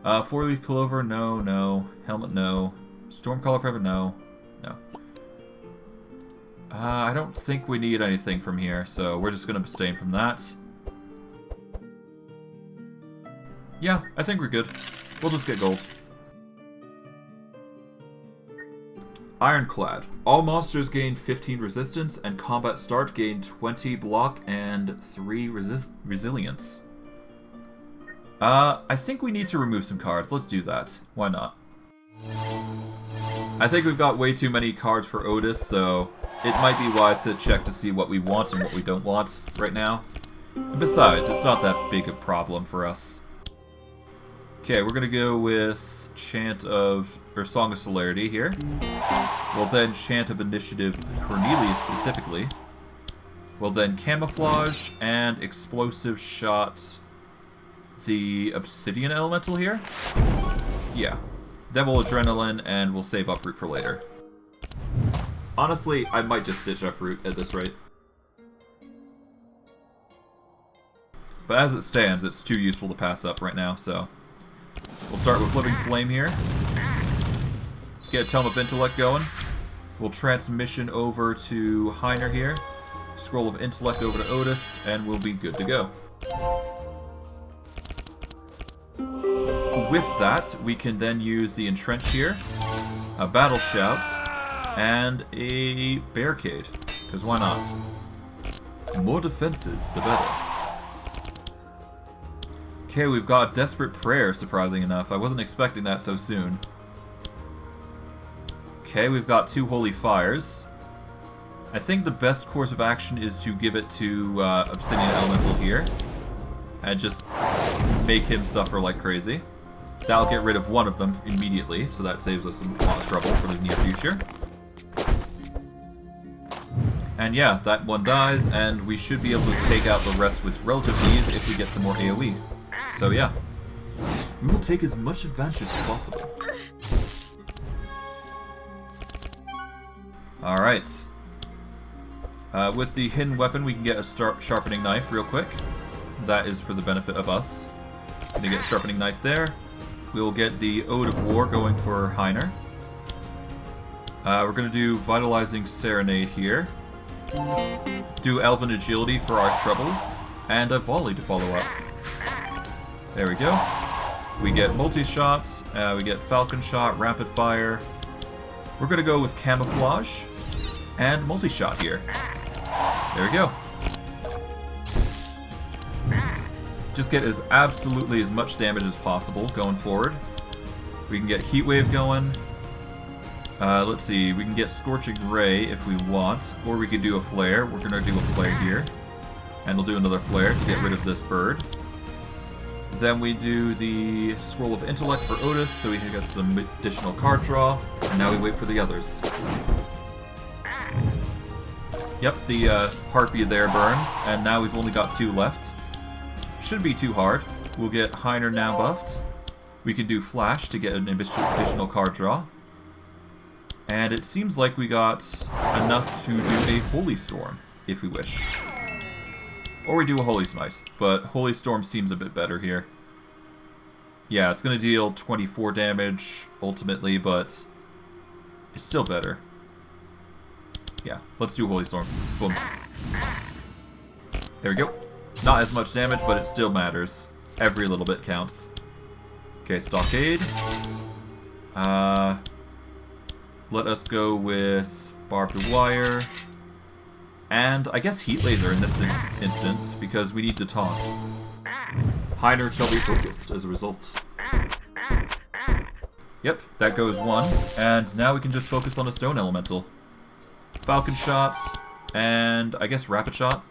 4-leaf Clover, no, no. Helmet, no. Stormcaller Forever, no. No. I don't think we need anything from here, so we're just gonna abstain from that. Yeah, I think we're good. We'll just get gold. Ironclad. All monsters gain 15 resistance, and combat start gain 20 block and 3 resilience. I think we need to remove some cards. Let's do that. Why not? I think we've got way too many cards for Ottis, so it might be wise to check to see what we want and what we don't want right now. And besides, it's not that big a problem for us. Okay, we're gonna go with Song of Celerity here. We'll then Chant of Initiative Cornelius specifically. We'll then Camouflage and Explosive Shot the Obsidian Elemental here. Yeah. Then we'll Adrenaline and we'll save Uproot for later. Honestly, I might just ditch Uproot at this rate. But as it stands, it's too useful to pass up right now, so... We'll start with Living Flame here. Get Tome of Intellect going. We'll Transmission over to Heiner here. Scroll of Intellect over to Ottis, and we'll be good to go. With that, we can then use the Entrench here, a Battle Shout, and a Barricade, because why not? The more defenses, the better. Okay, we've got Desperate Prayer, surprising enough. I wasn't expecting that so soon. Okay, we've got 2 Holy Fires. I think the best course of action is to give it to Obsidian Elemental here, and just make him suffer like crazy. That'll get rid of one of them immediately, so that saves us a lot of trouble for the near future. And yeah, that one dies, and we should be able to take out the rest with relative ease if we get some more AoE. So yeah, we will take as much advantage as possible. Alright. With the hidden weapon, we can get a sharpening knife real quick. That is for the benefit of us. Gonna get sharpening knife there. We'll get the Ode of War going for Heiner. We're gonna do Vitalizing Serenade here. Do Elven Agility for our troubles, and a Volley to follow up. There we go. We get multi-shots, we get Falcon Shot, Rapid Fire. We're gonna go with Camouflage, and multi-shot here. There we go. Just get absolutely as much damage as possible going forward. We can get Heat Wave going. Let's see, we can get Scorching Ray if we want, or we could do a Flare. We're gonna do a Flare here. And we'll do another Flare to get rid of this bird. Then we do the Scroll of Intellect for Ottis, so we can get some additional card draw. And now we wait for the others. Yep, the Harpy there burns, and now we've only got 2 left. Shouldn't be too hard. We'll get Heiner now buffed. We can do Flash to get an additional card draw. And it seems like we got enough to do a Holy Storm, if we wish. Or we do a Holy Smite, but Holy Storm seems a bit better here. Yeah, it's going to deal 24 damage, ultimately, but it's still better. Yeah, let's do Holy Storm. Boom. There we go. Not as much damage, but it still matters. Every little bit counts. Okay, Stockade. Let us go with Barbed Wire. And I guess Heat Laser in this instance, because we need to taunt. Heiner shall be focused as a result. Yep, that goes 1. And now we can just focus on a Stone Elemental. Falcon Shot, and I guess Rapid Shot.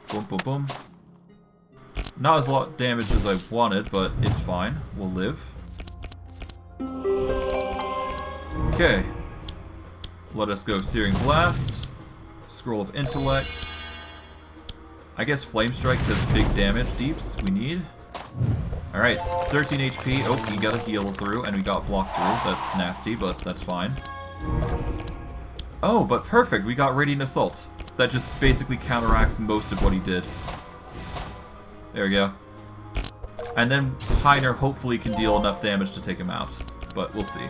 Boom, boom, boom. Not as lot damage as I wanted, but it's fine. We'll live. Okay. Let us go Searing Blast. Scroll of Intellect. I guess Flame Strike does big damage. Deeps, we need. Alright, 13 HP. Oh, he got a heal through, and we got blocked through. That's nasty, but that's fine. Oh, but perfect. We got Radiant Assault. That just basically counteracts most of what he did. There we go. And then Heiner hopefully can deal enough damage to take him out. But we'll see.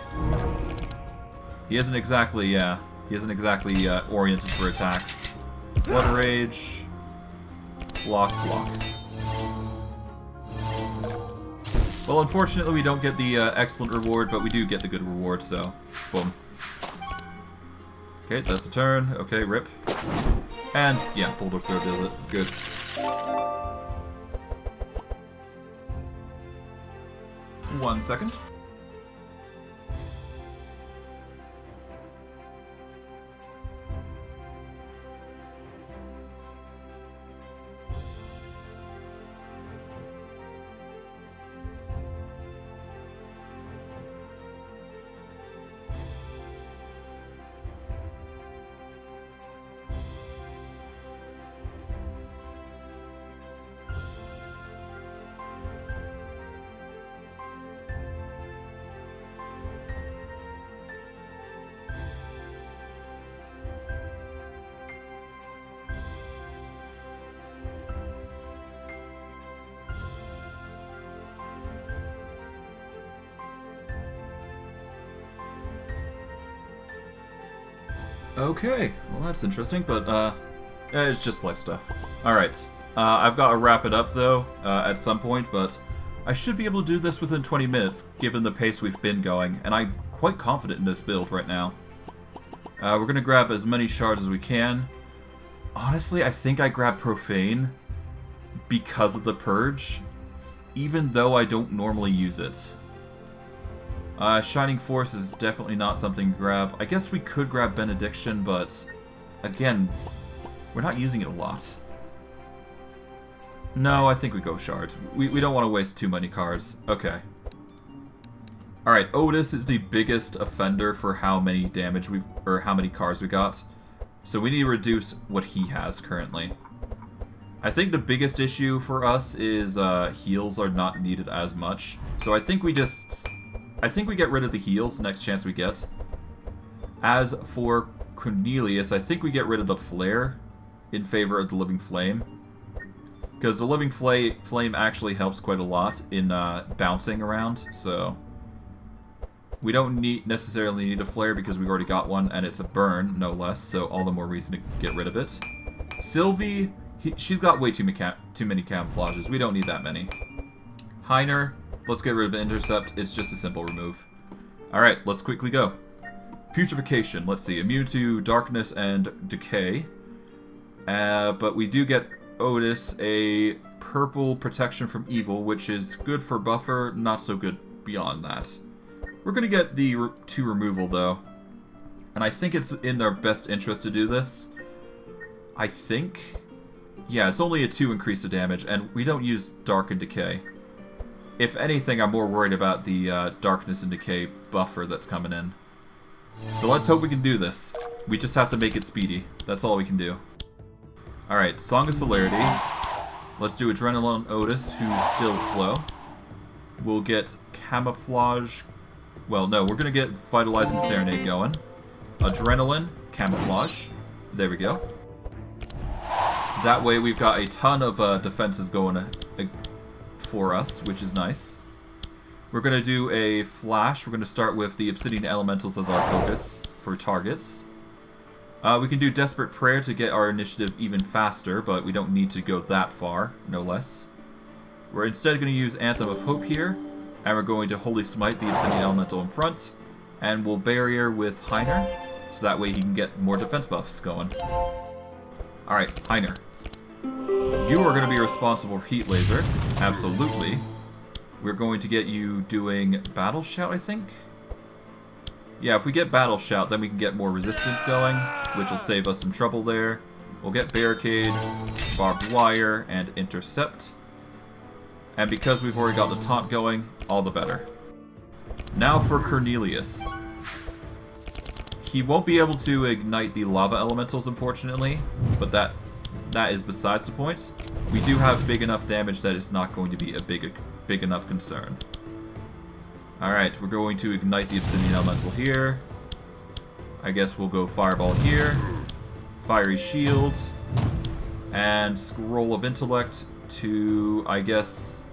He isn't exactly, oriented for attacks. Blood Rage. Block, block. Well, unfortunately we don't get the excellent reward, but we do get the good reward, so boom. Okay, that's a turn. Okay, rip. And, yeah, Boulder Throw does it. Good. One second. Okay, well that's interesting, but it's just life stuff. Alright, I've got to wrap it up though, at some point, but I should be able to do this within 20 minutes, given the pace we've been going, and I'm quite confident in this build right now. We're gonna grab as many shards as we can. Honestly, I think I grab Profane because of the Purge, even though I don't normally use it. Shining Force is definitely not something to grab. I guess we could grab Benediction, but again, we're not using it a lot. No, I think we go shards. We don't want to waste too many cards. Okay. Alright, Ottis is the biggest offender for how many damage or how many cards we got. So we need to reduce what he has currently. I think the biggest issue for us is heals are not needed as much. So I think we get rid of the heals the next chance we get. As for Cornelius, I think we get rid of the flare in favor of the Living Flame. Because the Living Flame actually helps quite a lot in bouncing around, so... We don't necessarily need a flare because we've already got one, and it's a burn, no less, so all the more reason to get rid of it. Sylvie, she's got way too many camouflages. We don't need that many. Heiner, let's get rid of the intercept. It's just a simple remove. Alright, let's quickly go. Putrefaction, let's see. Immune to darkness and decay. But we do get Ottis a purple protection from evil, which is good for buffer, not so good beyond that. We're going to get the 2 removal, though. And I think it's in their best interest to do this. I think... Yeah, it's only a 2 increase of damage, and we don't use Dark and Decay. If anything, I'm more worried about the Darkness and Decay buffer that's coming in. So let's hope we can do this. We just have to make it speedy. That's all we can do. Alright, Song of Celerity. Let's do Adrenaline Ottis, who's still slow. We'll get Camouflage... Well, no, we're going to get Vitalizing Serenade going. Adrenaline, Camouflage. There we go. That way we've got a ton of defenses going for us, which is nice. We're going to do a flash. We're going to start with the Obsidian Elementals as our focus for targets. We can do Desperate Prayer to get our initiative even faster, but we don't need to go that far, no less. We're instead going to use Anthem of Hope here, and we're going to Holy Smite the Obsidian Elemental in front, and we'll Barrier with Heiner, so that way he can get more defense buffs going. Alright, Heiner. You are going to be responsible for Heat Laser. Absolutely. We're going to get you doing Battle Shout, I think? Yeah, if we get Battle Shout, then we can get more resistance going, which will save us some trouble there. We'll get Barricade, Barbed Wire, and Intercept. And because we've already got the taunt going, all the better. Now for Cornelius. He won't be able to ignite the lava elementals, unfortunately, but that is besides the point. We do have big enough damage that it's not going to be a big enough concern. Alright, we're going to ignite the obsidian elemental here. I guess we'll go fireball here. Fiery shield. And scroll of intellect to, I guess...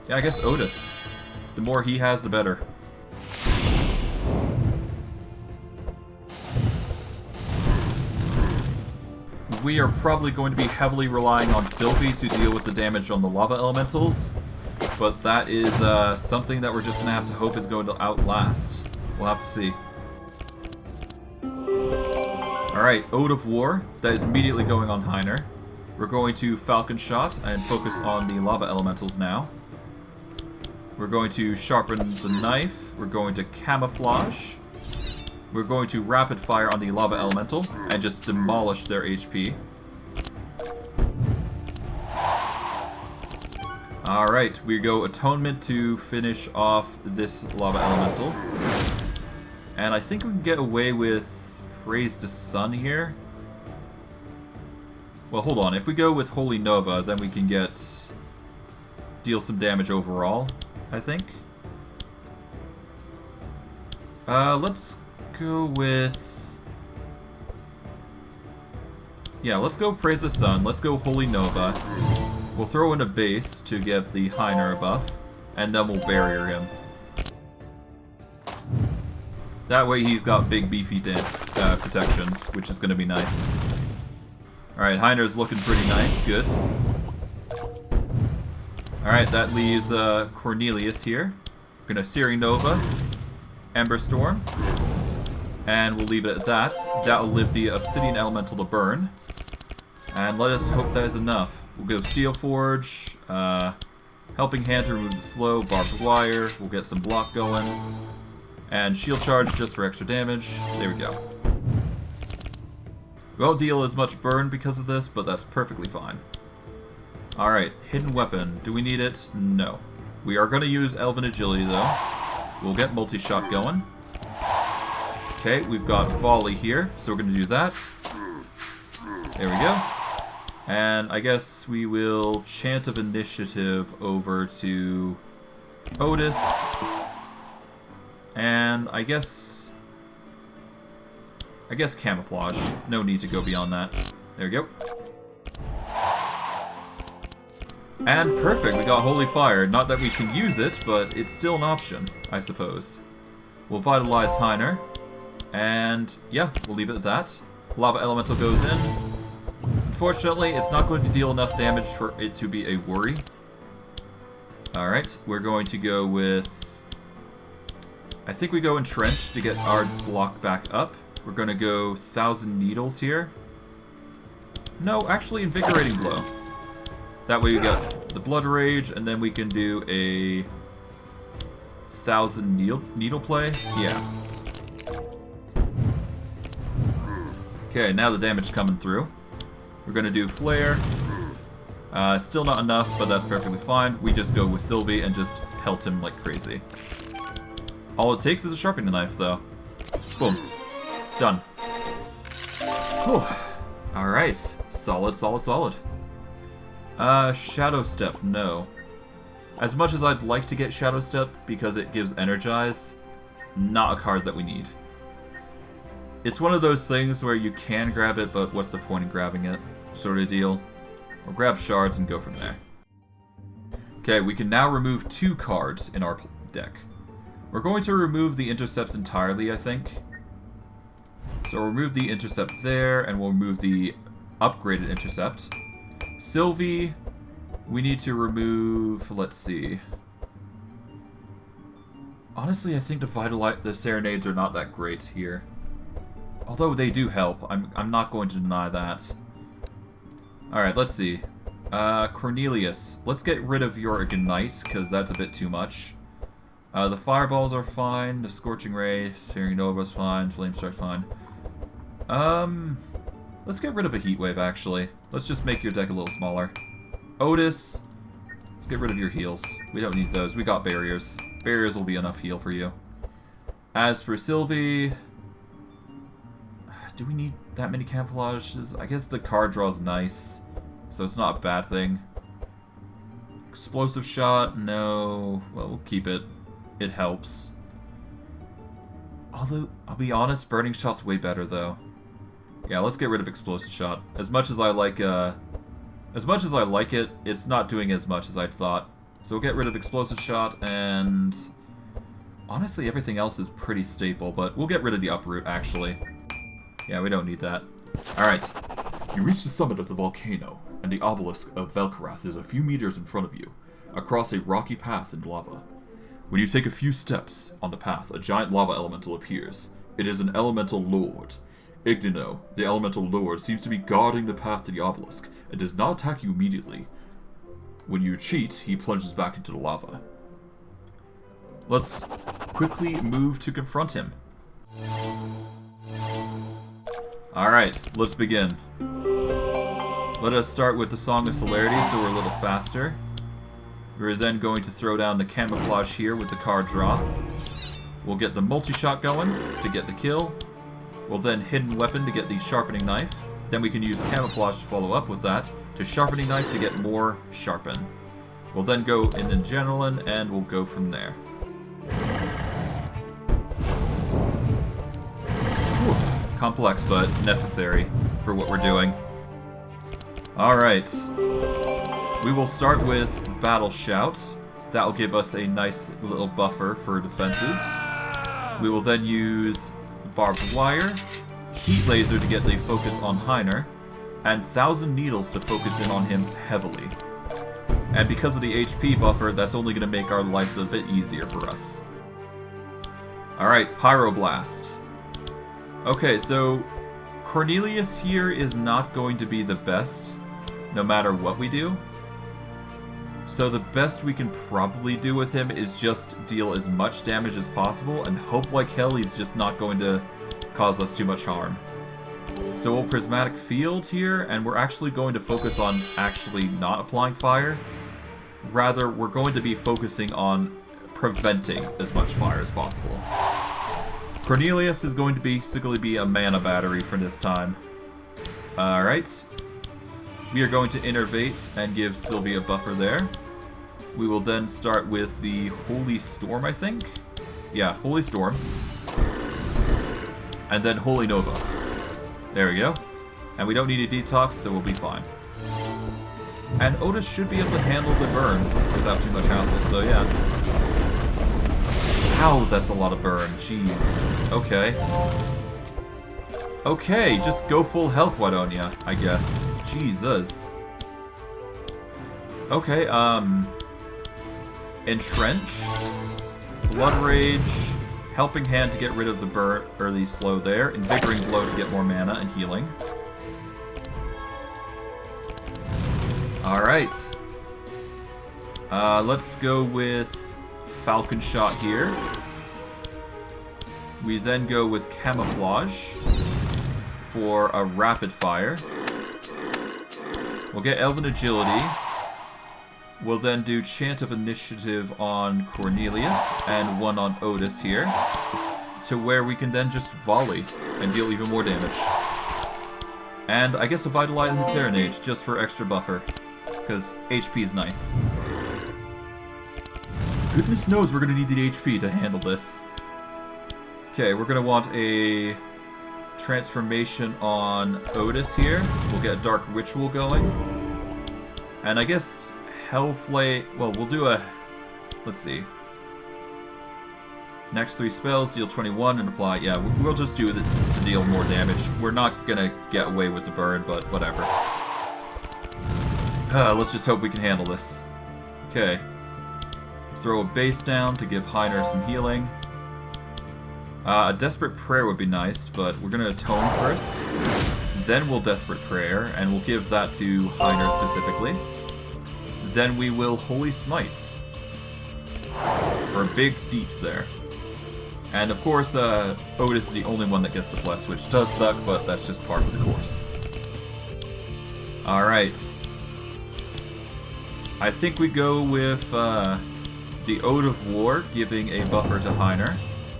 yeah, I guess Ottis. The more he has, the better. We are probably going to be heavily relying on Sylvie to deal with the damage on the lava elementals, but that is something that we're just going to have to hope is going to outlast. We'll have to see. Alright, Ode of War. That is immediately going on Heiner. We're going to Falcon Shot and focus on the lava elementals now. We're going to sharpen the knife. We're going to camouflage. We're going to rapid fire on the lava elemental and just demolish their HP. Alright, we go Atonement to finish off this lava elemental. And I think we can get away with Praise the Sun here. Well, hold on. If we go with Holy Nova, then we can deal some damage overall, I think. Let's go with... yeah, let's go Praise the Sun. Let's go Holy Nova. We'll throw in a base to give the Heiner a buff, and then we'll barrier him. That way he's got big beefy protections, which is going to be nice. Alright, Heiner's looking pretty nice. Good. Alright, that leaves Cornelius here. We're going to Searing Nova, Ember Storm, and we'll leave it at that. That will leave the Obsidian Elemental to burn. And let us hope that is enough. We'll go Steel Forge, Helping Hand to remove the slow, Barbed Wire, we'll get some block going, and Shield Charge just for extra damage. There we go. We won't deal as much burn because of this, but that's perfectly fine. Alright, Hidden Weapon. Do we need it? No. We are going to use Elven Agility, though. We'll get Multi-Shot going. Okay, we've got Volley here, so we're going to do that. There we go. And I guess we will Chant of Initiative over to Ottis. And I guess Camouflage. No need to go beyond that. There we go. And perfect, we got Holy Fire. Not that we can use it, but it's still an option, I suppose. We'll Vitalize Heiner. And yeah, we'll leave it at that. Lava Elemental goes in. Unfortunately, it's not going to deal enough damage for it to be a worry. Alright, we're going to go with... I think we go Entrench to get our block back up. We're going to go 1,000 Needles here. No, actually Invigorating Blow. That way we get the Blood Rage, and then we can do a 1,000 Needle Play. Yeah. Okay, now the damage coming through. We're going to do Flare. Still not enough, but that's perfectly fine. We just go with Sylvie and just pelt him like crazy. All it takes is a sharpening knife, though. Boom. Done. Whew. Alright. Solid, solid, solid. Shadow Step, no. As much as I'd like to get Shadow Step because it gives Energize, not a card that we need. It's one of those things where you can grab it, but what's the point in grabbing it? Sort of deal. We'll grab shards and go from there. Okay, we can now remove 2 cards in our deck. We're going to remove the intercepts entirely, I think. So we'll remove the intercept there, and we'll remove the upgraded intercept. Sylvie, we need to remove, let's see. Honestly, I think the Serenades are not that great here. Although they do help, I'm not going to deny that. Alright, let's see. Cornelius, let's get rid of your Ignite, because that's a bit too much. The Fireballs are fine, the Scorching Ray, Searing Nova's fine, Flame Strike's fine. Let's get rid of a Heat Wave, actually. Let's just make your deck a little smaller. Ottis, Let's get rid of your heals. We don't need those. We got barriers. Barriers will be enough heal for you. As for Sylvie... Do we need that many camouflages? I guess the card draw is nice, so it's not a bad thing. Explosive shot? No. Well, we'll keep it. It helps. Although, I'll be honest, burning shot's way better, though. Yeah, let's get rid of explosive shot. As much as I like it, it's not doing as much as I'd thought. So we'll get rid of explosive shot, and... honestly, everything else is pretty staple, but we'll get rid of the uproot, actually. Yeah, we don't need that. Alright. You reach the summit of the volcano, and the obelisk of Velkarath is a few meters in front of you, across a rocky path in lava. When you take a few steps on the path, a giant lava elemental appears. It is an elemental lord. Ignino, the elemental lord, seems to be guarding the path to the obelisk, and does not attack you immediately. When you cheat, he plunges back into the lava. Let's quickly move to confront him. Alright, let's begin. Let us start with the Song of Celerity so we're a little faster. We're then going to throw down the camouflage here with the card draw. We'll get the multi-shot going to get the kill. We'll then hidden weapon to get the sharpening knife. Then we can use camouflage to follow up with that to sharpening knife to get more sharpen. We'll then go in adrenaline and we'll go from there. Complex, but necessary for what we're doing. Alright. We will start with Battle Shout. That will give us a nice little buffer for defenses. We will then use Barbed Wire, Heat Laser to get the focus on Heiner, and 1,000 Needles to focus in on him heavily. And because of the HP buffer, that's only going to make our lives a bit easier for us. Alright, Pyroblast. Okay, so Cornelius here is not going to be the best, no matter what we do. So the best we can probably do with him is just deal as much damage as possible and hope like hell he's just not going to cause us too much harm. So we'll Prismatic Field here, and we're actually going to focus on actually not applying fire. Rather, we're going to be focusing on preventing as much fire as possible. Cornelius is going to basically be a mana battery for this time. Alright. We are going to Innervate and give Sylvie a buffer there. We will then start with the Holy Storm, I think? Yeah, Holy Storm. And then Holy Nova. There we go. And we don't need a detox, so we'll be fine. And Ottis should be able to handle the burn without too much hassle, so yeah. Ow, that's a lot of burn. Jeez. Okay. Okay, just go full health, why don't ya? I guess. Jesus. Okay, Entrench. Blood Rage. Helping Hand to get rid of the burn early slow there. Invigorating Blow to get more mana and healing. Alright. Let's go with Falcon Shot here. We then go with Camouflage for a Rapid Fire. We'll get Elven Agility. We'll then do Chant of Initiative on Cornelius and one on Ottis here, to where we can then just volley and deal even more damage. And I guess a Vitalizing Serenade just for extra buffer, because HP is nice. Goodness knows we're going to need the HP to handle this. Okay, we're going to want a transformation on Ottis here. We'll get a Dark Ritual going. And I guess Hellflame... well, we'll do a... let's see. Next 3 spells, deal 21 and apply... yeah, we'll just do it to deal more damage. We're not going to get away with the burn, but whatever. Let's just hope we can handle this. Okay. Throw a base down to give Heiner some healing. A Desperate Prayer would be nice, but we're going to Atone first. Then we'll Desperate Prayer, and we'll give that to Heiner specifically. Then we will Holy Smite. For big deeps there. And of course, Ottis is the only one that gets the bless, which does suck, but that's just par for the course. Alright. I think we go with the Ode of War, giving a buffer to Heiner.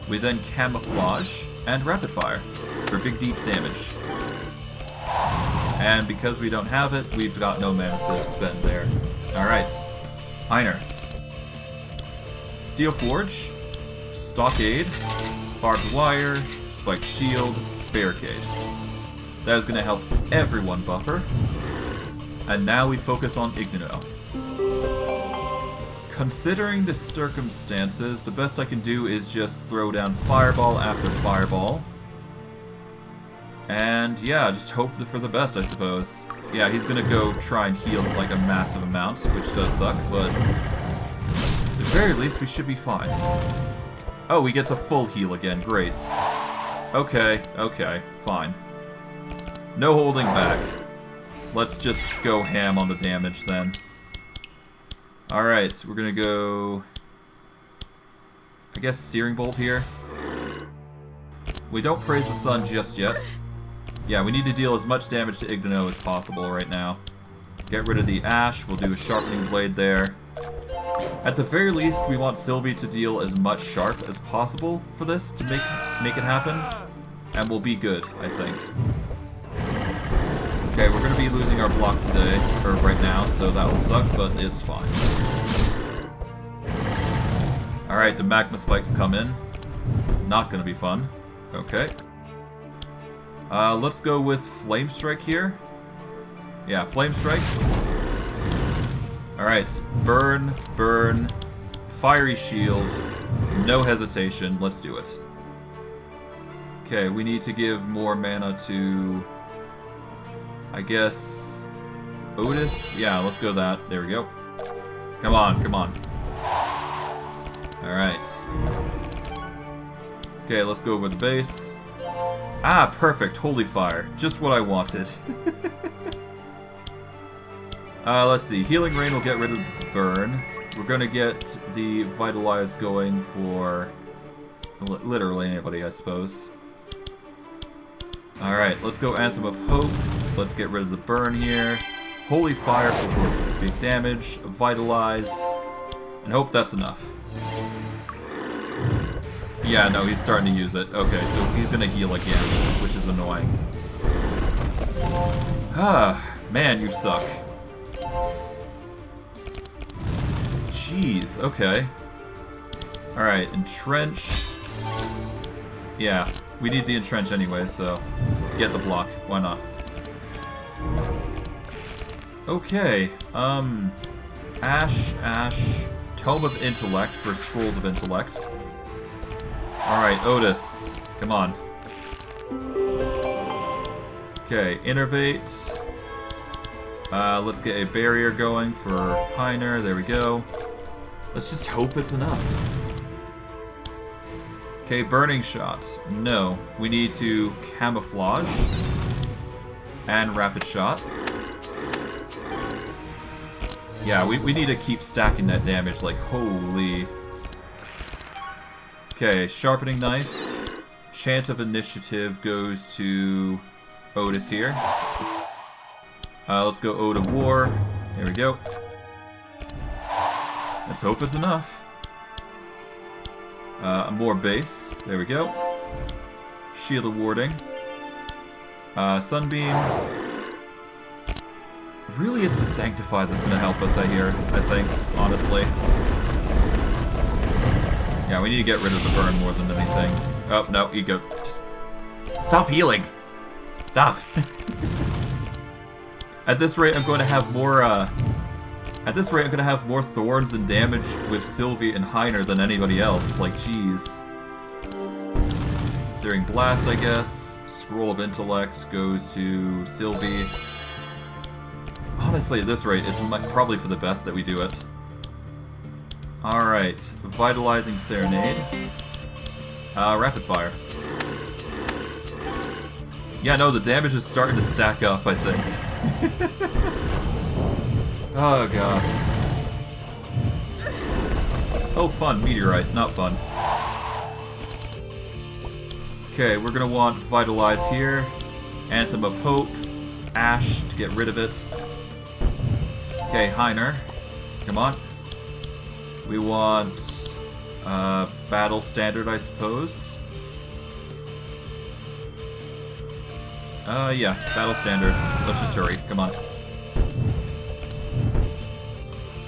We then Camouflage and Rapid Fire for big deep damage. And because we don't have it, we've got no mana to spend there. Alright. Heiner. Steel Forge, Stockade, Barbed Wire, Spiked Shield, Barricade. That is going to help everyone buffer. And now we focus on Ignino. Considering the circumstances, the best I can do is just throw down Fireball after Fireball. And yeah, just hope for the best, I suppose. Yeah, he's gonna go try and heal like a massive amount, which does suck, but at the very least we should be fine. Oh, he gets a full heal again, great. Okay, fine. No holding back. Let's just go ham on the damage then. Alright, so we're gonna go... I guess Searing Bolt here. We don't praise the sun just yet. Yeah, we need to deal as much damage to Ignino as possible right now. Get rid of the Ash, we'll do a Sharpening Blade there. At the very least, we want Sylvie to deal as much Sharp as possible for this to make it happen. And we'll be good, I think. Okay, we're going to be losing our block today, or right now, so that will suck, but it's fine. Alright, the Magma Spikes come in. Not going to be fun. Okay. Let's go with Flame Strike here. Yeah, Flame Strike. Alright, burn, burn, Fiery Shield, no hesitation, let's do it. Okay, we need to give more mana to... I guess... Ottis? Yeah, let's go that. There we go. Come on, come on. Alright. Okay, let's go over the base. Ah, perfect. Holy Fire. Just what I wanted. Let's see. Healing Rain will get rid of the burn. We're gonna get the Vitalize going for... literally anybody, I suppose. Alright, let's go Anthem of Hope. Let's get rid of the burn here. Holy Fire for big damage. Vitalize. And hope that's enough. Yeah, no, he's starting to use it. Okay, so he's gonna heal again, which is annoying. Ah, man, you suck. Jeez, okay. Alright, Entrench. Yeah, we need the Entrench anyway, so get the block. Why not? Okay, Ash, Tome of Intellect for Scrolls of Intellect. Alright, Ottis. Come on. Okay, Innervate. Let's get a barrier going for Heiner. There we go. Let's just hope it's enough. Okay, Burning Shot. No. We need to Camouflage. And Rapid Shot. Yeah, we need to keep stacking that damage like holy... Okay, Sharpening Knife. Chant of Initiative goes to Ottis here. Let's go Ode of War. There we go. Let's hope it's enough. More base. There we go. Shield of Warding. Sunbeam. Really, it's the Sanctify that's going to help us, I think, honestly. Yeah, we need to get rid of the burn more than anything. Oh, no, ego. Just stop healing. Stop. At this rate, I'm going to have more, more thorns and damage with Sylvie and Heiner than anybody else. Like, jeez. Searing Blast, I guess. Scroll of Intellect goes to Sylvie. Honestly, at this rate, it's probably for the best that we do it. Alright. Vitalizing Serenade. Rapid Fire. Yeah, no, the damage is starting to stack up, I think. Oh, God. Oh, fun. Meteorite. Not fun. Okay, we're gonna want Vitalize here. Anthem of Hope. Ash to get rid of it. Okay, Heiner. Come on. We want battle standard, I suppose. Yeah, battle standard. Let's just hurry. Come on.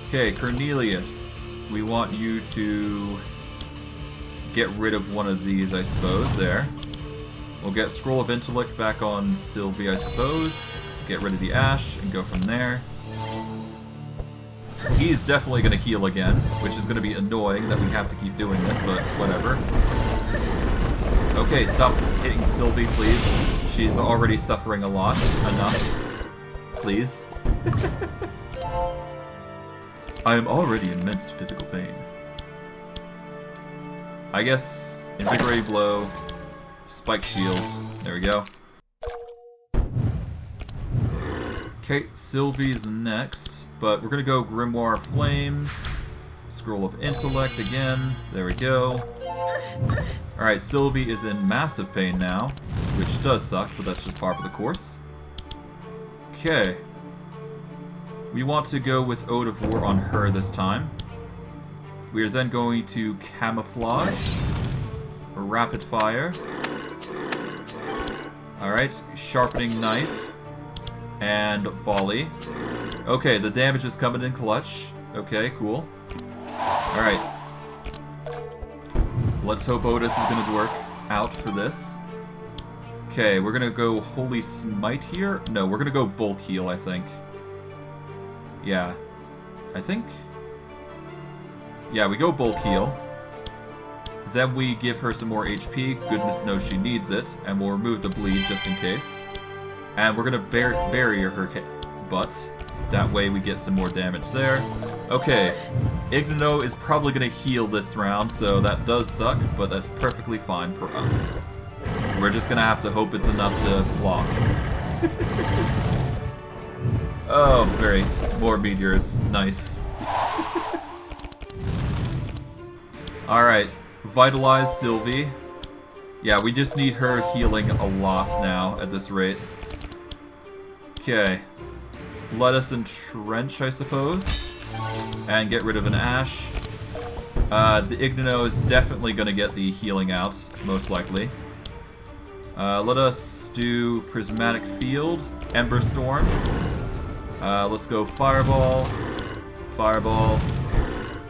Okay, Cornelius. We want you to get rid of one of these, I suppose. There. We'll get Scroll of Intellect back on Sylvie, I suppose. Get rid of the Ash and go from there. He's definitely going to heal again, which is going to be annoying that we have to keep doing this, but whatever. Okay, stop hitting Sylvie, please. She's already suffering a lot. Enough. Please. I am already in immense physical pain. I guess Invigorating Blow, Spike Shield. There we go. Okay, Sylvie's next, but we're gonna go Grimoire Flames, Scroll of Intellect again. There we go. Alright, Sylvie is in massive pain now, which does suck, but that's just par for the course. Okay. We want to go with Ode of War on her this time. We are then going to Camouflage, Rapid Fire. Alright, Sharpening Knife, and Volley. Okay, the damage is coming in clutch. Okay, cool. Alright. Let's hope Ottis is going to work out for this. Okay, we're going to go Holy Smite here. No, we're going to go Bulk Heal, I think. Yeah. I think... Yeah, we go Bulk Heal. Then we give her some more HP. Goodness knows she needs it. And we'll remove the bleed just in case. And we're going to barrier her butt. That way we get some more damage there. Okay. Ignino is probably going to heal this round, so that does suck, but that's perfectly fine for us. We're just going to have to hope it's enough to block. Oh, great. More meteors. Nice. Alright. Vitalize Sylvie. Yeah, we just need her healing a lot now at this rate. Okay. Let us entrench, I suppose. And get rid of an Ash. The Ignino is definitely going to get the healing out, most likely. Let us do Prismatic Field, Ember Storm. Let's go Fireball. Fireball.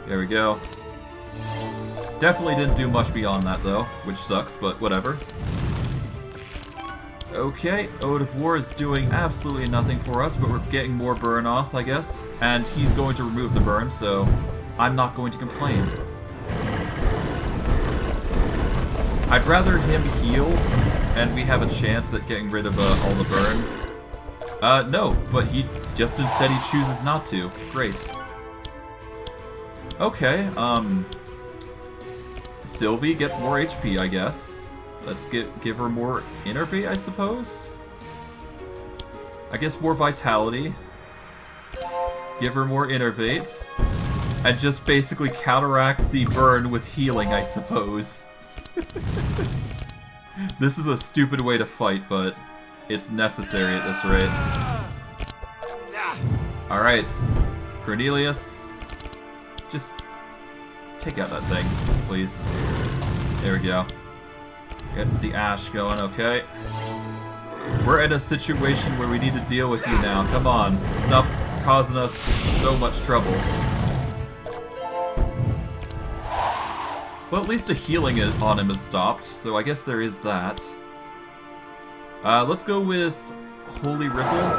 There we go. Definitely didn't do much beyond that, though, which sucks, but whatever. Okay, Ode of War is doing absolutely nothing for us, but we're getting more burn off, I guess. And he's going to remove the burn, so I'm not going to complain. I'd rather him heal, and we have a chance at getting rid of all the burn. No, but he just instead he chooses not to. Great. Okay, Sylvie gets more HP, I guess. Let's give her more Innervate, I suppose? I guess more Vitality. Give her more Innervates. And just basically counteract the burn with healing, I suppose. This is a stupid way to fight, but it's necessary at this rate. Alright. Cornelius. Just take out that thing, please. There we go. Get the Ash going, okay. We're at a situation where we need to deal with you now. Come on. Stop causing us so much trouble. Well, at least a healing on him is stopped, so I guess there is that. Let's go with Holy Ripple.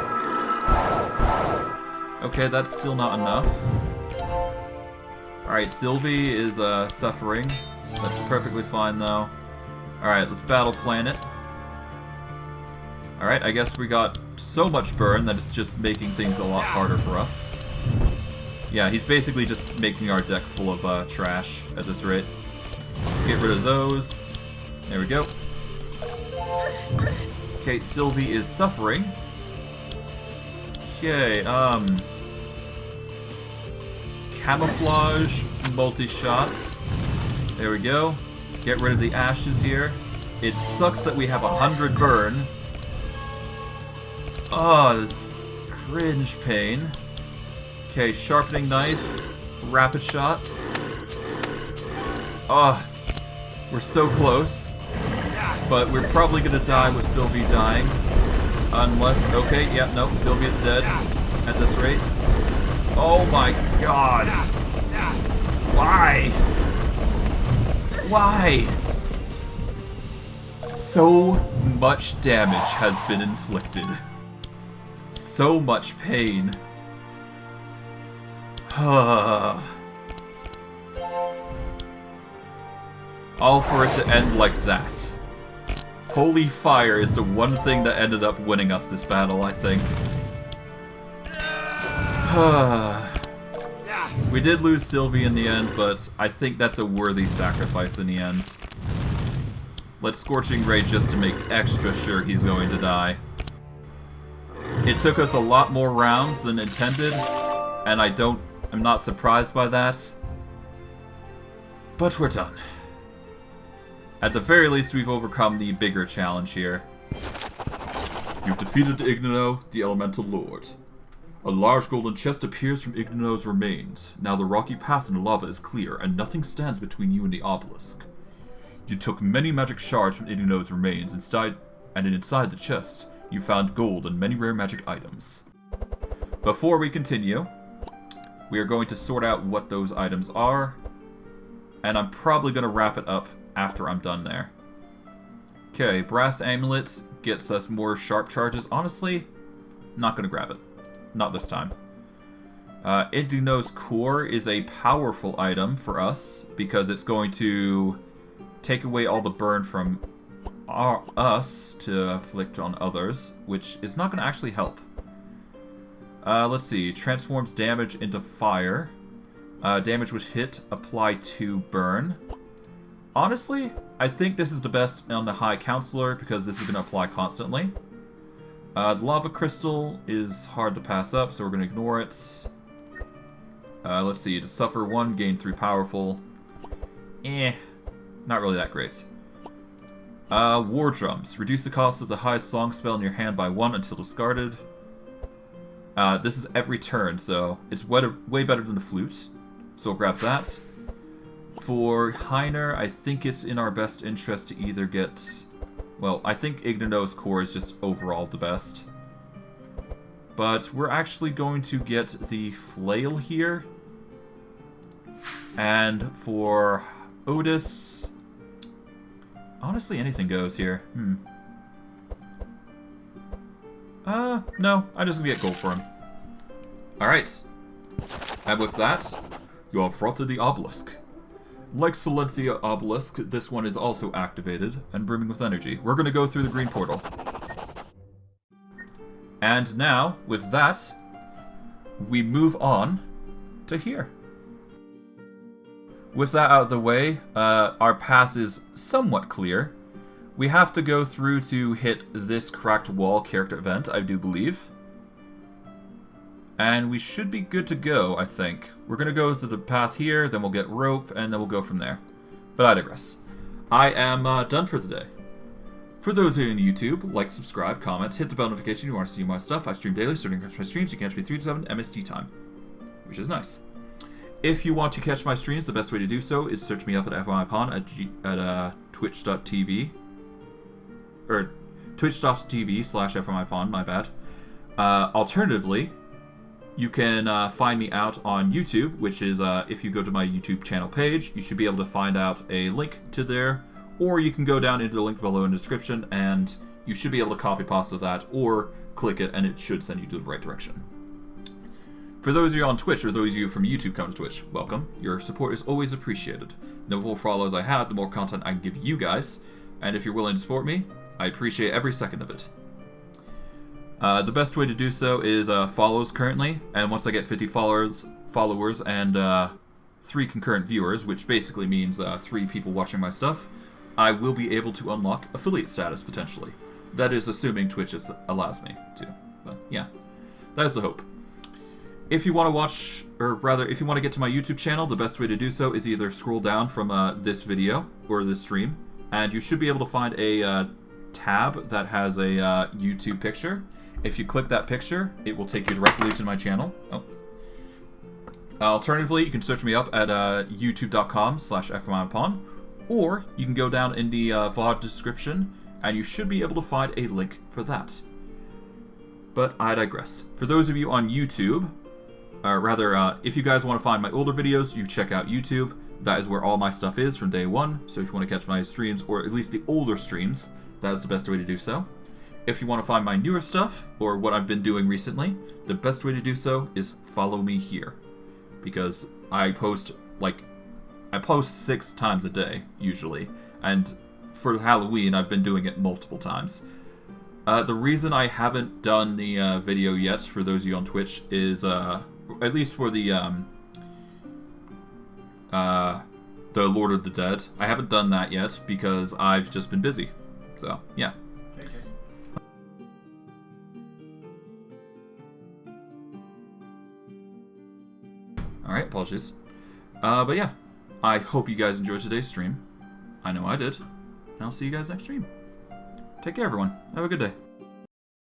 Okay, that's still not enough. Alright, Sylvie is suffering. That's perfectly fine, though. Alright, let's Battle Planet. Alright, I guess we got so much burn that it's just making things a lot harder for us. Yeah, he's basically just making our deck full of trash at this rate. Let's get rid of those. There we go. Okay, Sylvie is suffering. Okay, Camouflage, multi-shots. There we go. Get rid of the ashes here. It sucks that we have 100 burn. Oh, this cringe pain. Okay, sharpening knife. Rapid shot. Oh, we're so close. But we're probably gonna die with Sylvie dying. Unless, okay, yeah, no, Sylvia's dead at this rate. Oh my god. Why? Why? So much damage has been inflicted. So much pain. All for it to end like that. Holy fire is the one thing that ended up winning us this battle, I think. We did lose Sylvie in the end, but I think that's a worthy sacrifice in the end. Let's Scorching Ray just to make extra sure he's going to die. It took us a lot more rounds than intended, and I'm not surprised by that. But we're done. At the very least, we've overcome the bigger challenge here. You've defeated Ignino, the Elemental Lord. A large golden chest appears from Ignino's remains. Now the rocky path in the lava is clear, and nothing stands between you and the obelisk. You took many magic shards from Ignino's remains, and inside the chest, you found gold and many rare magic items. Before we continue, we are going to sort out what those items are, and I'm probably going to wrap it up after I'm done there. Okay, brass amulets gets us more sharp charges. Honestly, not going to grab it. Not this time. Ignino's core is a powerful item for us because it's going to take away all the burn from us to afflict on others, which is not going to actually help. Let's see. Transforms damage into fire. Damage with hit, apply to burn. Honestly, I think this is the best on the High Counselor because this is going to apply constantly. The Lava Crystal is hard to pass up, so we're going to ignore it. Let's see. To suffer 1, gain 3 powerful. Not really that great. War Drums. Reduce the cost of the highest song spell in your hand by 1 until discarded. This is every turn, so it's way better than the flute. So we'll grab that. For Heiner, I think it's in our best interest to either get... Well, I think Ignino's core is just overall the best. But we're actually going to get the flail here. And for Ottis... Honestly, anything goes here. No, I'm just gonna get gold for him. Alright. And with that, you have frotted the obelisk. Like Salenthia Obelisk, this one is also activated and brimming with energy. We're going to go through the green portal. And now, with that, we move on to here. With that out of the way, our path is somewhat clear. We have to go through to hit this cracked wall character event, I do believe. And we should be good to go, I think. We're going to go through the path here, then we'll get rope, and then we'll go from there. But I digress. I am done for the day. For those of you on YouTube, like, subscribe, comment, hit the bell notification if you want to see more stuff. I stream daily, starting to catch my streams. You can catch me 3 to 7 MST time, which is nice. If you want to catch my streams, the best way to do so is search me up at FYPon at twitch.tv. Or twitch.tv/FYPon, my bad. Alternatively, you can find me out on YouTube, which is, if you go to my YouTube channel page, you should be able to find out a link to there, or you can go down into the link below in the description, and you should be able to copy pasta that, or click it, and it should send you to the right direction. For those of you on Twitch, or those of you from YouTube come to Twitch, welcome. Your support is always appreciated. The more followers I have, the more content I can give you guys, and if you're willing to support me, I appreciate every second of it. The best way to do so is follows currently, and once I get 50 followers and 3 concurrent viewers, which basically means 3 people watching my stuff, I will be able to unlock affiliate status potentially. That is assuming Twitch allows me to. But yeah, that is the hope. If you want to watch, or rather, if you want to get to my YouTube channel, the best way to do so is either scroll down from this video or this stream, and you should be able to find a tab that has a YouTube picture. If you click that picture, it will take you directly to my channel. Oh. Alternatively, you can search me up at youtube.com/fmipon, or you can go down in the VOD description, and you should be able to find a link for that. But I digress. For those of you on YouTube, or rather, if you guys want to find my older videos, you check out YouTube. That is where all my stuff is from day one, so if you want to catch my streams, or at least the older streams, that is the best way to do so. If you want to find my newer stuff, or what I've been doing recently, the best way to do so is follow me here. Because I post 6 times a day, usually. And for Halloween, I've been doing it multiple times. The reason I haven't done the video yet, for those of you on Twitch, is, at least for the Lord of the Dead, I haven't done that yet because I've just been busy. So, yeah. Alright, apologies. But yeah, I hope you guys enjoyed today's stream. I know I did. And I'll see you guys next stream. Take care, everyone. Have a good day.